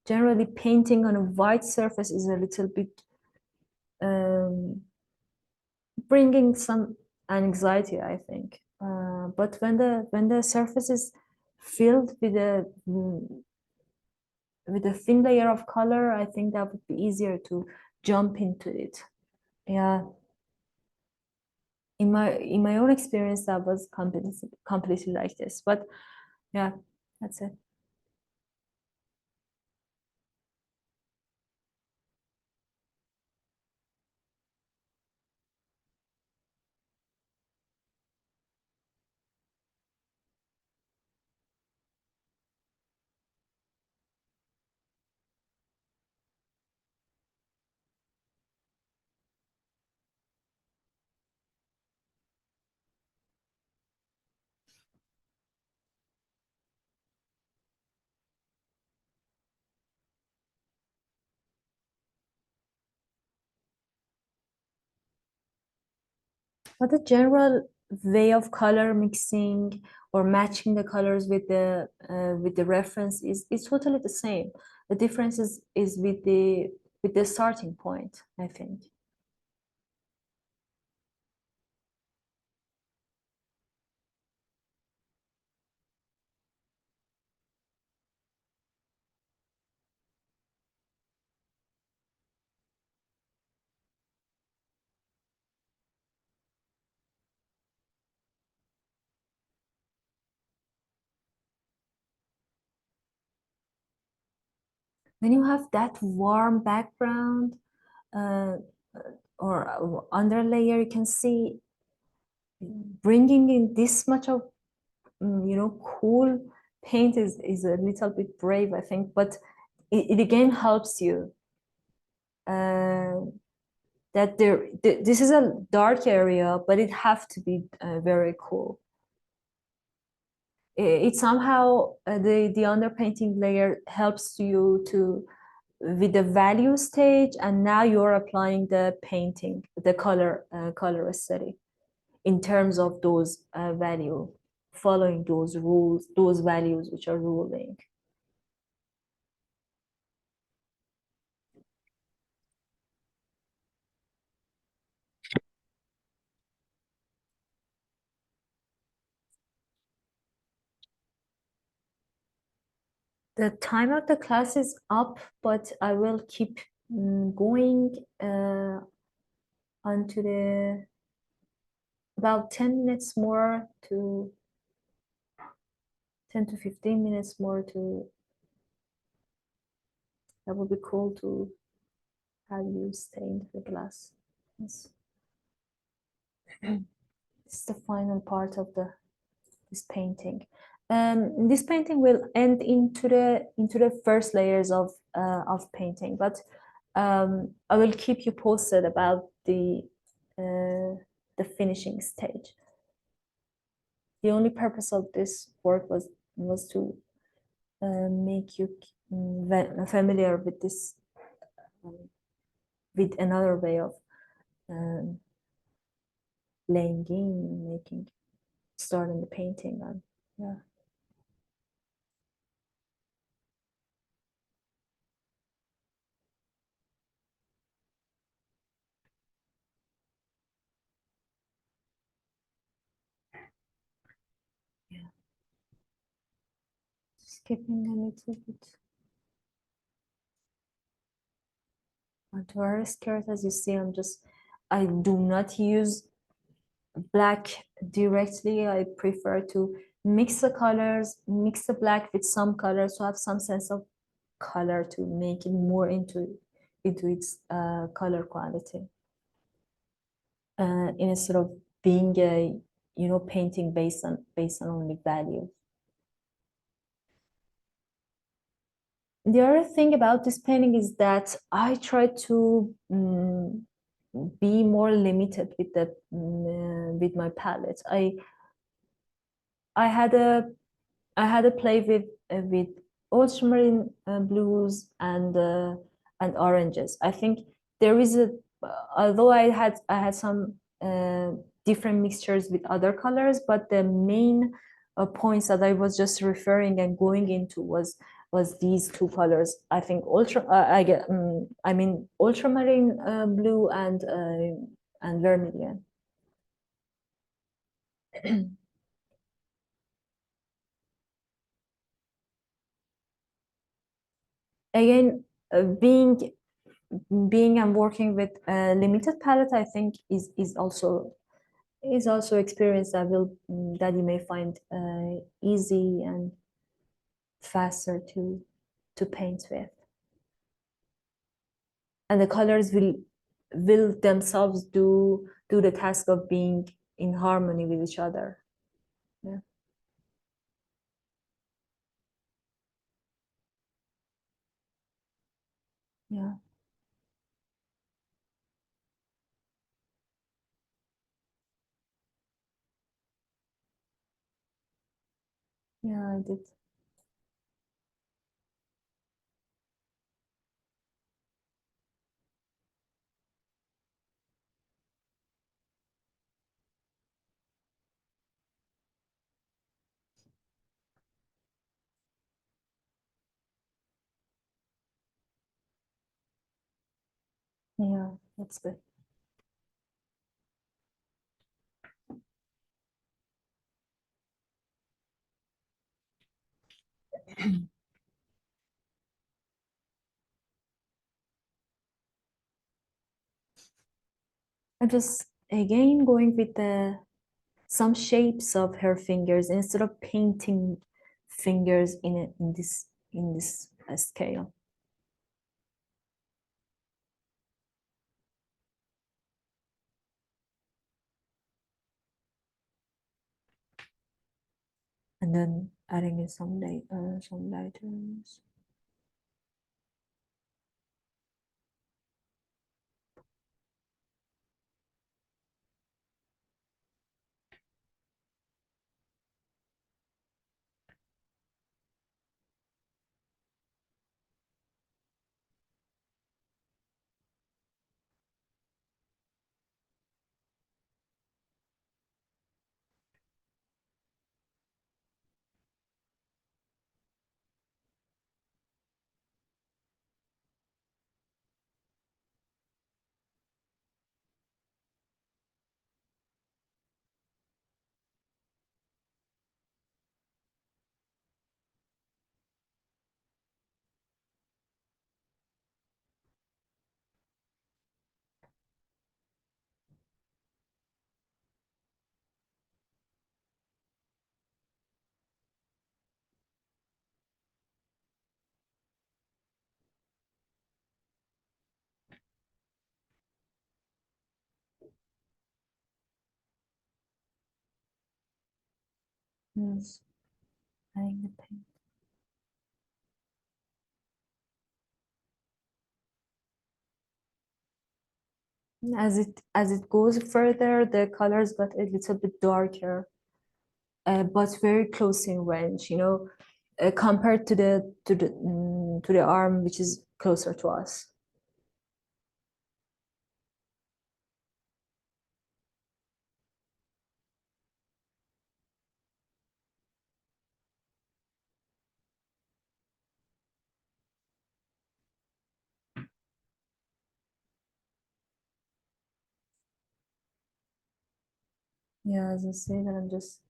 generally painting on a white surface is a little bit bringing some anxiety, I think. But when the surface is filled with a thin layer of color, I think that would be easier to jump into it. Yeah. In my own experience, that was completely like this. But yeah, that's it. But the general way of color mixing or matching the colors with the reference is totally the same. The difference is with the starting point, I think. When you have that warm background uh, or under layer, you can see bringing in this much of cool paint is a little bit brave, I think, but it again helps you that this is a dark area, but it have to be very cool. It somehow the underpainting layer helps you to with the value stage, and now you're applying the painting, the color aesthetic in terms of those value, following those rules, those values which are ruling. The time of the class is up, but I will keep going onto the about 10 minutes more to 10 to 15 minutes more to that would be cool to have you stay in the class. Yes. This is the final part of this painting. This painting will end into the first layers of painting, but I will keep you posted about the finishing stage. The only purpose of this work was to make you familiar with this with another way of laying in, starting the painting, and yeah. Skipping a little bit. Onto our skirt, as you see, I do not use black directly. I prefer to mix the colors, mix the black with some colors to have some sense of color to make it more into its color quality. Instead of being a painting based on only value. The other thing about this painting is that I try to be more limited with with my palette. I had a play with ultramarine blues and oranges. I think there is although I had some different mixtures with other colors, but the main points that I was just referring and going into was these two colors. I think ultramarine blue and vermilion. again, being and working with a limited palette, I think is also experience that will that you may find easy and faster to paint with, and the colors will themselves do the task of being in harmony with each other. Yeah. Yeah. Yeah, I did. Yeah, that's good. I'm just again going with the some shapes of her fingers instead of painting fingers in this scale. And then adding in some lighters. Yes, adding the paint. As it goes further, the colors got a little bit darker, but very close in range. Compared to the arm, which is closer to us. Yeah, as I say that, I'm just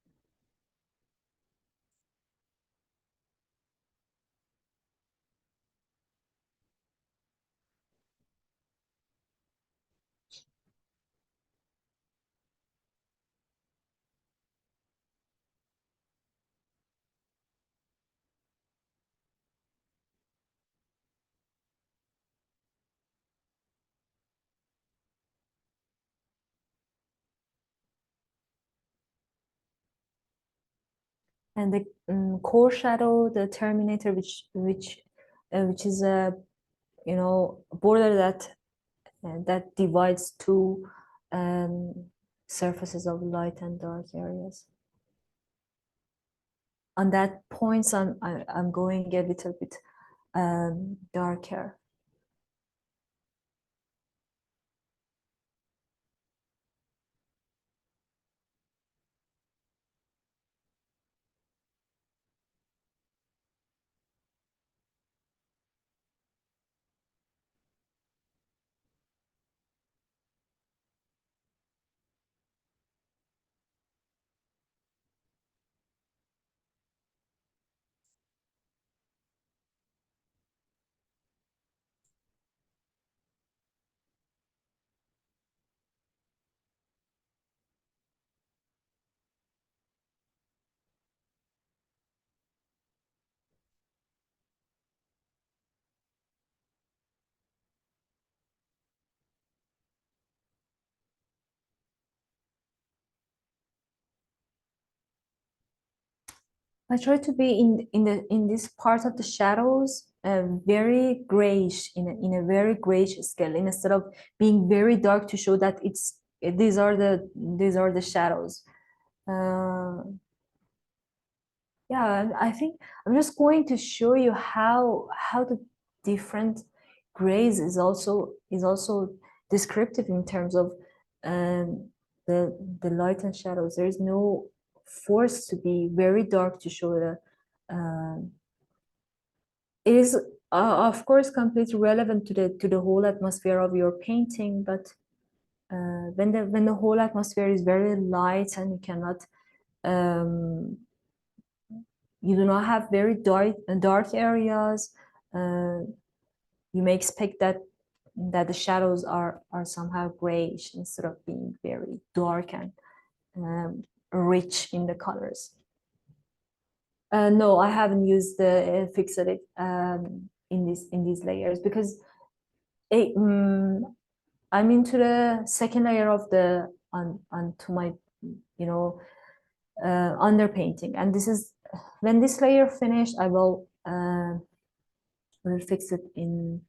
and the core shadow, the terminator, which is a border that divides two surfaces of light and dark areas. On that points, I'm going a little bit darker. I try to be in this part of the shadows, very grayish, in a very grayish scale, instead of being very dark to show that these are the shadows. Yeah, and I think I'm just going to show you how the different grays is also descriptive in terms of um, the light and shadows. There is no force to be very dark to show the. It is of course completely relevant to the whole atmosphere of your painting, but when the whole atmosphere is very light and you cannot you do not have very dark areas, you may expect that the shadows are somehow grayish instead of being very dark and rich in the colors. No, I haven't used the fixative in these layers because I'm into the second layer of the onto my underpainting, and this is when this layer finished, I will fix it in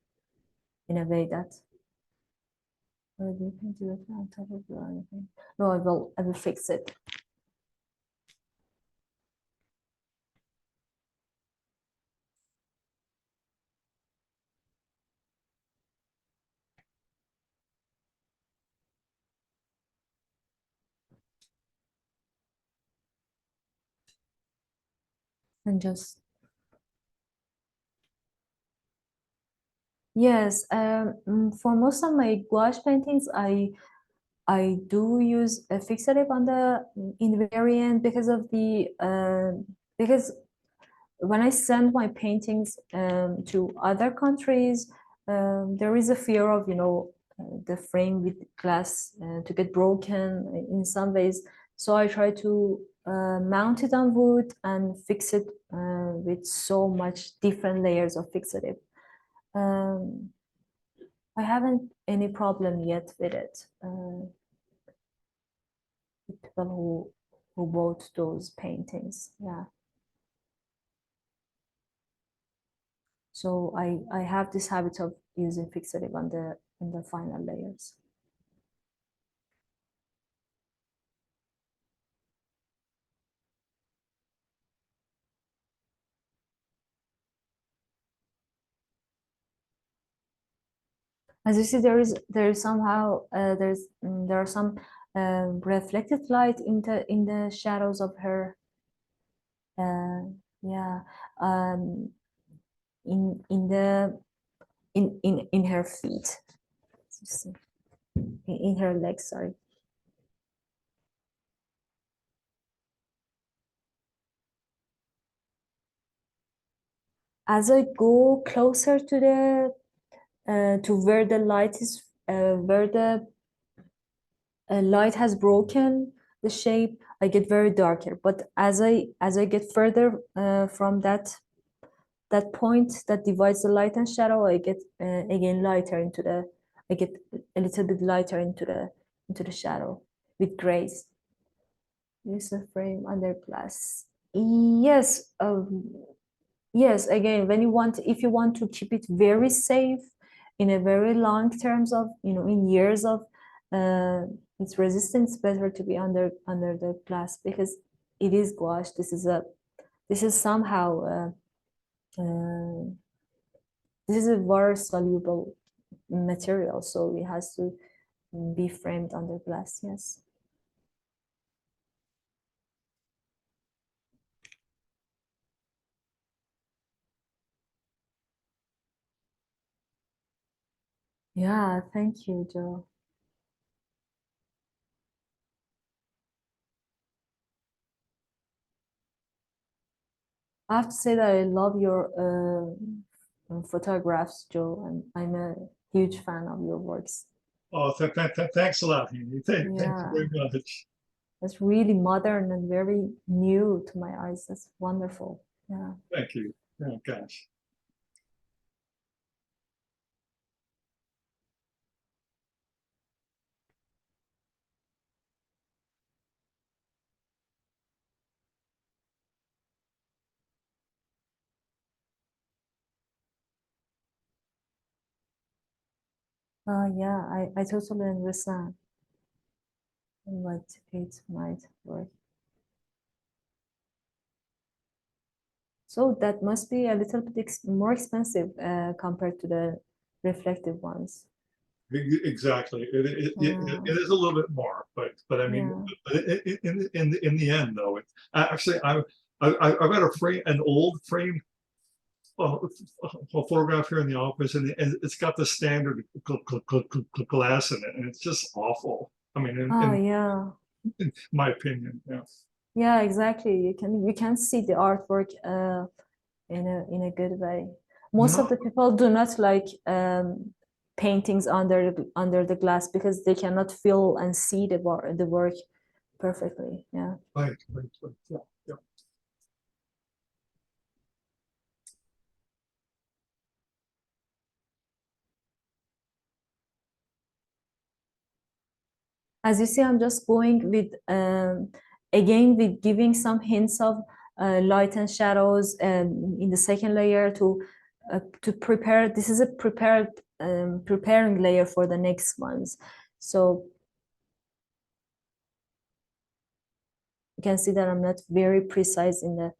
a way that do you paint it on top of it or anything? No, I will fix it. And just yes, for most of my gouache paintings, I do use a fixative on the in the very end because of the because when I send my paintings to other countries, there is a fear of the frame with glass to get broken in some ways. So I try to mount it on wood and fix it with so much different layers of fixative. Um, I haven't any problem yet with it. With people who bought those paintings, yeah. So I have this habit of using fixative on the final layers. As you see, there is somehow there are some reflected light in the shadows of her. Yeah, um, in her feet, in her legs. Sorry. As I go closer to the to where the light is, where the light has broken the shape, I get very darker. But as I get further from that point that divides the light and shadow, I get again lighter into the. I get a little bit lighter into the shadow with grays. Use the frame under glass. Yes. Yes, again, if you want to keep it very safe in a very long terms of, in years of its resistance, better to be under the glass because it is gouache. This is somehow this is a water soluble material, so it has to be framed under glass. Yes. Yeah, thank you, Joe. I have to say that I love your photographs, Joe, and I'm a huge fan of your works. Oh, thanks a lot, Hanie. Thank you Yeah, very much. that's really modern and very new to my eyes. That's wonderful. Yeah. Thank you. Oh, gosh. Yeah, I totally understand what it might work. So that must be a little bit more expensive compared to the reflective ones. Exactly. Yeah. It is a little bit more, but I mean, in the end, though, actually, I've got a frame, an old frame photograph here in the office, and it's got the standard glass in it, and it's just awful. I mean, Oh yeah. in my opinion, yeah. Yeah, exactly. You can see the artwork in a good way. Most of No, the people do not like paintings under the glass because they cannot feel and see the work perfectly. Yeah. right, yeah, yeah. As you see, I'm just going with again with giving some hints of light and shadows in the second layer to prepare. This is a preparing layer for the next ones. So you can see that I'm not very precise in the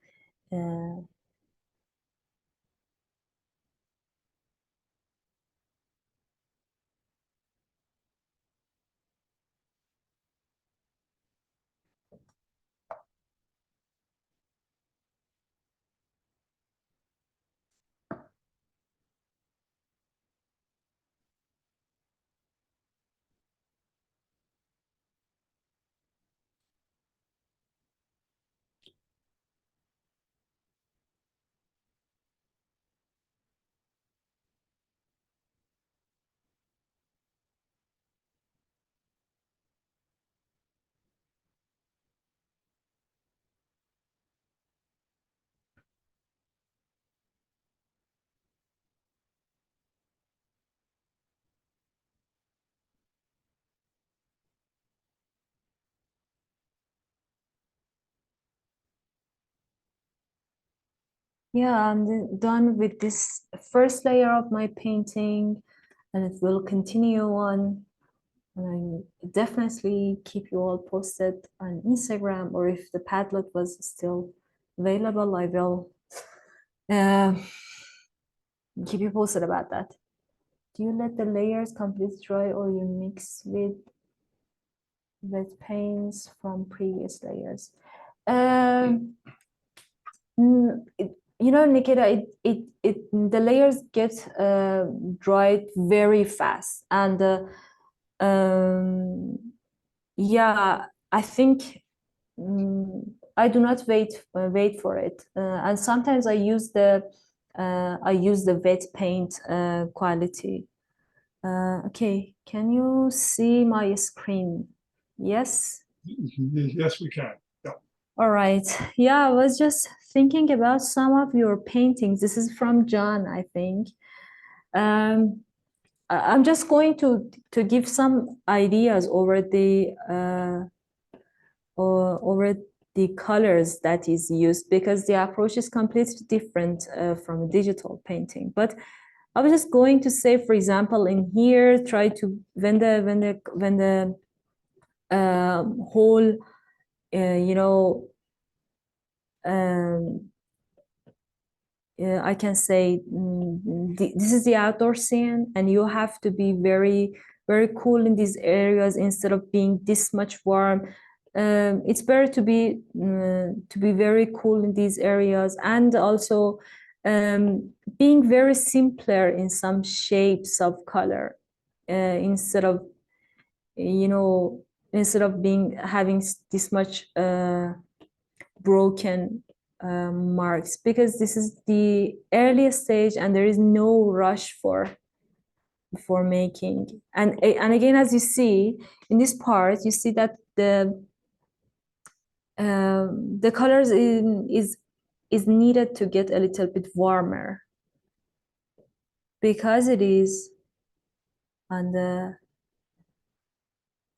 yeah, I'm done with this first layer of my painting, and it will continue on. And I definitely keep you all posted on Instagram, or if the Padlet was still available, I will uh, keep you posted about that. Do you let the layers completely dry, or you mix with wet paints from previous layers? You know, Nikita, the layers get dried very fast, and yeah, I think I do not wait for it, and sometimes I use the wet paint quality. Okay, can you see my screen? Yes. Yes, we can. Yeah. All right. Yeah, I was just thinking about some of your paintings. This is from John, I think. I'm just going to give some ideas over the colors that is used, because the approach is completely different from digital painting. But I was just going to say, for example, in here, try to when the whole you know um, I can say this is the outdoor scene, and you have to be very, very cool in these areas instead of being this much warm. It's better to be very cool in these areas, and also being very simpler in some shapes of color instead of you know instead of being having this much broken marks, because this is the earliest stage and there is no rush for making. And again, as you see in this part, you see that the colors is needed to get a little bit warmer, because it is on the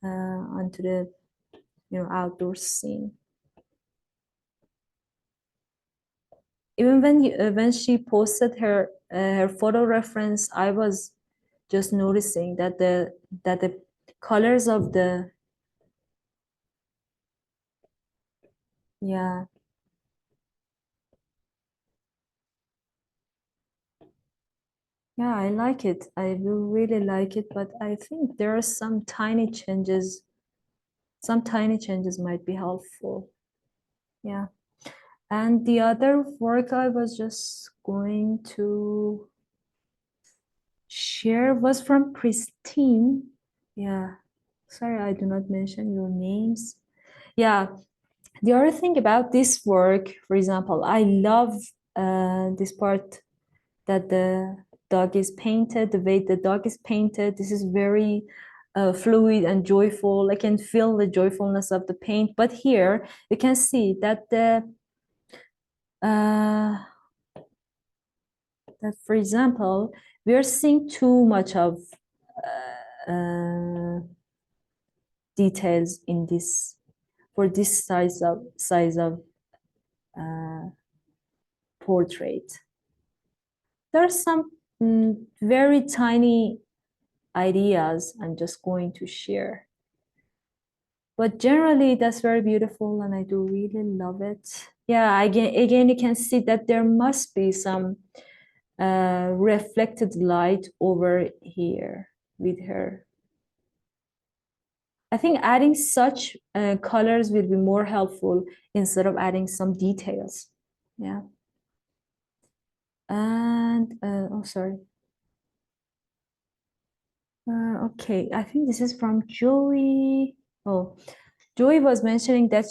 onto the outdoor scene. Even when she posted her photo reference, I was just noticing that the colors of the, yeah. Yeah, I like it. I will really like it, but I think there are some tiny changes. Some tiny changes might be helpful. Yeah. And the other work I was just going to share was from Christine. Yeah. Sorry, I do not mention your names. Yeah. The other thing about this work, for example, I love this part that the dog is painted, the way the dog is painted. This is very fluid and joyful. I can feel the joyfulness of the paint. But here you can see that that, for example, we are seeing too much of details in this, for this size of portrait. There are some very tiny ideas I'm just going to share. But generally, that's very beautiful, and I do really love it. Yeah, again, you can see that there must be some reflected light over here with her. I think adding such colors will be more helpful instead of adding some details. Yeah. And, oh, sorry. Okay, I think this is from Joey. Oh, Joey was mentioning that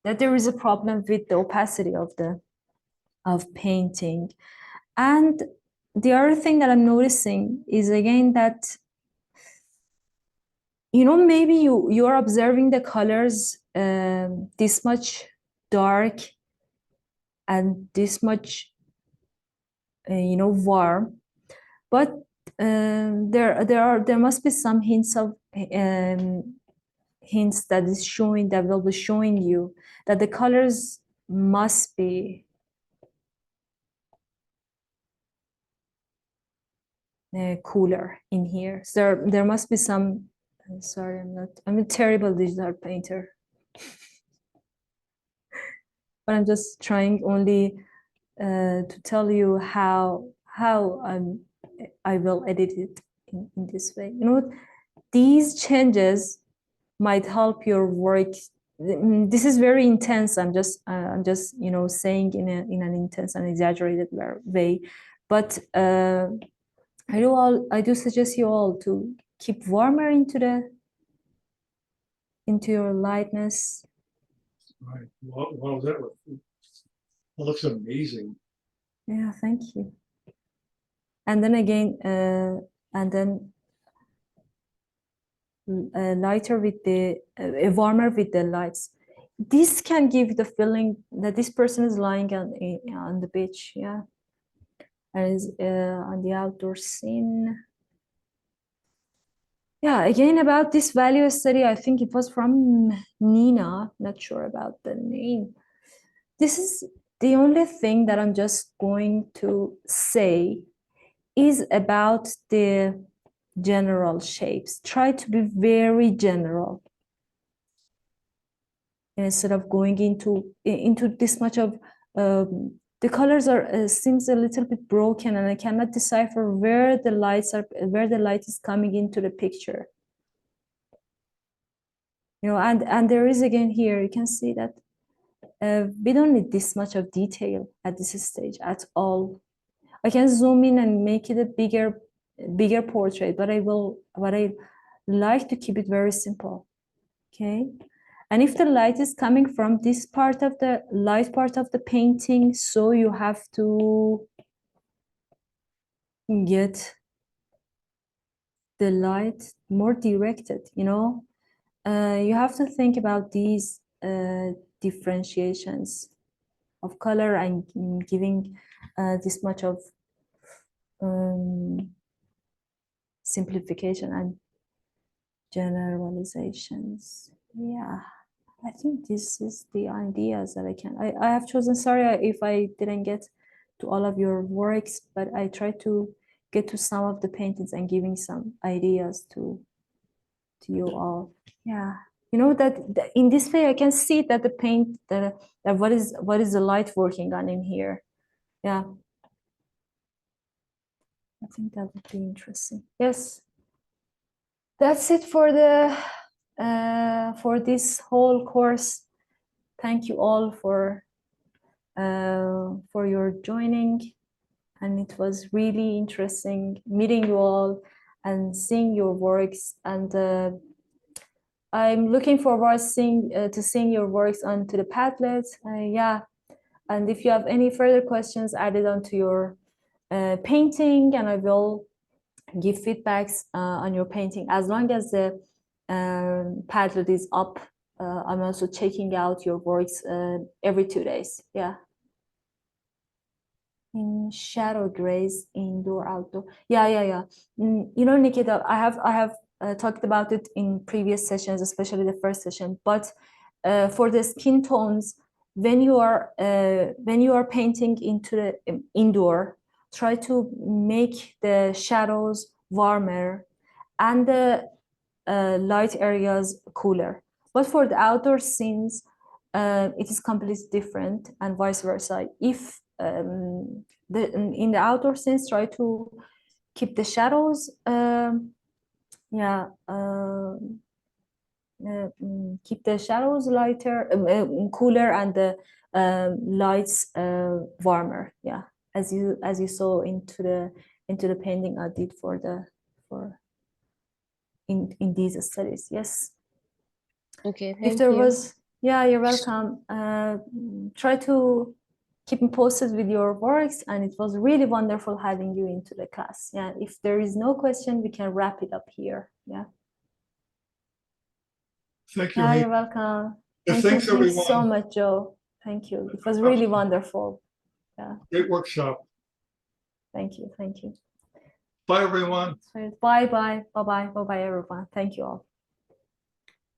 that there is a problem with the opacity of painting. And the other thing that I'm noticing is again that, you know, maybe you are observing the colors this much dark and this much you know, warm, but there must be some hints of hints that is showing, that will be showing you that the colors must be cooler in here. So there must be some. I'm sorry, I'm a terrible digital painter, but I'm just trying only to tell you how I will edit it in this way. You know, these changes might help your work. This is very intense. I'm just you know, saying in an intense and exaggerated way, but I do suggest you all to keep warmer into your lightness. Right. Well, that looks amazing. Yeah, thank you. And then again, and then lighter with the warmer with the lights. This can give the feeling that this person is lying on the beach, yeah, and is on the outdoor scene. Yeah, again about this value study, I think it was from Nina, not sure about the name. This is the only thing that I'm just going to say is about the general shapes. Try to be very general instead of going into this much of the colors are seems a little bit broken, and I cannot decipher where the light is coming into the picture. You know, and there is again here, you can see that we don't need this much of detail at this stage at all. I can zoom in and make it a bigger portrait, but I like to keep it very simple. Okay. And if the light is coming from this part of the light part of the painting, so you have to get the light more directed, you know. You have to think about these differentiations of color and giving this much of simplification and generalizations. Yeah, I think this is the ideas that I have chosen. Sorry if I didn't get to all of your works, but I try to get to some of the paintings and giving some ideas to you all. Yeah, you know that in this way I can see that the paint that what is the light working on in here. Yeah, I think that would be interesting. Yes, that's it for the for this whole course. Thank you all for your joining, and it was really interesting meeting you all and seeing your works, and I'm looking forward to seeing your works onto the Padlet. Yeah, and if you have any further questions, add it onto your painting, and I will give feedbacks on your painting. As long as the Padlet is up, I'm also checking out your works every 2 days. Yeah. In shadow grays, indoor, outdoor. Yeah. You know, Nikita, I have talked about it in previous sessions, especially the first session. But for the skin tones, when you are painting into the indoor, try to make the shadows warmer and the light areas cooler. But for the outdoor scenes, it is completely different, and vice versa. If in the outdoor scenes, try to keep the shadows, keep the shadows lighter, cooler, and the lights warmer. Yeah, as you saw into the painting I did in these studies. Yes. Okay, If thank there you. was, yeah, you're welcome. Try to keep me posted with your works, and it was really wonderful having you into the class. Yeah, if there is no question, we can wrap it up here. Yeah. Thank you, Yeah, Hanie. you're welcome. Yeah, Thank you so everyone. much, Joe. Thank you. It was really wonderful. Yeah. Great workshop. Thank you. Bye, everyone. Bye, everyone. Thank you all.